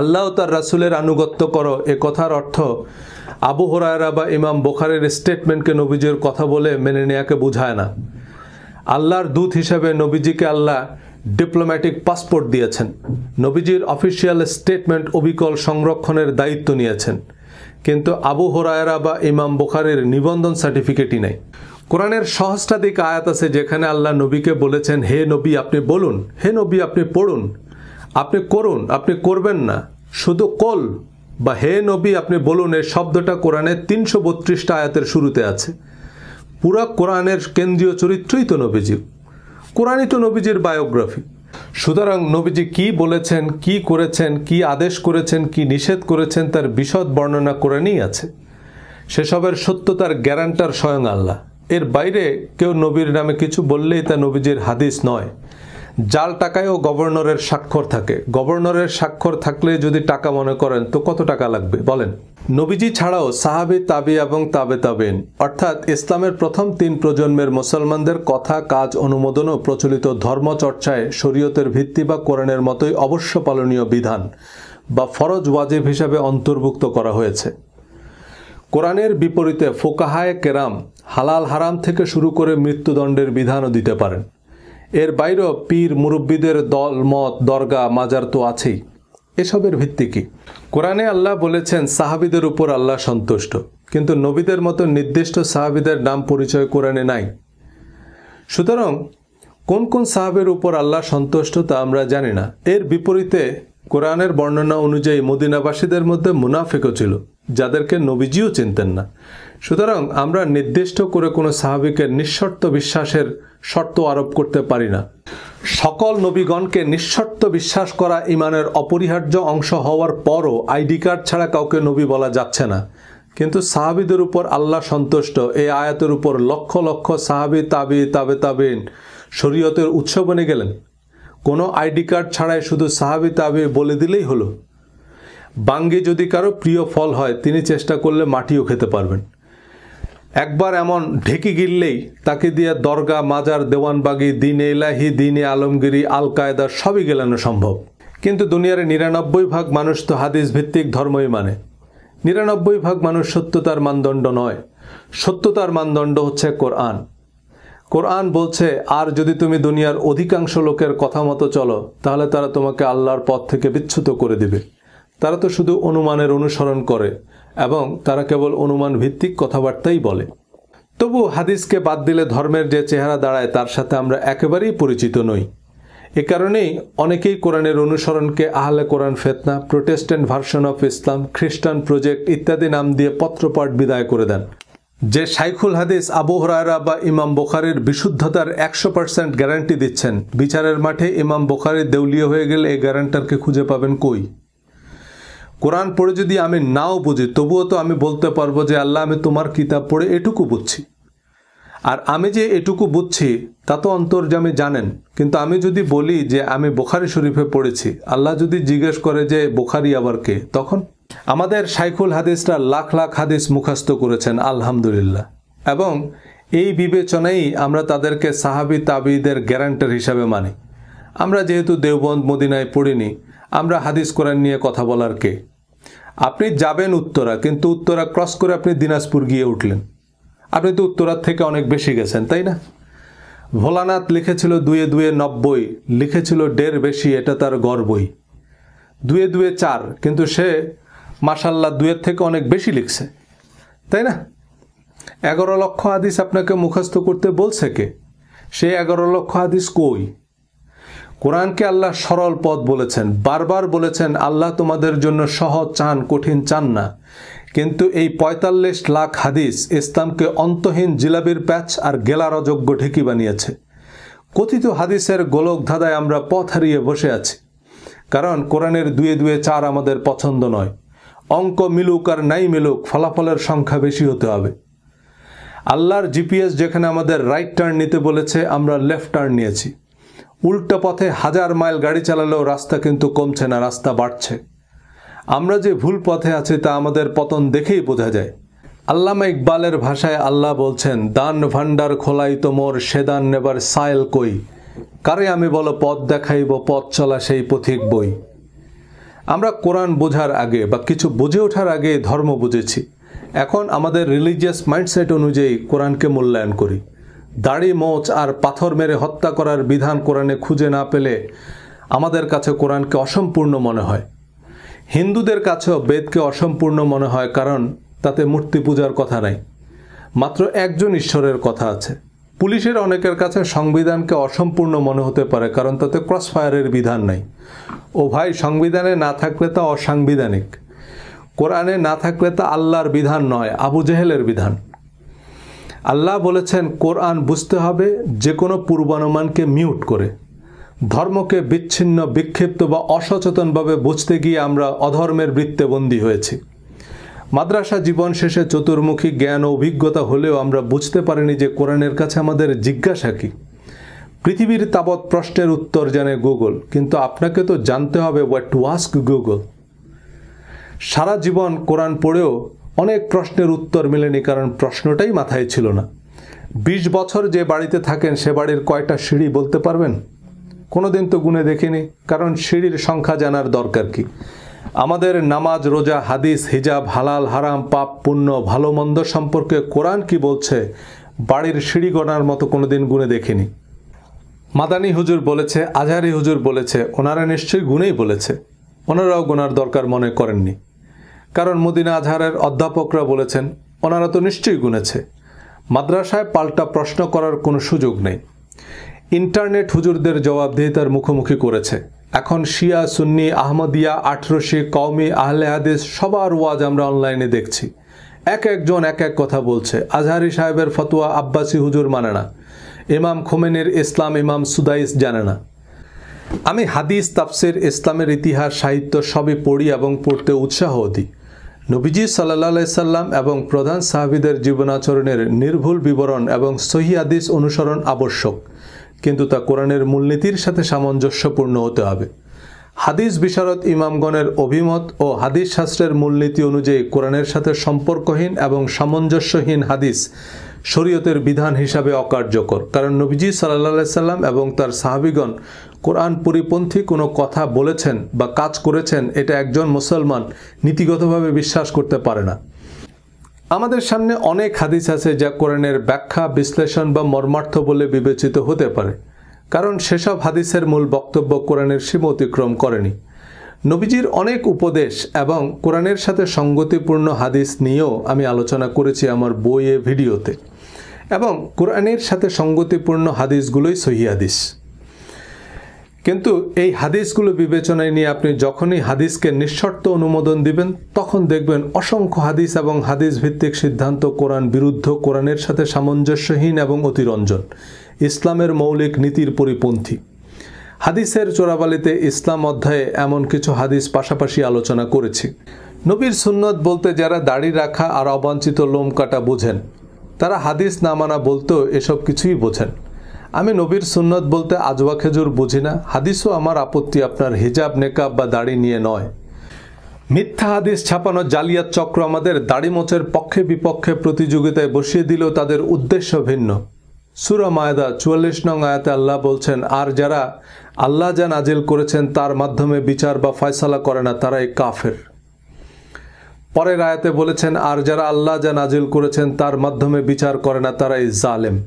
আল্লাহ ও তার রাসূলের আনুগত্য করো এ কথার অর্থ আবু হুরায়রা বা ইমাম বুখারীর স্টেটমেন্টকে নবীজির কথা বলে মেনে নেয়াকে বোঝায় না। আল্লাহর দূত হিসেবে নবীজিকে আল্লাহ ডিপ্লোম্যাটিক পাসপোর্ট দিয়েছেন। নবীজির অফিসিয়াল স্টেটমেন্ট অবিকল সংরক্ষণের দায়িত্ব নিয়েছেন, কিন্তু আবু হুরায়রা বা ইমাম বুখারীর নিবন্ধন সার্টিফিকেটই নাই। কোরআনের সহস্রাধিক আয়াত আছে যেখানে আল্লাহ নবীকে বলেছেন, হে নবী আপনি বলুন, হে নবী আপনি পড়ুন, আপনি করুন, আপনি করবেন না, শুধু কল বা হে নবী আপনি বলুন এই শব্দটা কোরআনের ৩৩২টা আয়াতের শুরুতে আছে। পুরা কোরআনের কেন্দ্রীয় চরিত্রই তো নবীজি, কোরআনই তো নবীজির বায়োগ্রাফি। সুতরাং নবীজি কি বলেছেন, কি করেছেন, কি আদেশ করেছেন, কি নিষেধ করেছেন তার বিশদ বর্ণনা কোরআনেই আছে। সেসবের সত্যতার গ্যারান্টার স্বয়ং আল্লাহ। এর বাইরে কেউ নবীর নামে কিছু বললেই তা নবীজির হাদিস নয়। জাল টাকায়ও গভর্নরের স্বাক্ষর থাকে। গভর্নরের স্বাক্ষর থাকলে যদি টাকা মনে করেন তো কত টাকা লাগবে বলেন? নবীজি ছাড়াও সাহাবী, তাবি এবং তাবে তাবেইন অর্থাৎ ইসলামের প্রথম ৩ প্রজন্মের মুসলমানদের কথা কাজ অনুমোদন ও প্রচলিত ধর্মচর্চায় শরীয়তের ভিত্তি বা কোরআনের মতোই অবশ্য পালনীয় বিধান বা ফরজ ওয়াজিব হিসাবে অন্তর্ভুক্ত করা হয়েছে। কোরআনের বিপরীতে ফুকাহায়ে কেরাম হালাল হারাম থেকে শুরু করে মৃত্যুদণ্ডের বিধানও দিতে পারেন। এর বাইরেও পীর মুরব্বীদের দল মত দরগা মাজার তো আছেই। এসবের ভিত্তি কি? কোরআনে আল্লাহ বলেছেন সাহাবীদের উপর আল্লাহ সন্তুষ্ট, কিন্তু নবীদের মতো নির্দিষ্ট সাহাবীদের নাম পরিচয় কোরআনে নাই। সুতরাং কোন কোন সাহাবের উপর আল্লাহ সন্তুষ্ট তা আমরা জানি না। এর বিপরীতে কোরআনের বর্ণনা অনুযায়ী মদিনাবাসীদের মধ্যে মুনাফিকও ছিল। যাদেরকে নবীজিও চিনতেন না। সুতরাং আমরা নির্দিষ্ট করে কোনো সাহাবীকে নিঃশর্ত বিশ্বাসের শর্ত আরোপ করতে পারি না। সকল নবীগণকে নিঃশর্ত বিশ্বাস করা ঈমানের অপরিহার্য অংশ হওয়ার পরও আইডি কার্ড ছাড়া কাউকে নবী বলা যাচ্ছে না। কিন্তু সাহাবীদের উপর আল্লাহ সন্তুষ্ট, এই আয়াতের উপর লক্ষ লক্ষ সাহাবী, তাবেঈন শরীয়তের উৎস বনে গেলেন। কোনো আইডি কার্ড ছাড়াই শুধু সাহাবী তাবেঈ বলে দিলেই হলো। বাঙ্গি যদি কারো প্রিয় ফল হয়, তিনি চেষ্টা করলে মাটিও খেতে পারবেন। একবার এমন ঢেকি গিললেই তাকে দিয়ে দরগা, মাজার, দেওয়ানবাগি, দিনে ইলাহি, দিনে আলমগিরি, আল কায়দা সবই গেলানো সম্ভব। কিন্তু দুনিয়ার ৯৯% মানুষ তো হাদিস ভিত্তিক ধর্মই মানে। ৯৯% মানুষ সত্যতার মানদণ্ড নয়। সত্যতার মানদণ্ড হচ্ছে কোরআন। কোরআন বলছে, আর যদি তুমি দুনিয়ার অধিকাংশ লোকের কথা মতো চলো, তাহলে তারা তোমাকে আল্লাহর পথ থেকে বিচ্যুত করে দিবে। তারা তো শুধু অনুমানের অনুসরণ করে এবং তারা কেবল অনুমান ভিত্তিক কথাবার্তাই বলে। তবু হাদিসকে বাদ দিলে ধর্মের যে চেহারা দাঁড়ায় তার সাথে আমরা একেবারেই পরিচিত নই। এ কারণেই অনেকেই কোরআনের অনুসরণকে আহলে কোরআন ফেতনা, প্রোটেস্ট্যান্ট ভার্সন অফ ইসলাম, খ্রিস্টান প্রজেক্ট ইত্যাদি নাম দিয়ে পত্রপাঠ বিদায় করে দেন। যে শাইখুল হাদিস আবু হুরায়রা বা ইমাম বুখারীর বিশুদ্ধতার 100% গ্যারান্টি দিচ্ছেন, বিচারের মাঠে ইমাম বুখারী দেউলিয়া হয়ে গেলে এই গ্যারান্টারকে খুঁজে পাবেন কই? কোরআন পড়ে যদি আমি নাও বুঝি, তবুও তো আমি বলতে পারবো যে আল্লাহ, আমি তোমার কিতাব পড়ে এটুকু বুঝছি। আর আমি যে এটুকু বুঝছি তা তো অন্তর্যামী জানেন। কিন্তু আমি যদি বলি যে আমি বুখারী শরীফে পড়েছি, আল্লাহ যদি জিজ্ঞেস করে যে বুখারী আবার কে, তখন? আমাদের শাইখুল হাদিসরা লাখ লাখ হাদিস মুখস্থ করেছেন, আলহামদুলিল্লাহ। এবং এই বিবেচনাই আমরা তাদেরকে সাহাবী তাবেঈদের গ্যারান্টার হিসাবে মানি। আমরা যেহেতু দেওবন্দ মদিনায় পড়িনি, আমরা হাদিস কোরআন নিয়ে কথা বলার কে? আপনি যাবেন উত্তরা, কিন্তু উত্তরা ক্রস করে আপনি দিনাজপুর গিয়ে উঠলেন। আপনি তো উত্তরার থেকে অনেক বেশি গেছেন, তাই না? ভোলানাথ লিখেছিল ২ ২ ৯০, লিখেছিল ১.৫ বেশি, এটা তার গর্বই। ২ ২ ৪, কিন্তু সে মাশাআল্লাহ ২ থেকে অনেক বেশি লিখছে, তাই না? ১১ লক্ষ হাদিস আপনাকে মুখস্থ করতে বলছে কে? সেই ১১ লক্ষ হাদিস কই? কোরআনকে আল্লাহ সরল পথ বলেছেন, বারবার বলেছেন আল্লাহ তোমাদের জন্য সহজ চান, কঠিন চান না। কিন্তু এই ৪৫ লাখ হাদিস ইসলামকে অন্তহীন জিলাপির প্যাচ আর গেলার অযোগ্য ঢেকি বানিয়েছে। কথিত হাদিসের গোলক ধাঁধায় আমরা পথ হারিয়ে বসে আছি। কারণ কোরআনের ২ ২ ৪ আমাদের পছন্দ নয়। অঙ্ক মিলুক আর নাই মিলুক, ফলাফলের সংখ্যা বেশি হতে হবে। আল্লাহর জিপিএস যেখানে আমাদের রাইট টার্ন নিতে বলেছে, আমরা লেফট টার্ন নিয়েছি। উল্টো পথে ১০০০ মাইল গাড়ি চালালেও রাস্তা কিন্তু কমছে না, রাস্তা বাড়ছে। আমরা যে ভুল পথে আছি তা আমাদের পতন দেখেই বোঝা যায়। আল্লামা ইকবালের ভাষায় আল্লাহ বলছেন, দান ভান্ডার খোলাই তোমর, সে দান নেবার সাইল কই, কারে আমি বলো পথ দেখাইব, পথ চলা সেই পথিক বই। আমরা কোরআন বোঝার আগে বা কিছু বুঝে ওঠার আগে ধর্ম বুঝেছি। এখন আমাদের রিলিজিয়াস মাইন্ডসেট অনুযায়ী কোরআনকে মূল্যায়ন করি। দাড়ি, মোচ আর পাথর মেরে হত্যা করার বিধান কোরআনে খুঁজে না পেলে আমাদের কাছে কোরআনকে অসম্পূর্ণ মনে হয়। হিন্দুদের কাছেও বেদকে অসম্পূর্ণ মনে হয়, কারণ তাতে মূর্তি পূজার কথা নাই, মাত্র একজন ঈশ্বরের কথা আছে। পুলিশের অনেকের কাছে সংবিধানকে অসম্পূর্ণ মনে হতে পারে, কারণ তাতে ক্রসফায়ারের বিধান নাই। ও ভাই, সংবিধানে না থাকলে তা অসাংবিধানিক, কোরআনে না থাকলে তা আল্লাহর বিধান নয়, আবু জেহেলের বিধান। আল্লাহ বলেছেন কোরআন বুঝতে হবে যে কোনো পূর্বানুমানকে মিউট করে। ধর্মকে বিচ্ছিন্ন, বিক্ষিপ্ত বা অসচেতনভাবে বুঝতে গিয়ে আমরা অধর্মের বৃত্তে বন্দী হয়েছি। মাদ্রাসা জীবন শেষে চতুর্মুখী জ্ঞান ও অভিজ্ঞতা হলেও আমরা বুঝতে পারিনি যে কোরআনের কাছে আমাদের জিজ্ঞাসা কি। পৃথিবীর তাবৎ প্রশ্নের উত্তর জানে গুগল, কিন্তু আপনাকে তো জানতে হবে হোয়াট টু আস্ক গুগল। সারা জীবন কোরআন পড়েও অনেক প্রশ্নের উত্তর মেলেনি, কারণ প্রশ্নটাই মাথায় ছিল না। ২০ বছর যে বাড়িতে থাকেন সে বাড়ির কয়টা সিঁড়ি বলতে পারবেন? কোনোদিন তো গুনে দেখিনি, কারণ সিঁড়ির সংখ্যা জানার দরকার কি? আমাদের নামাজ, রোজা, হাদিস, হিজাব, হালাল হারাম, পাপ পুণ্য, ভালো মন্দ সম্পর্কে কোরআন কি বলছে বাড়ির সিঁড়ি গণার মতো কোনোদিন গুনে দেখিনি। মাদানী হুজুর বলেছে, আজহারি হুজুর বলেছে, ওনারা নিশ্চয়ই গুনেই বলেছে, ওনারাও গোনার দরকার মনে করেননি। কারণ মদিনা আজহারের অধ্যাপকরা বলেছেন, ওনারা তো নিশ্চয়ই গুনেছে। মাদ্রাসায় পাল্টা প্রশ্ন করার কোনো সুযোগ নেই। ইন্টারনেট হুজুরদের জবাবদিহিতার মুখোমুখি করেছে, এখন শিয়া, সুন্নি, আহমদিয়া, আটরশি, কওমি, আহলে হাদিস সবার ওয়াজ আমরা অনলাইনে দেখছি। এক একজন এক এক কথা বলছে। আজহারি সাহেবের ফতোয়া আব্বাসি হুজুর মানে না, ইমাম খোমেনির ইসলাম ইমাম সুদাইস জানে না। আমি হাদিস, তাফসির, ইসলামের ইতিহাস, সাহিত্য সবই পড়ি এবং পড়তে উৎসাহ দিই। নবীজি সাল্লাল্লাহু আলাইহি সাল্লাম এবং প্রধান সাহাবীদের জীবনাচরণের নির্ভুল বিবরণ এবং সহিহ হাদিস অনুসরণ আবশ্যক, কিন্তু তা কোরআনের মূলনীতির সাথে সামঞ্জস্যপূর্ণ হতে হবে। হাদিস বিশারদ ইমামগণের অভিমত ও হাদিস শাস্ত্রের মূলনীতি অনুযায়ী কোরআনের সাথে সম্পর্কহীন এবং সামঞ্জস্যহীন হাদিস শরীয়তের বিধান হিসাবে অকার্যকর, কারণ নবীজি সাল্লাল্লাহু আলাইহি সাল্লাম এবং তার সাহাবীগণ কোরআন পরিপন্থী কোনো কথা বলেছেন বা কাজ করেছেন এটা একজন মুসলমান নীতিগতভাবে বিশ্বাস করতে পারে না। আমাদের সামনে অনেক হাদিস আছে যা কোরআনের ব্যাখ্যা, বিশ্লেষণ বা মর্মার্থ বলে বিবেচিত হতে পারে, কারণ সেসব হাদিসের মূল বক্তব্য কোরআনের সীমা অতিক্রম করেনি। নবীজির অনেক উপদেশ এবং কোরআনের সাথে সঙ্গতিপূর্ণ হাদিস নিয়েও আমি আলোচনা করেছি আমার বইয়ে, ভিডিওতে, এবং কোরআনের সাথে সঙ্গতিপূর্ণ হাদিসগুলোই সহিহ হাদিস। কিন্তু এই হাদিসগুলো বিবেচনায় নিয়ে আপনি যখনই হাদিসকে নিঃশর্ত অনুমোদন দিবেন, তখন দেখবেন অসংখ্য হাদিস এবং হাদিস ভিত্তিক সিদ্ধান্ত কোরআন বিরুদ্ধ, কোরআনের সাথে সামঞ্জস্যহীন এবং অতিরঞ্জন, ইসলামের মৌলিক নীতির পরিপন্থী। হাদিসের চোরাবালিতে ইসলাম অধ্যায়ে এমন কিছু হাদিস পাশাপাশি আলোচনা করেছি। নবীর সুন্নত বলতে যারা দাড়ি রাখা আর অবাঞ্ছিত লোম কাটা বোঝেন, তারা হাদিস না মানা বলতেও এসব কিছুই বোঝেন। আমি নবীর সুন্নত বলতে আজওয়া খেজুর বুঝি না। হাদিসও আমার আপত্তি আপনার হিজাব, নেকাব বা দাড়ি নিয়ে নয়। মিথ্যা হাদিস ছাপানো জালিয়াত চক্র আমাদের দাড়ি মোচের পক্ষে বিপক্ষে প্রতিযোগিতায় বসিয়ে দিলেও তাদের উদ্দেশ্য ভিন্ন। সূরা মায়দা 44 নং আয়াতে আল্লাহ বলছেন, আর যারা আল্লাহ যা নাজিল করেছেন তার মাধ্যমে বিচার বা ফয়সালা করে না তারাই কাফের। পরের আয়াতে বলেছেন, আর যারা আল্লাহ যা নাজিল করেছেন তার মাধ্যমে বিচার করে না তারাই জালেম।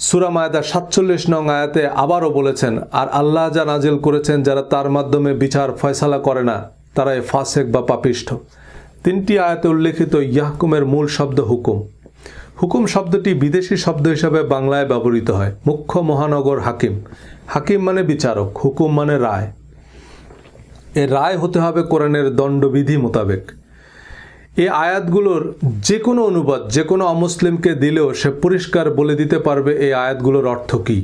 সূরা মায়দা 47 নং আয়াতে আবারও বলেছেন, আর আল্লাহ যা নাজিল করেছেন যারা তার মাধ্যমে বিচার ফয়সালা করে না তারাই ফাসেক বা পাপিষ্ঠ। তিনটি আয়াতে উল্লেখিত ইয়াহকুমের মূল শব্দ হুকুম। হুকুম শব্দটি বিদেশি শব্দ হিসাবে বাংলায় ব্যবহৃত হয়। মুখ্য মহানগর হাকিম, হাকিম মানে বিচারক, হুকুম মানে রায়। এ রায় হতে হবে কোরআনের দণ্ডবিধি মোতাবেক। এই আয়াতগুলোর যে কোনো অনুবাদ যে কোনো অমুসলিমকে দিলেও সে পরিষ্কার বলে দিতে পারবে এই আয়াতগুলোর অর্থ কী।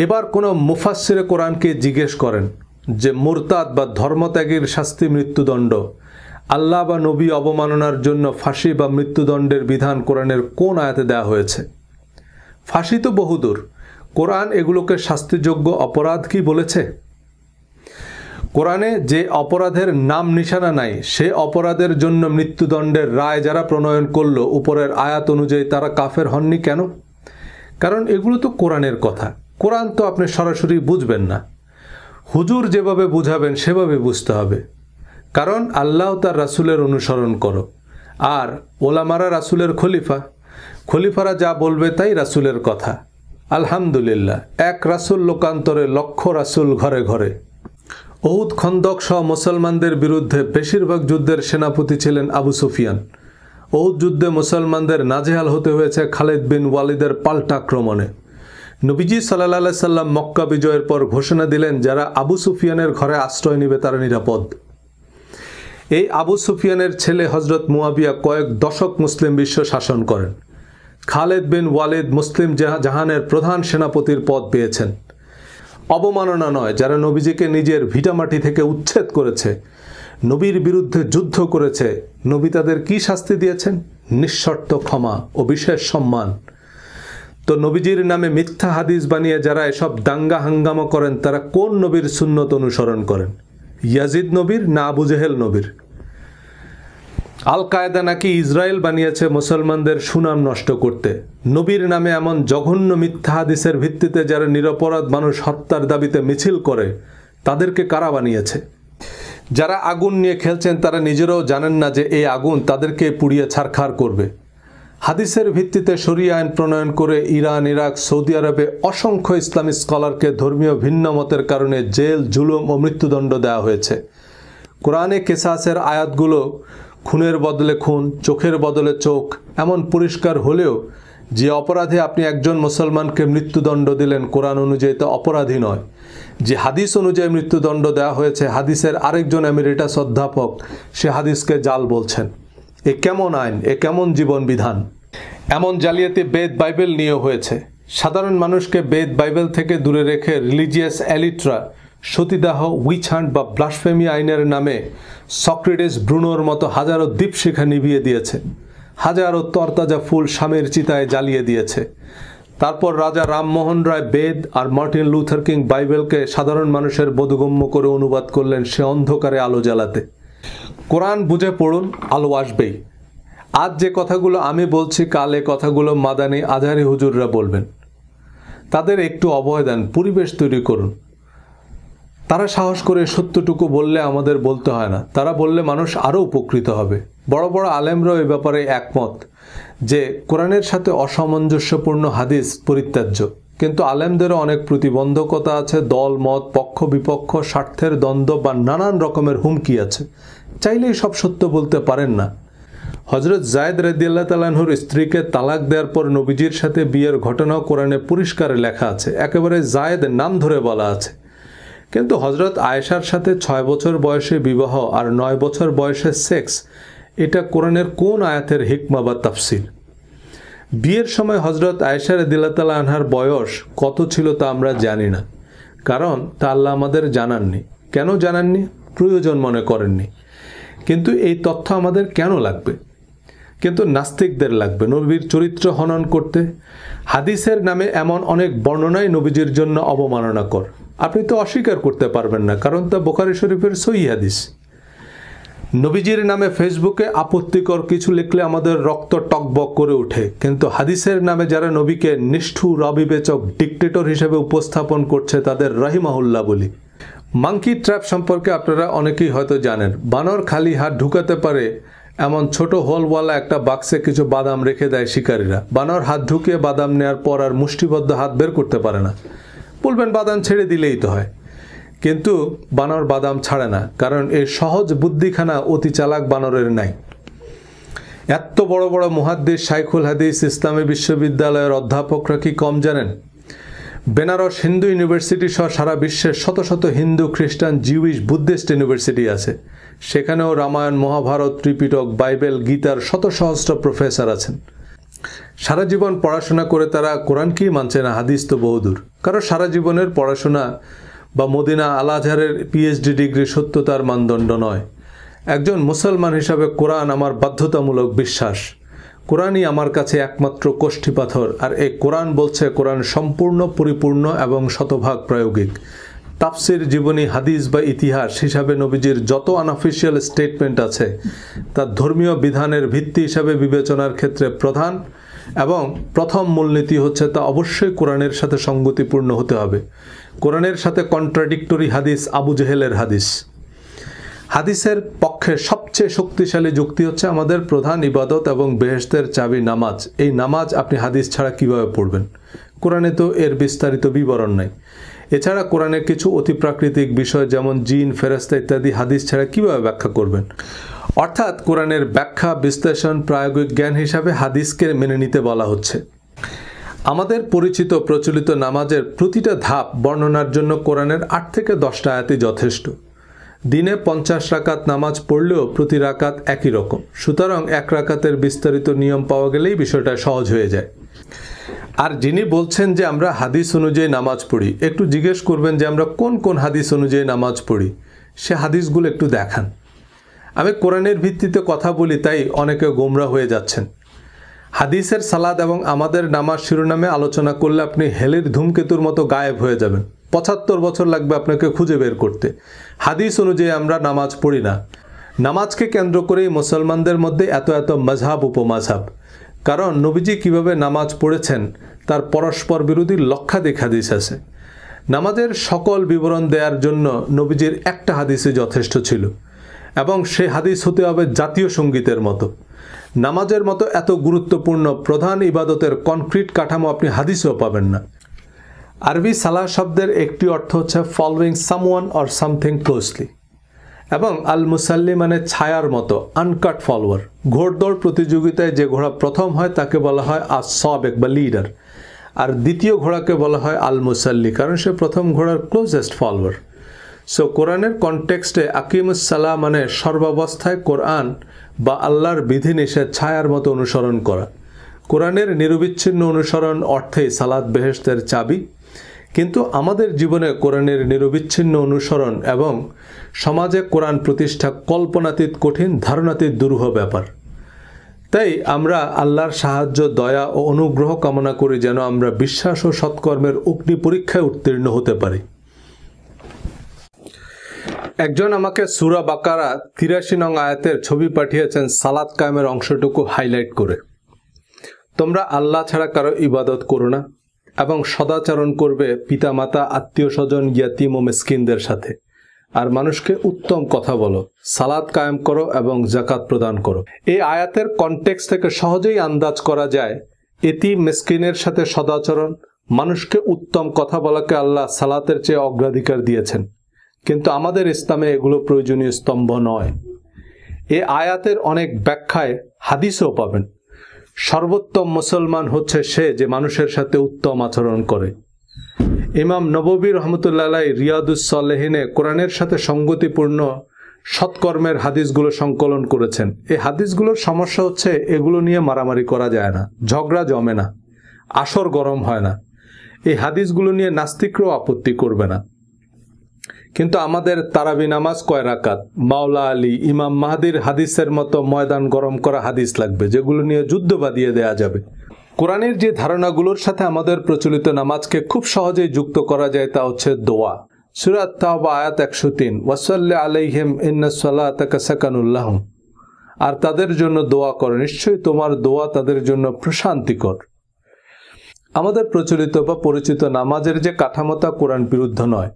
এবার কোনো মুফাসসিরে কোরআনকে জিজ্ঞেস করেন যে মুরতাদ বা ধর্মত্যাগীর শাস্তি মৃত্যুদণ্ড, আল্লাহ বা নবী অবমাননার জন্য ফাঁসি বা মৃত্যুদণ্ডের বিধান কোরআনের কোন আয়াতে দেওয়া হয়েছে? ফাঁসি তো বহুদূর, কোরআন এগুলোকে শাস্তিযোগ্য অপরাধ কি বলেছে? কোরআনে যে অপরাধের নাম নিশানা নাই সে অপরাধের জন্য মৃত্যুদণ্ডের রায় যারা প্রণয়ন করলো উপরের আয়াত অনুযায়ী তারা কাফের হননি কেন? কারণ এগুলো তো কোরআনের কথা। কোরআন তো আপনি সরাসরি বুঝবেন না, হুজুর যেভাবে বুঝাবেন সেভাবে বুঝতে হবে। কারণ আল্লাহ তার রাসূলের অনুসরণ করো, আর ওলামারা রাসূলের খলিফা, খলিফারা যা বলবে তাই রাসূলের কথা। আলহামদুলিল্লাহ, এক রাসূল লোকান্তরে লক্ষ রাসূল ঘরে ঘরে। উহুদ, খন্দক সহ মুসলমানদের বিরুদ্ধে বেশিরভাগ যুদ্ধের সেনাপতি ছিলেন আবু সুফিয়ান। উহুদ যুদ্ধে মুসলমানদের নাজেহাল হতে হয়েছে খালিদ বিন ওয়ালিদের পাল্টা আক্রমণে। নবীজি সাল্লাল্লাহু আলাইহি সাল্লাম মক্কা বিজয়ের পর ঘোষণা দিলেন যারা আবু সুফিয়ানের ঘরে আশ্রয় নেবে তারা নিরাপদ। এই আবু সুফিয়ানের ছেলে হযরত মুয়াবিয়া কয়েক দশক মুসলিম বিশ্ব শাসন করেন। খালিদ বিন ওয়ালিদ মুসলিম জাহানের প্রধান সেনাপতির পদ পেয়েছেন। অবমাননা নয়, যারা নবীজিকে নিজের ভিটামাটি থেকে উচ্ছেদ করেছে, নবীর বিরুদ্ধে যুদ্ধ করেছে, নবী তাদের কি শাস্তি দিয়েছেন? নিঃশর্ত ক্ষমা ও বিশেষ সম্মান। তো নবীজির নামে মিথ্যা হাদিস বানিয়ে যারা এসব দাঙ্গা হাঙ্গামা করেন তারা কোন নবীর সুন্নত অনুসরণ করেন? ইয়াজিদ নবীর না আবু জেহেল নবীর? আল কায়দা নাকি ইসরায়েল বানিয়েছে মুসলমানদের সুনাম নষ্ট করতে। নবীর নামে এমন জঘন্য মিথ্যা হাদিসের ভিত্তিতে যারা নিরপরাধ মানুষ হত্যার দাবিতে মিছিল করে তাদেরকে কারা বানিয়েছে? যারা আগুন নিয়ে খেলছেন তারা নিজেরাও জানেন না যে এই আগুন তাদেরকে পুড়িয়ে ছারখার করবে। হাদিসের ভিত্তিতে শরিয়া আইন প্রণয়ন করে ইরান, ইরাক, সৌদি আরবে অসংখ্য ইসলামী স্কলারকে ধর্মীয় ভিন্ন মতের কারণে জেল, জুলুম ও মৃত্যুদণ্ড দেওয়া হয়েছে। কোরআনে কেসাসের আয়াতগুলো খুনের বদলে খুন, চোখের বদলে চোখ এমন পরিষ্কার হলেও যে অপরাধে আপনি একজন মুসলমানকে মৃত্যুদণ্ড দিলেন কোরআন অনুযায়ী তা অপরাধী নয়। যে হাদিস অনুযায়ী মৃত্যুদণ্ড দেওয়া হয়েছে, হাদিসের আরেকজন এমিরেটাস অধ্যাপক সে হাদিসকে জাল বলছেন। এ কেমন আইন, এ কেমন জীবন বিধান? এমন জালিয়াতি বেদ বাইবেল নিয়ে হয়েছে। সাধারণ মানুষকে বেদ বাইবেল থেকে দূরে রেখে রিলিজিয়াস এলিটরা সতীদাহ, উইচ হান্ট বা ব্লাসফেমি আইনের নামে সক্রেটিস, ব্রুনোর মতো হাজারো দীপশিখা নিভিয়ে দিয়েছে, হাজারো তরতাজা ফুল স্বামীর চিতায় জ্বালিয়ে দিয়েছে। তারপর রাজা রামমোহন রায় বেদ আর মার্টিন লুথার কিং বাইবেলকে সাধারণ মানুষের বোধগম্য করে অনুবাদ করলেন সে অন্ধকারে আলো জ্বালাতে। কোরআন বুঝে পড়ুন, আলো আসবেই। আজ যে কথাগুলো আমি বলছি, কাল এ কথাগুলো মাদানি আজহারি হুজুররা বলবেন। তাদের একটু অভয় দেন, পরিবেশ তৈরি করুন। তারা সাহস করে সত্যটুকু বললে আমাদের বলতে হয় না। তারা বললে মানুষ আরও উপকৃত হবে। বড় বড় আলেমরাও এ ব্যাপারে একমত যে কোরআনের সাথে অসামঞ্জস্যপূর্ণ হাদিস পরিত্যাজ্য। কিন্তু আলেমদেরও অনেক প্রতিবন্ধকতা আছে, দল মত, পক্ষ বিপক্ষ, স্বার্থের দ্বন্দ্ব বা নানান রকমের হুমকি আছে। চাইলেই সব সত্য বলতে পারেন না। হজরত জায়েদ রাদিয়াল্লাহু তাআলা আনহুর স্ত্রীকে তালাক দেওয়ার পর নবীজির সাথে বিয়ের ঘটনাও কোরআনে পরিষ্কার লেখা আছে, একেবারে জায়েদ নাম ধরে বলা আছে। কিন্তু হজরত আয়েশার সাথে 6 বছর বয়সে বিবাহ আর 9 বছর বয়সে সেক্স, এটা কোরআনের কোন আয়াতের হিকমা বা তাফসির? বিয়ের সময় হজরত আয়েশা রাদিয়াল্লাহু তাআলা আনহার বয়স কত ছিল তা আমরা জানি না, কারণ তা আল্লাহ আমাদের জানাননি। কেন জানাননি? প্রয়োজন মনে করেননি। কিন্তু এই তথ্য আমাদের কেন লাগবে? কিন্তু নাস্তিকদের লাগবে নবীর চরিত্র হনন করতে। হাদিসের নামে এমন অনেক বর্ণনাই নবীজির জন্য অবমাননাকর। আপনি তো অস্বীকার করতে পারবেন না, কারণ তা বুখারী শরীফের সহিহ হাদিস। নবীজির নামে ফেসবুকে আপত্তিকর কিছু লিখলে আমাদের রক্ত টকবক করে ওঠে, কিন্তু হাদিসের নামে যারা নবীকে নিষ্ঠুর, অবিবেচক, ডিক্টেটর হিসেবে উপস্থাপন করছে তাদের রাহিমাহুল্লাহ বলি। মাঙ্কি ট্র্যাপ সম্পর্কে আপনারা অনেকেই হয়তো জানেন। বানর খালি হাত ঢুকাতে পারে এমন ছোট হোলওয়ালা একটা বাক্সে কিছু বাদাম রেখে দেয় শিকারীরা। বানর হাত ঢুকিয়ে বাদাম নেওয়ার পর আর মুষ্টিবদ্ধ হাত বের করতে পারে না। বলবেন বাদাম ছেড়ে দিলেই তো হয়, কিন্তু বানর বাদাম ছাড়ে না, কারণ এই সহজ বুদ্ধিখানা অতি চালাক বানরের নাই। এত বড় বড় মুহাদ্দিস, শাইখুল হাদিস, ইসলামী বিশ্ববিদ্যালয়ের অধ্যাপকরা কি কম জানেন? বেনারস হিন্দু ইউনিভার্সিটি সহ সারা বিশ্বের শত শত হিন্দু, খ্রিস্টান, জিউইশ, বুদ্ধিস্ট ইউনিভার্সিটি আছে। সেখানেও রামায়ণ, মহাভারত, ত্রিপিটক, বাইবেল, গীতার শত সহস্র প্রফেসর আছেন। সারা জীবন পড়াশোনা করে তারা কোরআনকেই মানছে না, হাদিস তো বহুদূর। কারণ সারা জীবনের পড়াশোনা বা মদিনা আল আজহারের পিএইচডি ডিগ্রি সত্যতার মানদণ্ড নয়। একজন মুসলমান হিসাবে কোরআন আমার বাধ্যতামূলক বিশ্বাস। কোরআনই আমার কাছে একমাত্র কোষ্ঠী পাথর। আর এই কোরআন বলছে কোরআন সম্পূর্ণ, পরিপূর্ণ এবং শতভাগ প্রায়োগিক। তাফসির, জীবনী, হাদিস বা ইতিহাস হিসাবে নবীজির যত আনঅফিসিয়াল স্টেটমেন্ট আছে তা ধর্মীয় বিধানের ভিত্তি হিসাবে বিবেচনার ক্ষেত্রে প্রধান এবং প্রথম মূলনীতি হচ্ছে তা অবশ্যই কোরআনের সাথে সঙ্গতিপূর্ণ হতে হবে। কোরআনের সাথে কন্ট্রাডিক্টরি হাদিস আবু জেহেলের হাদিস। হাদিসের পক্ষে সবচেয়ে শক্তিশালী যুক্তি হচ্ছে আমাদের প্রধান ইবাদত এবং বেহেশতের চাবি নামাজ। এই নামাজ আপনি হাদিস ছাড়া কিভাবে পড়বেন? কোরআনে তো এর বিস্তারিত বিবরণ নাই। এছাড়া কোরআনের কিছু অতিপ্রাকৃতিক বিষয় যেমন জিন, ফেরেশতা ইত্যাদি হাদিস ছাড়া কিভাবে ব্যাখ্যা করবেন? অর্থাৎ কোরআনের ব্যাখ্যা, বিশ্লেষণ, প্রায়োগিক জ্ঞান হিসাবে হাদিসকে মেনে নিতে বলা হচ্ছে। আমাদের পরিচিত প্রচলিত নামাজের প্রতিটা ধাপ বর্ণনার জন্য কোরআনের 8 থেকে 10টা আয়াতই যথেষ্ট। দিনে 50 রাকাত নামাজ পড়লেও প্রতি রাকাত একই রকম। সুতরাং 1 রাকাতের বিস্তারিত নিয়ম পাওয়া গেলেই বিষয়টা সহজ হয়ে যায়। আর যিনি বলছেন যে আমরা হাদিস অনুযায়ী নামাজ পড়ি, একটু জিজ্ঞেস করবেন যে আমরা কোন কোন হাদিস অনুযায়ী নামাজ পড়ি, সে হাদিসগুলো একটু দেখান। আমি কোরআনের ভিত্তিতে কথা বলি তাই অনেকে গোমরা হয়ে যাচ্ছেন। হাদিসের সালাত এবং আমাদের নামাজ শিরোনামে আলোচনা করলে আপনি হেলির ধূমকেতুর মতো গায়েব হয়ে যাবেন। 75 বছর লাগবে আপনাকে খুঁজে বের করতে। হাদিস অনুযায়ী আমরা নামাজ পড়ি না। নামাজকে কেন্দ্র করেই মুসলমানদের মধ্যে এত এত মাযহাব, উপমাযহাব। কারণ নবীজি কিভাবে নামাজ পড়েছেন তার পরস্পর বিরোধী লক্ষাধিক হাদিস আছে। নামাজের সকল বিবরণ দেওয়ার জন্য নবীজির একটা হাদিসই যথেষ্ট ছিল, এবং সেই হাদিস হতে হবে জাতীয় সঙ্গীতের মতো। নামাজের মতো এত গুরুত্বপূর্ণ প্রধান ইবাদতের কনক্রিট কাঠামো আপনি হাদিসেও পাবেন না। আরবি সালাহ শব্দের একটি অর্থ হচ্ছে following someone or something closely. এবং আল মুসাল্লি মানে ছায়ার মতো, আনকাট ফলোয়ার। ঘোড়দৌড় প্রতিযোগিতায় যে ঘোড়া প্রথম হয় তাকে বলা হয় আস-সাবিক বা লিডার, আর দ্বিতীয় ঘোড়াকে বলা হয় আল মুসাল্লি, কারণ সে প্রথম ঘোড়ার ক্লোজেস্ট ফলোয়ার। সো কোরআনের কনটেক্সটে আকিমুস সালাহ মানে সর্বাবস্থায় কোরআন বা আল্লাহর বিধিনিষেধ ছায়ার মতো অনুসরণ করা। কোরআনের নিরবিচ্ছিন্ন অনুসরণ অর্থেই সালাত বেহেশতের চাবি। কিন্তু আমাদের জীবনে কোরআনের নিরবিচ্ছিন্ন অনুসরণ এবং সমাজে কোরআন প্রতিষ্ঠা কল্পনাতীত কঠিন, ধারণাতীত দুরূহ ব্যাপার। তাই আমরা আল্লাহর সাহায্য, দয়া ও অনুগ্রহ কামনা করি যেন আমরা বিশ্বাস ও সৎকর্মের অগ্নি পরীক্ষায় উত্তীর্ণ হতে পারি। একজন আমাকে সূরা বাকারা ৮৩ নং আয়াতের ছবি পাঠিয়েছেন সালাত কায়েমের অংশটুকু হাইলাইট করে। তোমরা আল্লাহ ছাড়া কারো ইবাদত করো না এবং সদাচরণ করবে পিতামাতা, আত্মীয় স্বজন, ইয়াতীম ও মিসকিনদের সাথে, আর মানুষকে উত্তম কথা বলো, সালাত কায়েম করো এবং যাকাত প্রদান করো। এই আয়াতের কনটেক্সট থেকে সহজেই আন্দাজ করা যায় এতিম মিসকিনের সাথে সদাচরণ, মানুষকে উত্তম কথা বলাকে আল্লাহ সালাতের চেয়ে অগ্রাধিকার দিয়েছেন। কিন্তু আমাদের ইসলামে এগুলো প্রয়োজনীয় স্তম্ভ নয়। এই আয়াতের অনেক ব্যাখ্যায় হাদিসও পাবেন। সর্বোত্তম মুসলমান হচ্ছে সে যে মানুষের সাথে উত্তম আচরণ করে। ইমাম নববী রহমতুল্লাহ আলাইহি রিয়াদুস সালেহিনে কোরআনের সাথে সঙ্গতিপূর্ণ সৎকর্মের হাদিসগুলো সংকলন করেছেন। এই হাদিসগুলোর সমস্যা হচ্ছে এগুলো নিয়ে মারামারি করা যায় না, ঝগড়া জমে না, আসর গরম হয় না। এই হাদিসগুলো নিয়ে নাস্তিকরাও আপত্তি করবে না। কিন্তু আমাদের তারাবি নামাজ কয় রাকাত, মাওলা আলী, ইমাম মাহদির হাদিসের মতো ময়দান গরম করা হাদিস লাগবে, যেগুলো নিয়ে যুদ্ধ বাঁধিয়ে দেয়া যাবে। কোরআনের যে ধারণাগুলোর সাথে আমাদের প্রচলিত নামাজকে খুব সহজেই যুক্ত করা যায় তা হচ্ছে দোয়া। সূরা তাওবা আয়াত ১০৩, ওয়াসাল্লি আলাইহিম ইন্নাস সালাতাকা সাকানুল লাহুম, আর তাদের জন্য দোয়া করো, নিশ্চয়ই তোমার দোয়া তাদের জন্য প্রশান্তিকর। আমাদের প্রচলিত বা পরিচিত নামাজের যে কাঠামোতা কোরআন বিরুদ্ধ নয়,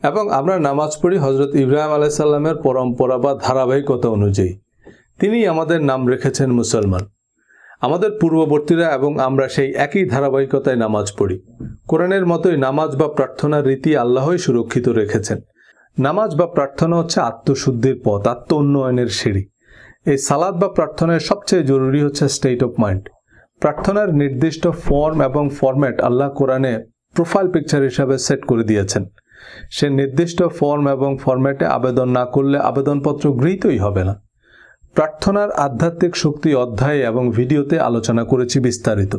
এবং আমরা নামাজ পড়ি হযরত ইব্রাহিম আলাইহিস সালামের পরম্পরা বা ধারাবাহিকতা অনুযায়ী। তিনি আমাদের নাম রেখেছেন মুসলমান। আমাদের পূর্ববর্তীরা এবং আমরা সেই একই ধারাবাহিকতায় নামাজ পড়ি। কোরআনের মতোই নামাজ বা প্রার্থনার রীতি আল্লাহই সুরক্ষিত রেখেছেন। নামাজ বা প্রার্থনা হচ্ছে আত্মশুদ্ধির পথ, আত্ম উন্নয়নের সিঁড়ি। এই সালাত বা প্রার্থনায় সবচেয়ে জরুরি হচ্ছে স্টেট অফ মাইন্ড। প্রার্থনার নির্দিষ্ট ফর্ম এবং ফরম্যাট আল্লাহ কোরআনে প্রোফাইল পিকচার হিসাবে সেট করে দিয়েছেন। সে নির্দিষ্ট ফর্ম এবং ফরম্যাটে আবেদন না করলে আবেদনপত্র গৃহীতই হবে না। প্রার্থনার আধ্যাত্মিক শক্তি অধ্যায়ে এবং ভিডিওতে আলোচনা করেছি বিস্তারিত।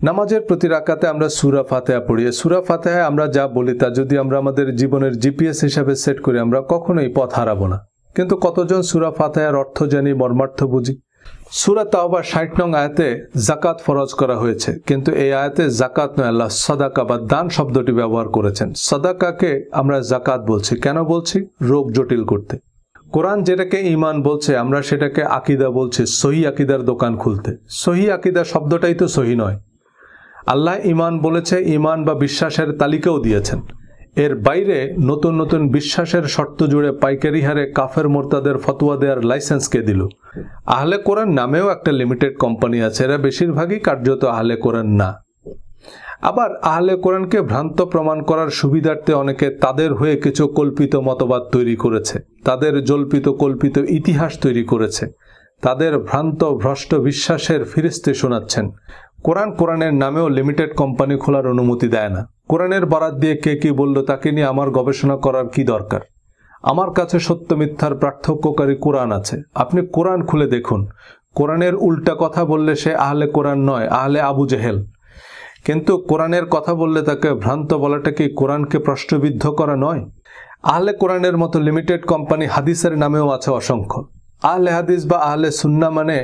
নামাজের প্রতি রাকাতে আমরা সূরা ফাতিহা পড়ি। সূরা ফাতিহায় আমরা যা বলি তা যদি আমরা আমাদের জীবনের জিপিএস হিসাবে সেট করি, আমরা কখনোই পথ হারাবো না। কিন্তু কতজন সূরা ফাতিহার অর্থ জানি, মর্মার্থ বুঝি? সূরা তাওবা ৬০ নং আয়াতে যাকাত ফরজ করা হয়েছে, কিন্তু এই আয়াতে যাকাত নয়, আল্লাহ সাদাকা বা দান শব্দটি ব্যবহার করেছেন। সাদাকাকে আমরা যাকাত বলছি। কেন বলছি? রোগ জটিল করতে। কোরআন যেটাকে ঈমান বলছে, আমরা সেটাকে আকীদা বলছি। সহি আকীদার দোকান খুলতে। সহি আকীদা শব্দটাই তো সহি নয়। আল্লাহ ঈমান বলেছে, ঈমান বা বিশ্বাসের তালিকাও দিয়েছেন। এর বাইরে নতুন নতুন বিশ্বাসের শর্ত জুড়ে পাইকারি হারে কাফের মোরতাদের ফতোয়া দেওয়ার লাইসেন্স কে দিল? আহলে কোরআন নামেও একটা লিমিটেড কোম্পানি আছে, এরা বেশিরভাগই কার্যত আহলে কোরআন না। আবার আহলে কোরআনকে ভ্রান্ত প্রমাণ করার সুবিধার্থে অনেকে তাদের হয়ে কিছু কল্পিত মতবাদ তৈরি করেছে, তাদের জল্পিত কল্পিত ইতিহাস তৈরি করেছে, তাদের ভ্রান্ত ভ্রষ্ট বিশ্বাসের ফিরিস্তি শোনাচ্ছেন। কোরআনের নামেও লিমিটেড কোম্পানি খোলার অনুমতি দেয় না। কোরআনের বরাত দিয়ে কে কি বলল তাকে নিয়ে আমার গবেষণা করার কি দরকার? আমার কাছে সত্য মিথ্যার পার্থক্যকারী কোরআন আছে। আপনি কোরআন খুলে দেখুন। কোরআনের উল্টা কথা বললে সে আহলে কোরআন নয়, আহলে আবু জেহেল। কিন্তু কোরআনের কথা বললে তাকে ভ্রান্ত বলাটা কি কোরআনকে প্রশ্নবিদ্ধ করা নয়? আহলে কোরআনের মতো লিমিটেড কোম্পানি হাদিসের নামেও আছে অসংখ্য। আহলে হাদিস বা আহলে সুন্নাহ মানে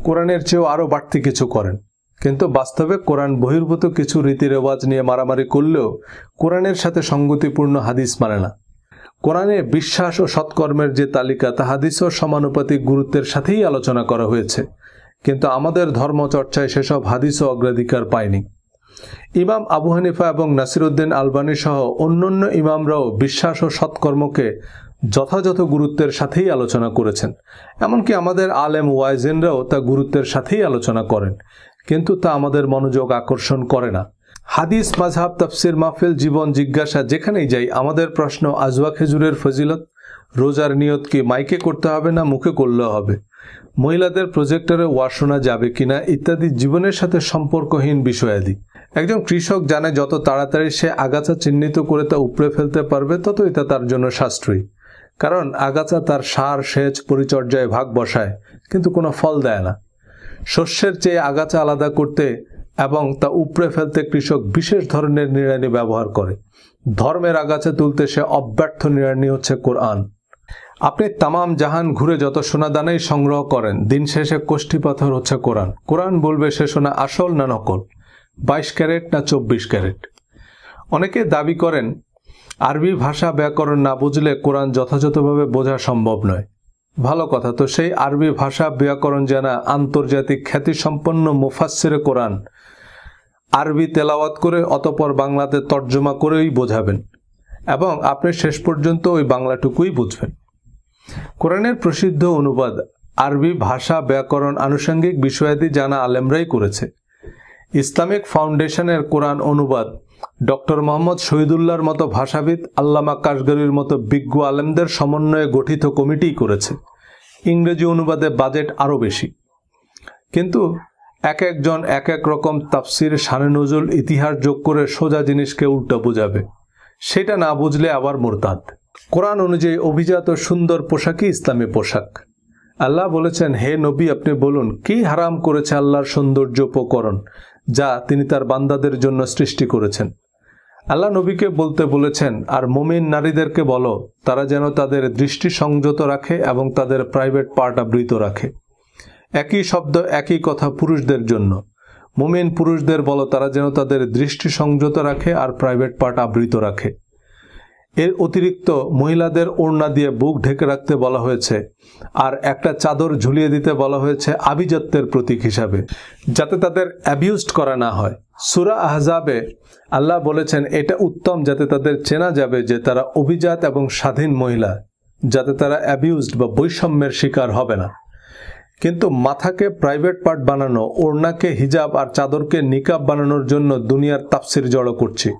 কোরআনের চেয়েও আরও বাড়তি কিছু করেন, কিন্তু বাস্তবে কোরআন বহির্ভূত কিছু রীতি রেওয়াজ নিয়ে মারামারি করলেও কোরআনের সাথে সঙ্গতিপূর্ণ হাদিস মানে না। কোরআনে বিশ্বাস ও সৎকর্মের যে তালিকা তা হাদিসও সমানুপাতিক গুরুত্বের সাথেই আলোচনা করা হয়েছে, কিন্তু আমাদের ধর্মচর্চায় সেসব হাদিসও অগ্রাধিকার পায়নি। ইমাম আবু হানিফা এবং নাসিরউদ্দিন আলবানী সহ অন্যান্য ইমামরাও বিশ্বাস ও সৎকর্মকে যথাযথ গুরুত্বের সাথেই আলোচনা করেছেন। এমনকি আমাদের আলেম ওয়াইজিনরাও তা গুরুত্বের সাথেই আলোচনা করেন, কিন্তু তা আমাদের মনোযোগ আকর্ষণ করে না। হাদিস, মাযহাব, তাফসির মাহফিল, জীবন জিজ্ঞাসা যেখানেই যাই আমাদের প্রশ্ন আজওয়া খেজুরের ফজিলত, রোজার নিয়ত কি মাইকে করতে হবে না মুখে করলেও হবে? মহিলাদের প্রজেক্টরে ওয়াজ শোনা যাবে কিনা ইত্যাদি জীবনের সাথে সম্পর্কহীন বিষয়াদি। একজন কৃষক জানে যত তাড়াতাড়ি সে আগাছা চিহ্নিত করে তা উপড়ে ফেলতে পারবে ততই তা তার জন্য সাশ্রয়ী। কারণ আগাছা তার সার, সেচ, পরিচর্যায় ভাগ বসায় কিন্তু কোনো ফল দেয় না। শস্যের চেয়ে আগাছা আলাদা করতে এবং তা উপড়ে ফেলতে কৃষক বিশেষ ধরনের নিড়ানি ব্যবহার করে। ধর্মের আগাছা তুলতে সে অব্যর্থ নিড়ানি হচ্ছে কোরআন। আপনি তামাম জাহান ঘুরে যত সোনাদানাই সংগ্রহ করেন, দিন শেষে কোষ্ঠী পাথর হচ্ছে কোরআন। কোরআন বলবে সে সোনা আসল না নকল, 22 ক্যারেট না 24 ক্যারেট। অনেকে দাবি করেন আরবি ভাষা ব্যাকরণ না বুঝলে কোরআন যথাযথভাবে বোঝা সম্ভব নয়। ভালো কথা, তো সেই আরবি ভাষা ব্যাকরণ জানা আন্তর্জাতিক খ্যাতিসম্পন্ন মুফাসসিরে কোরআন আরবি তেলাওয়াত করে অতঃপর বাংলাতে তর্জমা করেই বোঝাবেন এবং আপনি শেষ পর্যন্ত ওই বাংলাটুকুই বুঝবেন। কোরআনের প্রসিদ্ধ অনুবাদ আরবি ভাষা ব্যাকরণ আনুষঙ্গিক বিষয়াদি জানা আলেমরাই করেছে। ইসলামিক ফাউন্ডেশনের কোরআন অনুবাদ ডক্টর মোহাম্মদ শহীদুল্লাহর মতো ভাষাবিদ, আল্লামা কাশগরির মতো বিজ্ঞ আলেমদের সমন্বয়ে গঠিত কমিটি করেছে। ইংরেজি অনুবাদে বাজেট আরও বেশি, কিন্তু এক একজন এক এক রকম তাফসির, শানে নজুল, ইতিহাস যোগ করে সোজা জিনিসকে উল্টো বোঝাবে। সেটা না বুঝলে আবার মুরতাদ। কোরআন অনুযায়ী অভিজাত সুন্দর পোশাকই ইসলামী পোশাক। আল্লাহ বলেছেন, হে নবী আপনি বলুন কি হারাম করেছে আল্লাহর সৌন্দর্য উপকরণ যা তিনি তার বান্দাদের জন্য সৃষ্টি করেছেন। আল্লাহ নবীকে বলতে বলেছেন, আর মুমিন নারীদেরকে বলো তারা যেন তাদের দৃষ্টি সংযত রাখে এবং তাদের প্রাইভেট পার্ট আবৃত রাখে। একই শব্দ একই কথা পুরুষদের জন্য। মুমিন পুরুষদের বলো তারা যেন তাদের দৃষ্টি সংযত রাখে আর প্রাইভেট পার্ট আবৃত রাখে। এর অতিরিক্ত মহিলাদের ওড়না দিয়ে বুক ঢেকে রাখতে বলা হয়েছে আর একটা চাদর ঝুলিয়ে দিতে বলা হয়েছে আভিজাত্যের প্রতীক হিসাবে, যাতে তাদের অ্যাবিউজড করা না হয়। সূরা আহজাবে আল্লাহ বলেছেন এটা উত্তম যাতে তাদের চেনা যাবে যে তারা অভিজাত এবং স্বাধীন মহিলা, যাতে তারা অ্যাবিউজড বা বৈষম্যের শিকার হবে না। কিন্তু মাথাকে প্রাইভেট পার্ট বানানো, ওড়নাকে হিজাব আর চাদরকে নিকাব বানানোর জন্য দুনিয়ার তাফসির জড়ো করছি।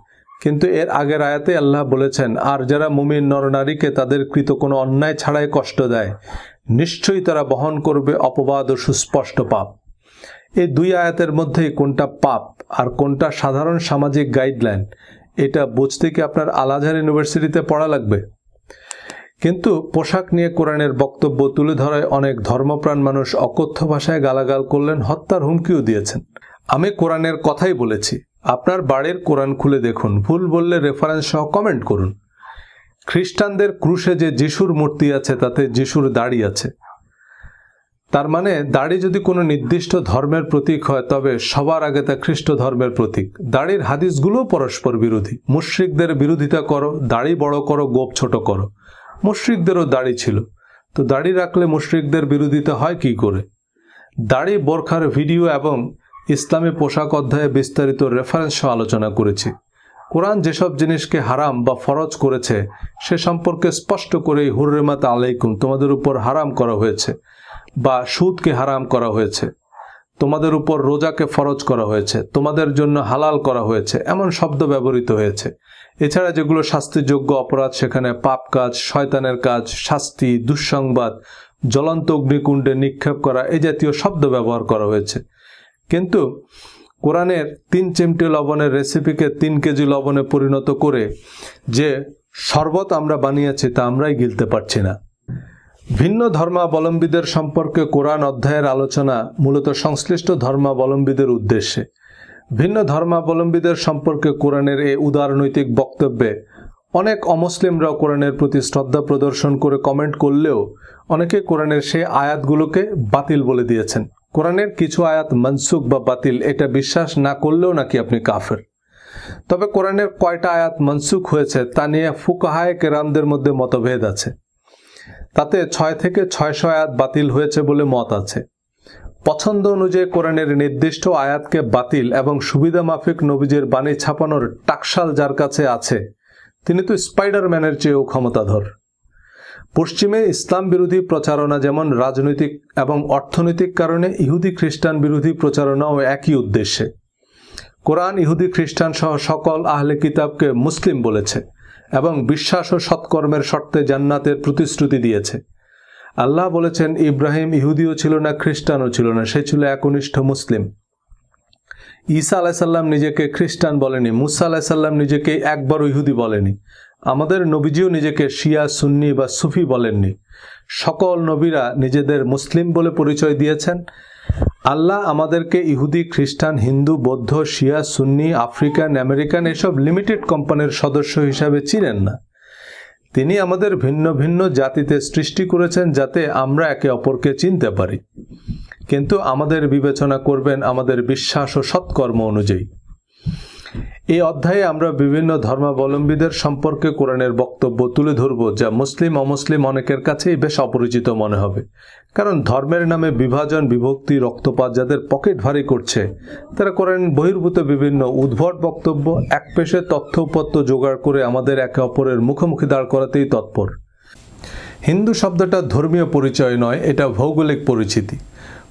কিন্তু এর আগের আয়াতে আল্লাহ বলেছেন, আর যারা মুমিন নরনারীকে তাদের কৃত কোনো অন্যায় ছাড়াই কষ্ট দেয় নিশ্চয়ই তারা বহন করবে অপবাদ ও সুস্পষ্ট পাপ। এই দুই আয়াতের মধ্যেই কোনটা পাপ আর কোনটা সাধারণ সামাজিক গাইডলাইন এটা বুঝতে কি আপনার আল আজহার ইউনিভার্সিটিতে পড়া লাগবে? কিন্তু পোশাক নিয়ে কোরআনের বক্তব্য তুলে ধরায় অনেক ধর্মপ্রাণ মানুষ অকথ্য ভাষায় গালাগাল করলেন, হত্যার হুমকিও দিয়েছেন। আমি কোরআনের কথাই বলেছি, আপনার বাড়ির কোরআন খুলে দেখুন, ভুল বললে রেফারেন্স সহ কমেন্ট করুন। খ্রিস্টানদের ক্রুশে যে যিশুর মূর্তি আছে তাতে যিশুর দাড়ি আছে। তার মানে দাড়ি যদি কোনো নির্দিষ্ট ধর্মের প্রতীক হয় তবে সবার আগে তা খ্রিস্ট ধর্মের প্রতীক। দাড়ির হাদিসগুলো পরস্পর বিরোধী। মুশরিকদের বিরোধিতা করো, দাড়ি বড় করো, গোপ ছোট করো। মুশরিকদেরও দাড়ি ছিল, তো দাড়ি রাখলে মুশরিকদের বিরোধিতা হয় কি করে? দাড়ি, বোরখার ভিডিও এবং ইসলামী পোশাক অধ্যায়ে বিস্তারিত রেফারেন্স সহ আলোচনা করেছি। কোরআন যেসব জিনিসকে হারাম বা ফরজ করেছে সে সম্পর্কে স্পষ্ট করেই হুররিমাত আলাইকুম, তোমাদের উপর হারাম করা হয়েছে, বা সুদকে হারাম করা হয়েছে, তোমাদের উপর রোজাকে ফরজ করা হয়েছে, তোমাদের জন্য হালাল করা হয়েছে, এমন শব্দ ব্যবহৃত হয়েছে। এছাড়া যেগুলো শাস্তিযোগ্য অপরাধ সেখানে পাপ কাজ, শয়তানের কাজ, শাস্তি, দুঃসংবাদ, জ্বলন্ত অগ্নিকুণ্ডে নিক্ষেপ করা এই জাতীয় শব্দ ব্যবহার করা হয়েছে। কিন্তু কোরআনের 3 চিমটি লবণের রেসিপিকে 3 কেজি লবণে পরিণত করে যে শরবত আমরা বানিয়েছি তা আমরাই গিলতে পারছি না। ভিন্ন ধর্মাবলম্বীদের সম্পর্কে কোরআন অধ্যায়ের আলোচনা মূলত সংশ্লিষ্ট ধর্মাবলম্বীদের উদ্দেশ্যে। ভিন্ন ধর্মাবলম্বীদের সম্পর্কে কোরআনের এই উদারনৈতিক বক্তব্যে অনেক অমুসলিমরাও কোরআনের প্রতি শ্রদ্ধা প্রদর্শন করে কমেন্ট করলেও অনেকে কোরআনের সেই আয়াতগুলোকে বাতিল বলে দিয়েছেন। কোরআনের কিছু আয়াত মনসুখ বা বাতিল এটা বিশ্বাস না করলেও নাকি আপনি কাফের। তবে কোরআনের কয়টা আয়াত মনসুখ হয়েছে তা নিয়ে ফুকাহায়ে কেরামদের মধ্যে মতভেদ আছে। তাতে 6 থেকে 600 আয়াত বাতিল হয়েছে বলে মত আছে। পছন্দ অনুযায়ী কোরআনের নির্দিষ্ট আয়াতকে বাতিল এবং সুবিধা মাফিক নবীজের বাণী ছাপানোর টাকশাল যার কাছে আছে তিনি তো স্পাইডারম্যানের চেয়েও ক্ষমতাধর। পশ্চিমে ইসলাম বিরোধী প্রচারণা যেমন রাজনৈতিক এবং অর্থনৈতিক কারণে ইহুদি খ্রিস্টান বিরোধী প্রচারণাও একই উদ্দেশ্যে। কোরআন ইহুদি খ্রিস্টান সহ সকল আহলে কিতাবকে মুসলিম বলেছে এবং বিশ্বাস ও সৎকর্মের শর্তে জান্নাতের প্রতিশ্রুতি দিয়েছে। আল্লাহ বলেছেন, ইব্রাহিম ইহুদিও ছিল না, খ্রিস্টানও ছিল না, সে ছিল একনিষ্ঠ মুসলিম। ঈসা আলাইসাল্লাম নিজেকে খ্রিস্টান বলেনি, মুসা আলাইসাল্লাম নিজেকে একবারও ইহুদি বলেনি, আমাদের নবীজিও নিজেকে শিয়া, সুন্নি বা সুফি বলেননি। সকল নবীরা নিজেদের মুসলিম বলে পরিচয় দিয়েছেন। আল্লাহ আমাদেরকে ইহুদি, খ্রিস্টান, হিন্দু, বৌদ্ধ, শিয়া, সুন্নি, আফ্রিকান, আমেরিকান এসব লিমিটেড কোম্পানির সদস্য হিসাবে চিনেন না। তিনি আমাদের ভিন্ন ভিন্ন জাতিতে সৃষ্টি করেছেন যাতে আমরা একে অপরকে চিনতে পারি, কিন্তু আমাদের বিবেচনা করবেন আমাদের বিশ্বাস ও সৎকর্ম অনুযায়ী। এই অধ্যায়ে আমরা বিভিন্ন ধর্মাবলম্বীদের সম্পর্কে কোরআনের বক্তব্য তুলে ধরব, যা মুসলিম অমুসলিম অনেকের কাছেই বেশ অপরিচিত মনে হবে। কারণ ধর্মের নামে বিভাজন, বিভক্তি, রক্তপাত যাদের পকেট ভারী করছে, তারা কোরআন বহির্ভূত বিভিন্ন উদ্ভট বক্তব্য একপেশে তথ্যপত্র জোগাড় করে আমাদের একে অপরের মুখোমুখি দাঁড় করাতেই তৎপর। হিন্দু শব্দটা ধর্মীয় পরিচয় নয়, এটা ভৌগোলিক পরিচিতি।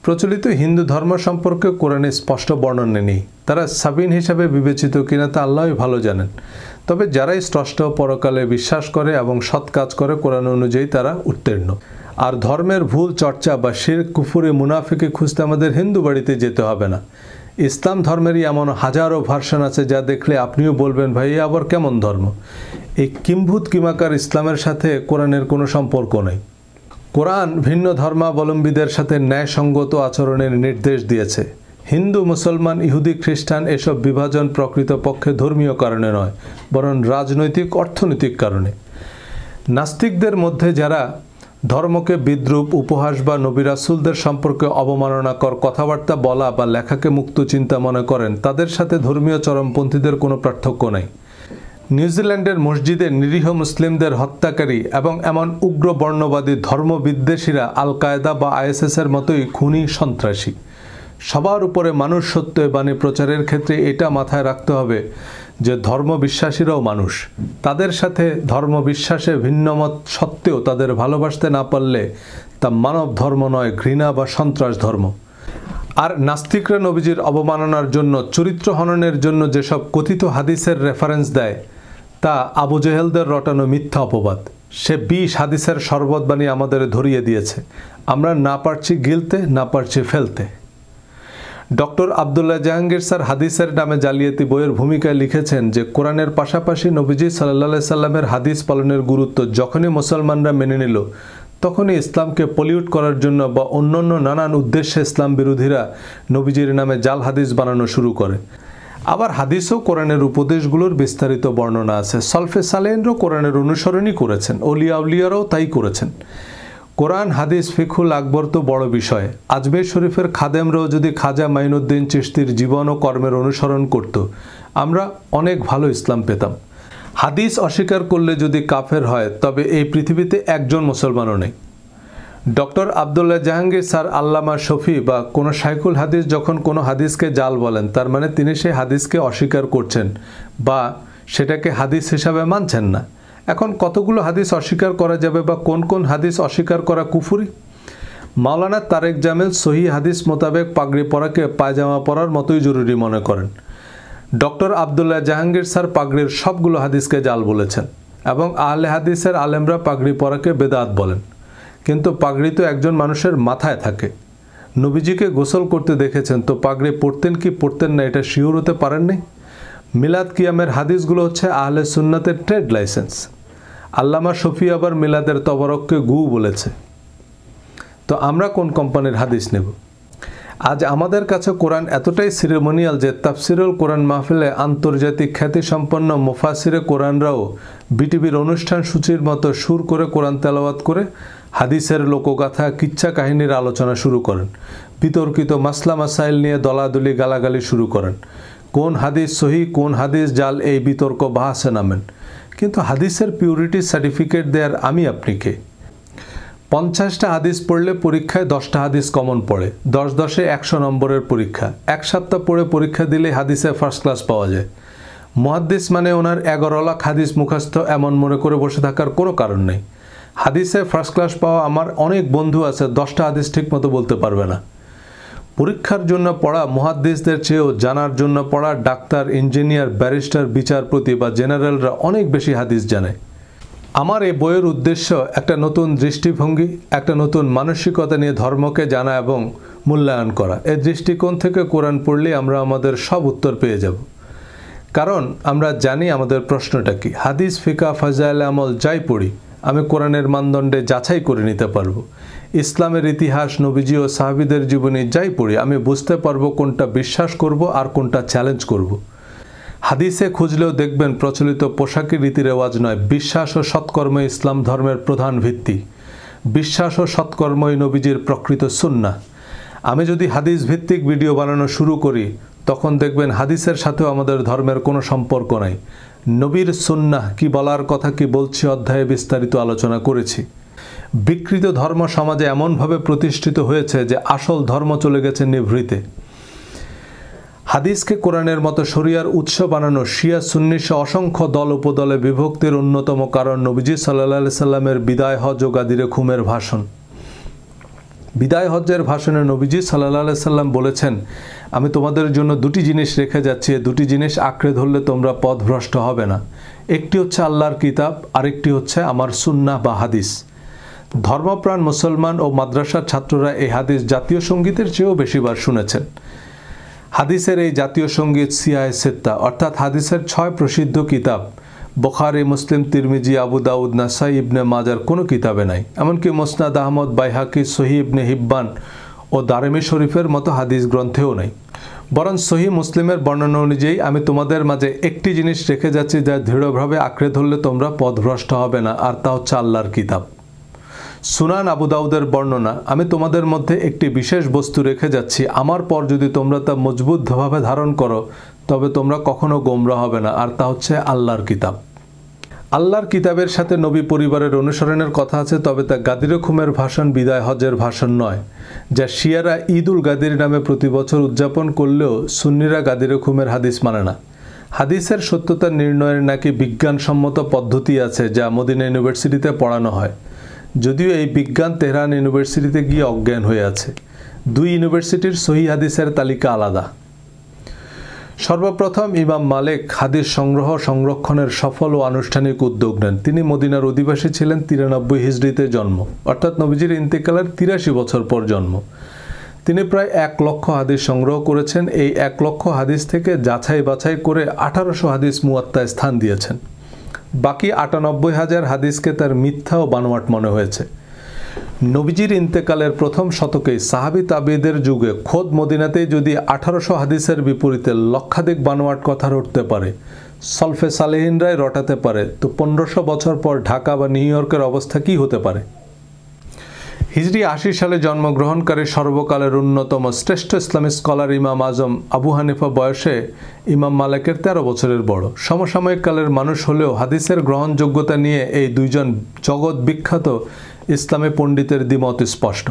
প্রচলিত হিন্দু ধর্ম সম্পর্কে কোরআনে স্পষ্ট বর্ণনা নেই। তারা সাবিন হিসাবে বিবেচিত কিনা তা আল্লাহই ভালো জানেন। তবে যারাই স্রষ্টা পরকালে বিশ্বাস করে এবং সৎ কাজ করে, কোরআন অনুযায়ী তারা উত্তীর্ণ। আর ধর্মের ভুল চর্চা বা শিরক, কুফরি, মুনাফিকে খুঁজতে আমাদের হিন্দু বাড়িতে যেতে হবে না। ইসলাম ধর্মেরই এমন হাজারো ভার্সন আছে যা দেখলে আপনিও বলবেন, ভাই এ আবার কেমন ধর্ম। এই কিম্ভূত কিমাকার ইসলামের সাথে কোরআনের কোনো সম্পর্ক নেই। কোরআন ভিন্ন ধর্মাবলম্বীদের সাথে ন্যায়সঙ্গত আচরণের নির্দেশ দিয়েছে। হিন্দু, মুসলমান, ইহুদি, খ্রিস্টান এসব বিভাজন প্রকৃতপক্ষে ধর্মীয় কারণে নয়, বরং রাজনৈতিক, অর্থনৈতিক কারণে। নাস্তিকদের মধ্যে যারা ধর্মকে বিদ্রূপ, উপহাস বা নবী রাসূলদের সম্পর্কে অবমাননাকর কথাবার্তা বলা বা লেখাকে মুক্ত চিন্তা মনে করেন, তাদের সাথে ধর্মীয় চরমপন্থীদের কোনো পার্থক্য নাই। নিউজিল্যান্ডের মসজিদে নিরীহ মুসলিমদের হত্যাকারী এবং এমন উগ্র বর্ণবাদী ধর্মবিদ্বেষীরা আল কায়দা বা আইএসএসের মতোই খুনি, সন্ত্রাসী। সবার উপরে মানুষ সত্য বাণী প্রচারের ক্ষেত্রে এটা মাথায় রাখতে হবে যে ধর্মবিশ্বাসীরাও মানুষ। তাদের সাথে ধর্মবিশ্বাসে ভিন্নমত সত্ত্বেও তাদের ভালোবাসতে না পারলে তা মানব ধর্ম নয়, ঘৃণা বা সন্ত্রাস ধর্ম। আর নাস্তিকরা নবীজির অবমাননার জন্য, চরিত্র হননের জন্য যেসব কথিত হাদিসের রেফারেন্স দেয়, তা আবু জেহেলদের রটানো মিথ্যা অপবাদ। সে 20 হাদিসের শরবত বানিয়ে আমাদের ধরিয়ে দিয়েছে। আমরা না পারছি গিলতে, না পারছি ফেলতে। ডক্টর আবদুল্লাহ জাহাঙ্গীর স্যার হাদিসের নামে জালিয়াতি বইয়ের ভূমিকায় লিখেছেন যে কোরআনের পাশাপাশি নবীজি সাল্লাল্লাহু সাল্লামের হাদিস পালনের গুরুত্ব যখনই মুসলমানরা মেনে নিল, তখনই ইসলামকে পলিউট করার জন্য বা অন্যান্য নানান উদ্দেশ্যে ইসলাম বিরোধীরা নবীজির নামে জাল হাদিস বানানো শুরু করে। আবার হাদিসও কোরআনের উপদেশগুলোর বিস্তারিত বর্ণনা আছে। সলফে সালেহিনরাও কোরআনের অনুসরণই করেছেন, ওলিয়া উলিয়ারাও তাই করেছেন। কোরআন, হাদিস, ফিকহুল আকবর তো বড় বিষয়। আজমের শরীফের খাদেমরাও যদি খাজা মাইনুদ্দিন চিশতির জীবন ও কর্মের অনুসরণ করত, আমরা অনেক ভালো ইসলাম পেতাম। হাদিস অস্বীকার করলে যদি কাফের হয়, তবে এই পৃথিবীতে একজন মুসলমানও নেই। ডক্টর আবদুল্লাহ জাহাঙ্গীর স্যার, আল্লামা শফি বা কোনো শাইখুল হাদিস যখন কোনো হাদিসকে জাল বলেন, তার মানে তিনি সেই হাদিসকে অস্বীকার করছেন বা সেটাকে হাদিস হিসাবে মানছেন না। এখন কতগুলো হাদিস অস্বীকার করা যাবে বা কোন কোন হাদিস অস্বীকার করা কুফরি? মাওলানা তারেক জামিল সহি হাদিস মোতাবেক পাগড়ি পরাকে পায়জামা পরার মতোই জরুরি মনে করেন। ডক্টর আবদুল্লাহ জাহাঙ্গীর স্যার পাগড়ির সবগুলো হাদিসকে জাল বলেছেন এবং আহলে হাদিসের আলেমরা পাগড়ি পরাকে বেদাত বলেন। কিন্তু পাগড়ি তো একজন মানুষের মাথায় থাকে। নবীজিকে গোসল করতে দেখেছেন, তো পাগড়ি পরতেন কি পরতেন না এটা শিওর হতে পারেননি? মিলাদ কিয়ামের হাদিসগুলো হচ্ছে আহলে সুন্নাতের ট্রেড লাইসেন্স। আল্লামা শফি আবার মিলাদের তবরককে গু বলেছে। তো আমরা কোন কোম্পানির হাদিস নেব? আজ আমাদের কাছে কোরআন এতটাই সিরেমোনিয়াল যে তাফসিরুল কোরআন মাহফিলে আন্তর্জাতিক খ্যাতিসম্পন্ন মুফাসিরে কোরআনরাও বিটিভির অনুষ্ঠান সূচির মতো সুর করে কোরআন তেলাওয়াত করে হাদিসের লোকগাথা, কিচ্ছা কাহিনীর আলোচনা শুরু করেন। বিতর্কিত মাসলা মাসাইল নিয়ে দলাদলি, গালাগালি শুরু করেন। কোন হাদিস সহি, কোন হাদিস জাল, এই বিতর্ক বাহাসে নামেন। কিন্তু হাদিসের পিউরিটি সার্টিফিকেট দেওয়ার আমি আপনি কে? 50টা হাদিস পড়লে পরীক্ষায় 10টা হাদিস কমন পড়ে। 10-10-এ 100 নম্বরের পরীক্ষা। 1 সপ্তাহ পড়ে পরীক্ষা দিলে হাদিসে ফার্স্ট ক্লাস পাওয়া যায়। মুহাদ্দিস মানে ওনার 11 লাখ হাদিস মুখস্থ এমন মনে করে বসে থাকার কোনো কারণ নেই। হাদিসে ফার্স্ট ক্লাস পাওয়া আমার অনেক বন্ধু আছে, 10টা হাদিস ঠিক মতো বলতে পারবে না। পরীক্ষার জন্য পড়া মুহাদ্দিসদের চেয়েও জানার জন্য পড়া ডাক্তার, ইঞ্জিনিয়ার, ব্যারিস্টার, বিচারপতি বা জেনারেলরা অনেক বেশি হাদিস জানে। আমার এই বইয়ের উদ্দেশ্য একটা নতুন দৃষ্টিভঙ্গি, একটা নতুন মানসিকতা নিয়ে ধর্মকে জানা এবং মূল্যায়ন করা। এই দৃষ্টিকোণ থেকে কোরআন পড়লে আমরা আমাদের সব উত্তর পেয়ে যাব। কারণ আমরা জানি আমাদের প্রশ্নটা কি। হাদিস, ফিকা, ফাজাইল আমল যাই পড়ি আমি কোরআনের মানদণ্ডে যাচাই করে নিতে পারবো। ইসলামের ইতিহাস, নবীজি ও সাহাবীদের জীবনী যাই পড়ি আমি বুঝতে পারবো কোনটা বিশ্বাস করব আর কোনটা চ্যালেঞ্জ করব। হাদিসে খুঁজলেও দেখবেন প্রচলিত পোশাকি রীতি রেওয়াজ নয়, বিশ্বাস ও সৎকর্ম ইসলাম ধর্মের প্রধান ভিত্তি। বিশ্বাস ও সৎকর্মই নবীজির প্রকৃত সুন্নাহ। আমি যদি হাদিস ভিত্তিক ভিডিও বানানো শুরু করি তখন দেখবেন হাদিসের সাথেও আমাদের ধর্মের কোনো সম্পর্ক নাই। নবীর সুন্নাহ কি বলার কথা, কি বলছি অধ্যায়ে বিস্তারিত আলোচনা করেছি। বিকৃত ধর্ম সমাজে এমনভাবে প্রতিষ্ঠিত হয়েছে যে আসল ধর্ম চলে গেছে নিভৃতে। হাদিসকে কোরআনের মতো শরিয়ার উৎস বানানো শিয়া সুন্নি সহ অসংখ্য দল উপদলে বিভক্তির অন্যতম কারণ নবীজি সাল্লাল্লাহু আলাইহি সাল্লামের বিদায় হজ ও গাদিরে খুমের ভাষণ। বিদায় হজ্জের ভাষণে নবীজি সাল্লাল্লাহু আলাইহি সাল্লাম বলেছেন, আমি তোমাদের জন্য দুটি জিনিস রেখে যাচ্ছি, দুটি জিনিস আঁকড়ে ধরলে তোমরা পথভ্রষ্ট হবে না। একটি হচ্ছে আল্লাহর কিতাব, আরেকটি হচ্ছে আমার সুন্নাহ বা হাদিস। ধর্মপ্রাণ মুসলমান ও মাদ্রাসার ছাত্ররা এই হাদিস জাতীয় সঙ্গীতের চেয়েও বেশিবার শুনেছেন। হাদিসের এই জাতীয় সঙ্গীত সিয়ায়ে সিত্তা অর্থাৎ হাদিসের 6 প্রসিদ্ধ কিতাব বুখারী, মুসলিম, তিরমিজি, আবু দাউদ, নাসাই, ইবনে মাজার কোনো কিতাবে নাই। এমনকি মুসনাদ আহমদ, বাইহাকি, সহিহ ইবনে হিব্বান ও দারিমি শরীফের মতো হাদিস গ্রন্থেও নাই। বরং সহিহ মুসলিমের বর্ণনা অনুযায়ী আমি তোমাদের মাঝে একটি জিনিস রেখে যাচ্ছি যা দৃঢ়ভাবে আঁকড়ে ধরলে তোমরা পথভ্রষ্ট হবে না, আর তা হচ্ছে আল্লাহর কিতাব। সুনান আবু দাউদের বর্ণনা, আমি তোমাদের মধ্যে একটি বিশেষ বস্তু রেখে যাচ্ছি, আমার পর যদি তোমরা তা মজবুতভাবে ধারণ করো তবে তোমরা কখনো গোমরা হবে না, আর তা হচ্ছে আল্লাহর কিতাব। আল্লাহর কিতাবের সাথে নবী পরিবারের অনুসরণের কথা আছে, তবে তা গাদিরে খুমের ভাষণ, বিদায় হজের ভাষণ নয়, যা শিয়ারা ঈদ উল গাদির নামে প্রতি বছর উদযাপন করলেও সুন্নিরা গাদিরে খুমের হাদিস মানে না। হাদিসের সত্যতা নির্ণয়ের নাকি বিজ্ঞানসম্মত পদ্ধতি আছে যা মদিনা ইউনিভার্সিটিতে পড়ানো হয়, যদিও এই বিজ্ঞান তেহরান ইউনিভার্সিটিতে গিয়ে অজ্ঞান হয়ে আছে। দুই ইউনিভার্সিটির সহিহ হাদিসের তালিকা আলাদা। সর্বপ্রথম ইমাম মালিক হাদিস সংগ্রহ সংরক্ষণের সফল ও আনুষ্ঠানিক উদ্যোগ নেন। তিনি মদিনার অধিবাসী ছিলেন, 93 হিজরিতে জন্ম, অর্থাৎ নবীজির ইন্তেকালের 83 বছর পর জন্ম। তিনি প্রায় 1 লক্ষ হাদিস সংগ্রহ করেছেন। এই 1 লক্ষ হাদিস থেকে যাচাই বাছাই করে 1800 হাদিস মুয়াত্তায় স্থান দিয়েছেন। বাকি 98,000 হাদিসকে তার মিথ্যা ও বানোয়াট মনে হয়েছে। নবীজির ইন্তেকালের প্রথম শতকেই সাহাবী তাবেঈদের যুগে খোদ মদিনাতেই যদি 1800 হাদিসের বিপরীতে লক্ষাধিক বানোয়াট কথা রটতে পারে, সলফে সালেহিনরাই রটাতে পারে, তো 1500 বছর পর ঢাকা বা নিউ ইয়র্কের অবস্থা কি হতে পারে? হিজরি 80 সালে জন্মগ্রহণকারী সর্বকালের অন্যতম শ্রেষ্ঠ ইসলামিক স্কলার ইমাম আজম আবু হানিফা বয়সে ইমাম মালিকের 13 বছরের বড়। সমসাময়িক কালের মানুষ হলেও হাদিসের গ্রহণযোগ্যতা নিয়ে এই দুইজন জগৎ বিখ্যাত ইসলামী পণ্ডিতের দ্বিমত স্পষ্ট।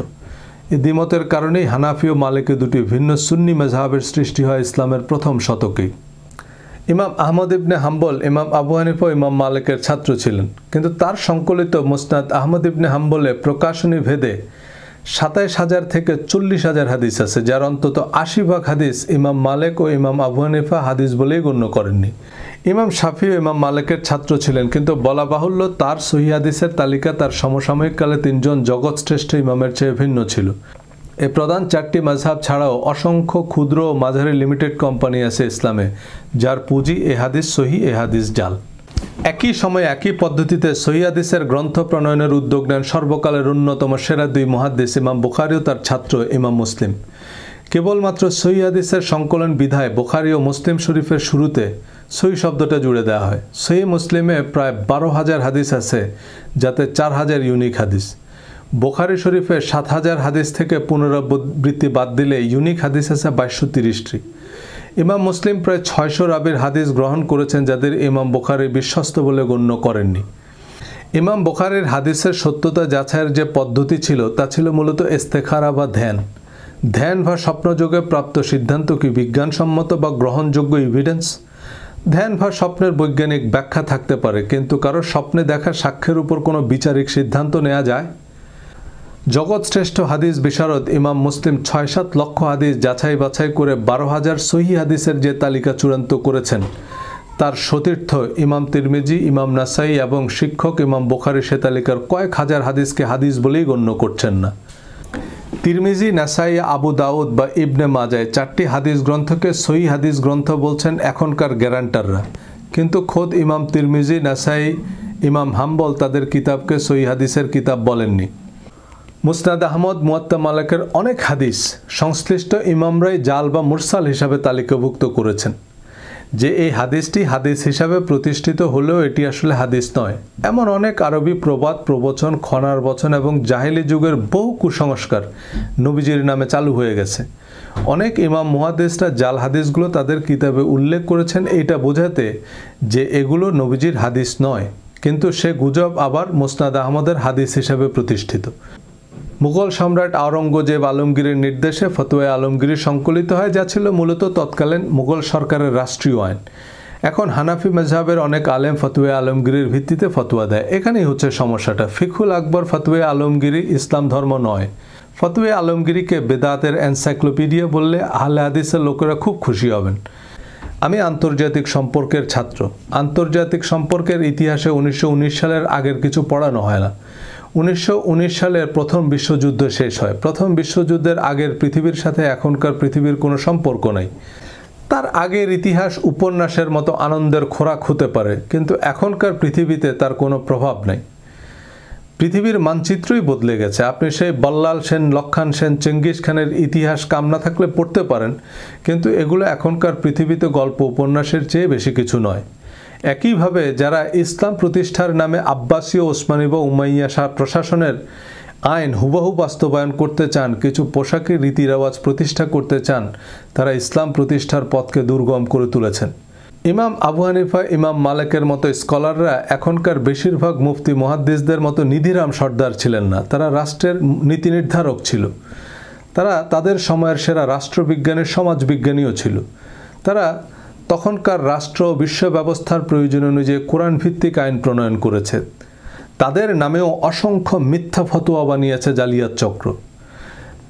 এই দ্বিমতের কারণেই হানাফি ও মালিকি দুটি ভিন্ন সুন্নি মাযহাবের সৃষ্টি হয় ইসলামের প্রথম শতকেই। ইমাম আহমদ ইবনে হাম্বল ইমাম আবু হানিফা ইমাম মালিকের ছাত্র ছিলেন, কিন্তু তার সংকলিত মুসনাদ আহমদ ইবনে হাম্বলে প্রকাশনী ভেদে 27,000 থেকে 40,000 হাদিস আছে, যার অন্তত 80% হাদিস ইমাম মালিক ও ইমাম আবু হানিফা হাদিস বলেই গণ্য করেননি। ইমাম শাফি ও ইমাম মালিকের ছাত্র ছিলেন, কিন্তু বলা বাহুল্য তার সহিহ হাদিসের তালিকা তার সমসাময়িক কালে 3 জন জগৎশ্রেষ্ঠ ইমামের চেয়ে ভিন্ন ছিল। এই প্রধান 4টি মাযহাব ছাড়াও অসংখ্য ক্ষুদ্র ও মাঝারি লিমিটেড কোম্পানি আছে ইসলামে, যার পুঁজি এ হাদিস সহিহ, এ হাদিস জাল। একই সময়ে একই পদ্ধতিতে সহিহ হাদিসের গ্রন্থ প্রণয়নের উদ্যোগ নেন সর্বকালের অন্যতম সেরা 2 মুহাদ্দিস ইমাম বুখারী ও তার ছাত্র ইমাম মুসলিম। কেবলমাত্র সহিহ হাদিসের সংকলন বিধায় বুখারী ও মুসলিম শরীফের শুরুতে সহিহ শব্দটা জুড়ে দেওয়া হয়। সহিহ মুসলিমে প্রায় 12,000 হাদিস আছে, যাতে 4,000 ইউনিক হাদিস। বুখারী শরীফে 7,000 হাদিস থেকে পুনরাবৃত্তি বাদ দিলে ইউনিক হাদিস আছে 2230টি। ইমাম মুসলিম প্রায় 600 রাবির হাদিস গ্রহণ করেছেন, যাদের ইমাম বুখারী বিশ্বস্ত বলে গণ্য করেননি। ইমাম বুখারীর হাদিসের সত্যতা যাচাইয়ের যে পদ্ধতি ছিল তা ছিল মূলত ইস্তেখারা বা ধ্যান। ধ্যান বা স্বপ্নযোগে প্রাপ্ত সিদ্ধান্ত কি বিজ্ঞানসম্মত বা গ্রহণযোগ্য এভিডেন্স? ধ্যান বা স্বপ্নের বৈজ্ঞানিক ব্যাখ্যা থাকতে পারে, কিন্তু কারো স্বপ্নে দেখা সাক্ষ্যের উপর কোনো বিচারিক সিদ্ধান্ত নেওয়া যায়? জগৎ শ্রেষ্ঠ হাদিস বিশারদ ইমাম মুসলিম ৬-৭ লক্ষ হাদিস যাচাই বাছাই করে ১২,০০০ সহিহ হাদিসের যে তালিকা চূড়ান্ত করেছেন, তার সতীর্থ ইমাম তিরমিজি, ইমাম নাসাই এবং শিক্ষক ইমাম বুখারী সে তালিকার কয়েক হাজার হাদিসকে হাদিস বলেই গণ্য করছেন না। তিরমিজি, নাসাই, আবু দাউদ বা ইবনে মাজায় ৪টি হাদিস গ্রন্থকে সহিহ হাদিস গ্রন্থ বলছেন এখনকার গ্যারান্টাররা, কিন্তু খোদ ইমাম তিরমিজি, নাসাই, ইমাম হাম্বল তাদের কিতাবকে সহিহ হাদিসের কিতাব বলেননি। মুসনাদ আহমদ, মুয়াত্তা মালিকের অনেক হাদিস সংশ্লিষ্ট ইমামরাই জাল বা মুরসাল হিসাবে তালিকাভুক্ত করেছেন, যে এই হাদিসটি হাদিস হিসাবে প্রতিষ্ঠিত হলেও এটি আসলে হাদিস নয়। এমন অনেক আরবি প্রবাদ, প্রবচন, খনার বচন এবং জাহেলি যুগের বহু কুসংস্কার নবীজির নামে চালু হয়ে গেছে। অনেক ইমাম মুহাদ্দিসরা জাল হাদিসগুলো তাদের কিতাবে উল্লেখ করেছেন এইটা বোঝাতে যে এগুলো নবীজির হাদিস নয়, কিন্তু সে গুজব আবার মুসনাদ আহমদের হাদিস হিসাবে প্রতিষ্ঠিত। মুঘল সম্রাট আওরঙ্গজেব আলমগীরের নির্দেশে ফতোয়া আলমগীরি সংকলিত হয়, যা ছিল মূলত তৎকালীন মুঘল সরকারের রাষ্ট্রীয় আইন। এখন হানাফি মাযহাবের অনেক আলেম ফতোয়া আলমগীরির ভিত্তিতে ফতোয়া দেয়। এখানেই হচ্ছে সমস্যাটা। ফিকহুল আকবর ফতোয়া আলমগীরি ইসলাম ধর্ম নয়। ফতোয়া আলমগীরিকে বেদাতের এনসাইক্লোপিডিয়া বললে আহলে হাদিসের লোকেরা খুব খুশি হবেন। আমি আন্তর্জাতিক সম্পর্কের ছাত্র। আন্তর্জাতিক সম্পর্কের ইতিহাসে 1919 সালের আগের কিছু পড়ানো হয় না। 1919 সালের প্রথম বিশ্বযুদ্ধ শেষ হয়। প্রথম বিশ্বযুদ্ধের আগের পৃথিবীর সাথে এখনকার পৃথিবীর কোনো সম্পর্ক নেই। তার আগের ইতিহাস উপন্যাসের মতো আনন্দের খোরাক হতে পারে, কিন্তু এখনকার পৃথিবীতে তার কোনো প্রভাব নেই। পৃথিবীর মানচিত্রই বদলে গেছে। আপনি সেই বল্লাল সেন, লক্ষণ সেন, চেঙ্গিস খানের ইতিহাস কাম না থাকলে পড়তে পারেন, কিন্তু এগুলো এখনকার পৃথিবীতে গল্প উপন্যাসের চেয়ে বেশি কিছু নয়। একইভাবে যারা ইসলাম প্রতিষ্ঠার নামে আব্বাসীয়, ওসমানী বা উমাইয়া শাহ প্রশাসনের আইন হুবহু বাস্তবায়ন করতে চান, কিছু পোশাকের রীতি রেওয়াজ প্রতিষ্ঠা করতে চান, তারা ইসলাম প্রতিষ্ঠার পথকে দুর্গম করে তুলেছেন। ইমাম আবু হানিফা, ইমাম মালিকের মতো স্কলাররা এখনকার বেশিরভাগ মুফতি মুহাদ্দিসদের মতো নিধিরাম সর্দার ছিলেন না। তারা রাষ্ট্রের নীতি নির্ধারক ছিল। তারা তাদের সময়ের সেরা রাষ্ট্রবিজ্ঞানী, সমাজবিজ্ঞানীও ছিল। তারা তখনকার রাষ্ট্র বিশ্ব ব্যবস্থার প্রয়োজন অনুযায়ী কোরআন ভিত্তিক আইন প্রণয়ন করেছে। তাদের নামেও অসংখ্য মিথ্যা ফতোয়া বানিয়েছে জালিয়াত চক্র।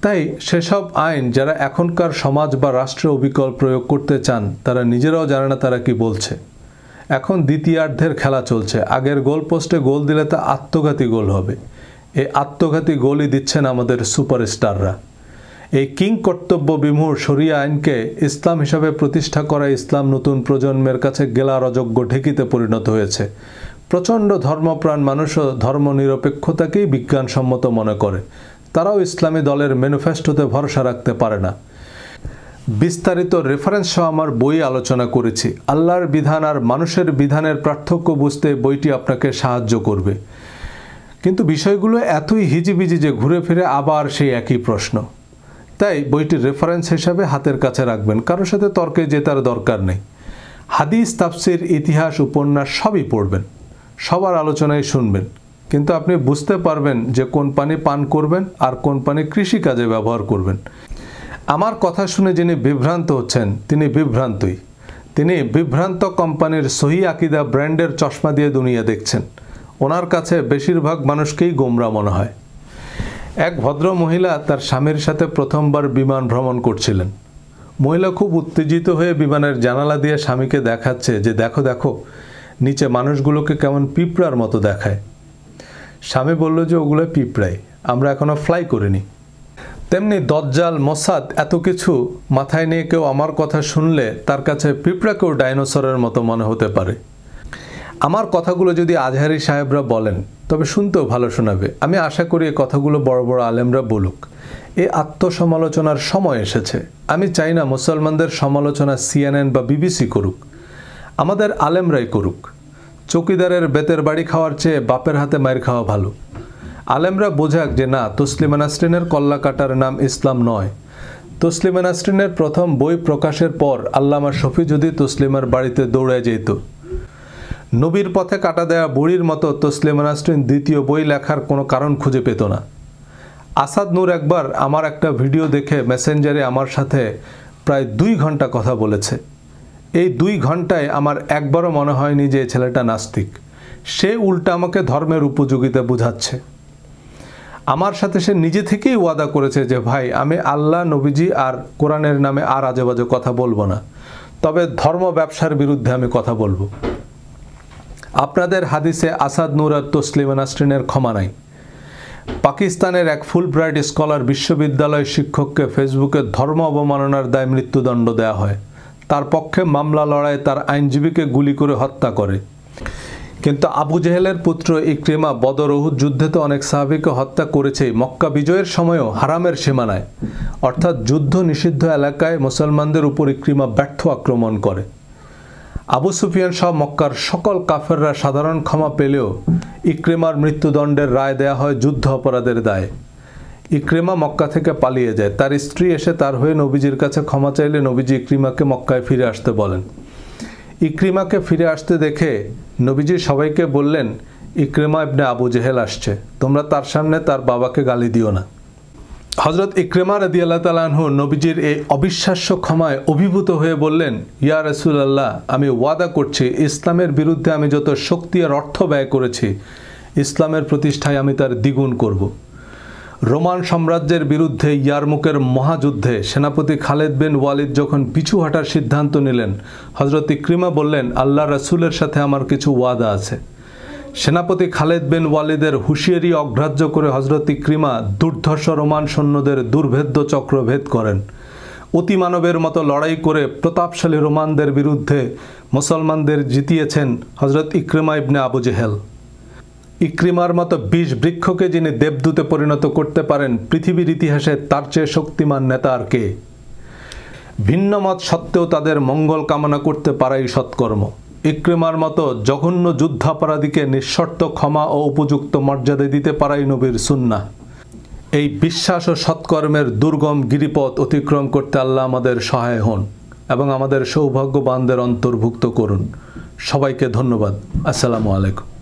তাই সেসব আইন যারা এখনকার সমাজ বা রাষ্ট্রে অবিকল প্রয়োগ করতে চান, তারা নিজেরাও জানে না তারা কি বলছে। এখন দ্বিতীয়ার্ধের খেলা চলছে। আগের গোল পোস্টে গোল দিলে তা আত্মঘাতী গোল হবে। এই আত্মঘাতী গোলই দিচ্ছেন আমাদের সুপারস্টাররা। এই কিং কর্তব্য বিমূঢ় শরিয়া আইনকে ইসলাম হিসাবে প্রতিষ্ঠা করা ইসলাম নতুন প্রজন্মের কাছে গেলার অযোগ্য ঢেকিতে পরিণত হয়েছে। প্রচণ্ড ধর্মপ্রাণ মানুষও ধর্মনিরপেক্ষতাকেই বিজ্ঞানসম্মত মনে করে। তারাও ইসলামী দলের ম্যানিফেস্টোতে ভরসা রাখতে পারে না। বিস্তারিত রেফারেন্স সহ আমার বই আলোচনা করেছি। আল্লাহর বিধান আর মানুষের বিধানের পার্থক্য বুঝতে বইটি আপনাকে সাহায্য করবে। কিন্তু বিষয়গুলো এতই হিজিবিজি যে ঘুরে ফিরে আবার সেই একই প্রশ্ন। তাই বইটির রেফারেন্স হিসাবে হাতের কাছে রাখবেন, কারোর সাথে তর্কে জেতার দরকার নেই। হাদিস, তাফসির, ইতিহাস, উপন্যাস সবই পড়বেন, সবার আলোচনায় শুনবেন, কিন্তু আপনি বুঝতে পারবেন যে কোন পানি পান করবেন আর কোন পানি কৃষিকাজে ব্যবহার করবেন। আমার কথা শুনে যিনি বিভ্রান্ত হচ্ছেন তিনি বিভ্রান্তই। তিনি বিভ্রান্ত কোম্পানির সহি আকিদা ব্র্যান্ডের চশমা দিয়ে দুনিয়া দেখছেন। ওনার কাছে বেশিরভাগ মানুষকেই গোমরা মনে হয়। এক ভদ্র মহিলা তার স্বামীর সাথে প্রথমবার বিমান ভ্রমণ করছিলেন। মহিলা খুব উত্তেজিত হয়ে বিমানের জানালা দিয়ে স্বামীকে দেখাচ্ছে যে দেখো দেখো, নিচে মানুষগুলোকে কেমন পিঁপড়ার মতো দেখায়। স্বামী বলল যে ওগুলো পিঁপড়াই, আমরা এখনো ফ্লাই করিনি। তেমনি দজ্জাল, মোসাদ এত কিছু মাথায় নিয়ে কেউ আমার কথা শুনলে তার কাছে পিঁপড়াকেও ডাইনোসরের মতো মনে হতে পারে। আমার কথাগুলো যদি আজহারি সাহেবরা বলেন তবে শুনতেও ভালো শোনাবে। আমি আশা করি এই কথাগুলো বড় বড় আলেমরা বলুক। এই আত্মসমালোচনার সময় এসেছে। আমি চাই না মুসলমানদের সমালোচনা CNN বা BBC করুক, আমাদের আলেমরাই করুক। চৌকিদারের বেতের বাড়ি খাওয়ার চেয়ে বাপের হাতে মায়ের খাওয়া ভালো। আলেমরা বোঝাক যে না, তসলিমা নাসরিনের কল্লা কাটার নাম ইসলাম নয়। তসলিমা নাসরিনের প্রথম বই প্রকাশের পর আল্লামা শফি যদি তসলিমার বাড়িতে দৌড়ে যেত, নবীর পথে কাটা দেয়া বুড়ির মতো তসলিমা নাসরিন দ্বিতীয় বই লেখার কোনো কারণ খুঁজে পেত না। আসাদ নূর একবার আমার একটা ভিডিও দেখে মেসেঞ্জারে আমার সাথে প্রায় 2 ঘন্টা কথা বলেছে। এই 2 ঘন্টায় আমার একবারও মনে হয়নি যে ছেলেটা নাস্তিক। সে উল্টা আমাকে ধর্মের উপযোগিতা বুঝাচ্ছে। আমার সাথে সে নিজে থেকেই ওয়াদা করেছে যে ভাই আমি আল্লাহ, নবীজি আর কোরআনের নামে আর আজে বাজে কথা বলবো না, তবে ধর্ম ব্যবসার বিরুদ্ধে আমি কথা বলবো। আপনাদের হাদিসে আসাদ নূর আর তসলিমা নাসরিনের ক্ষমা নাই। পাকিস্তানের এক ফুলব্রাইট স্কলার বিশ্ববিদ্যালয় শিক্ষককে ফেসবুকে ধর্ম অবমাননার দায়ে মৃত্যুদণ্ড দেওয়া হয়। তার পক্ষে মামলা লড়াই তার আইনজীবীকে গুলি করে হত্যা করে। কিন্তু আবু জেহেলের পুত্র ইকরিমা বদর উহুদ যুদ্ধে তো অনেক সাহাবীকে হত্যা করেছেই, মক্কা বিজয়ের সময়ও হারামের সীমানায় অর্থাৎ যুদ্ধ নিষিদ্ধ এলাকায় মুসলমানদের উপর ইকরিমা ব্যর্থ আক্রমণ করে। আবু সুফিয়ান সহ মক্কার সকল কাফেররা সাধারণ ক্ষমা পেলেও ইকরিমার মৃত্যুদণ্ডের রায় দেয়া হয় যুদ্ধ অপরাধের দায়ে। ইকরিমা মক্কা থেকে পালিয়ে যায়। তার স্ত্রী এসে তার হয়ে নবীজির কাছে ক্ষমা চাইলে নবীজি ইকরিমাকে মক্কায় ফিরে আসতে বলেন। ইকরিমাকে ফিরে আসতে দেখে নবীজি সবাইকে বললেন, ইকরিমা ইবনে আবু জেহেল আসছে, তোমরা তার সামনে তার বাবাকে গালি দিও না। হযরত ইকরিমা রাদিয়াল্লাহু তাআলা আনহু নবীজির এই অবিশ্বাস্য ক্ষমায় অভিভূত হয়ে বললেন, ইয়া রাসূলুল্লাহ, আমি ওয়াদা করছি ইসলামের বিরুদ্ধে আমি যত শক্তি আর অর্থ ব্যয় করেছি, ইসলামের প্রতিষ্ঠায় আমি তার দ্বিগুণ করব। রোমান সাম্রাজ্যের বিরুদ্ধে ইয়ারমুকের মহাযুদ্ধে সেনাপতি খালেদ বিন ওয়ালিদ যখন পিছু হাঁটার সিদ্ধান্ত নিলেন, হযরত ইকরিমা বললেন, আল্লাহ রাসূলের সাথে আমার কিছু ওয়াদা আছে। সেনাপতি খালেদ বিন ওয়ালিদের হুঁশিয়ারি অগ্রাহ্য করে হযরত ইকরিমা দুর্ধর্ষ রোমান সৈন্যদের দুর্ভেদ্য চক্র ভেদ করেন। অতিমানবের মতো লড়াই করে প্রতাপশালী রোমানদের বিরুদ্ধে মুসলমানদের জিতিয়েছেন হযরত ইকরিমা ইবনে আবু জেহেল। ইকরিমার মতো ২০ বৃক্ষকে যিনি দেবদূতে পরিণত করতে পারেন, পৃথিবীর ইতিহাসে তার চেয়ে শক্তিমান নেতা আর কে? ভিন্ন মত সত্ত্বেও তাদের মঙ্গল কামনা করতে পারাই সৎকর্ম। ইকরিমার মতো জঘন্য যুদ্ধাপরাধীকে নিঃশর্ত ক্ষমা ও উপযুক্ত মর্যাদা দিতে পারাই নবীর সুন্নাহ। এই বিশ্বাস ও সৎকর্মের দুর্গম গিরিপথ অতিক্রম করতে আল্লাহ আমাদের সহায় হন এবং আমাদের সৌভাগ্যবানদের অন্তর্ভুক্ত করুন। সবাইকে ধন্যবাদ। আসসালামু আলাইকুম।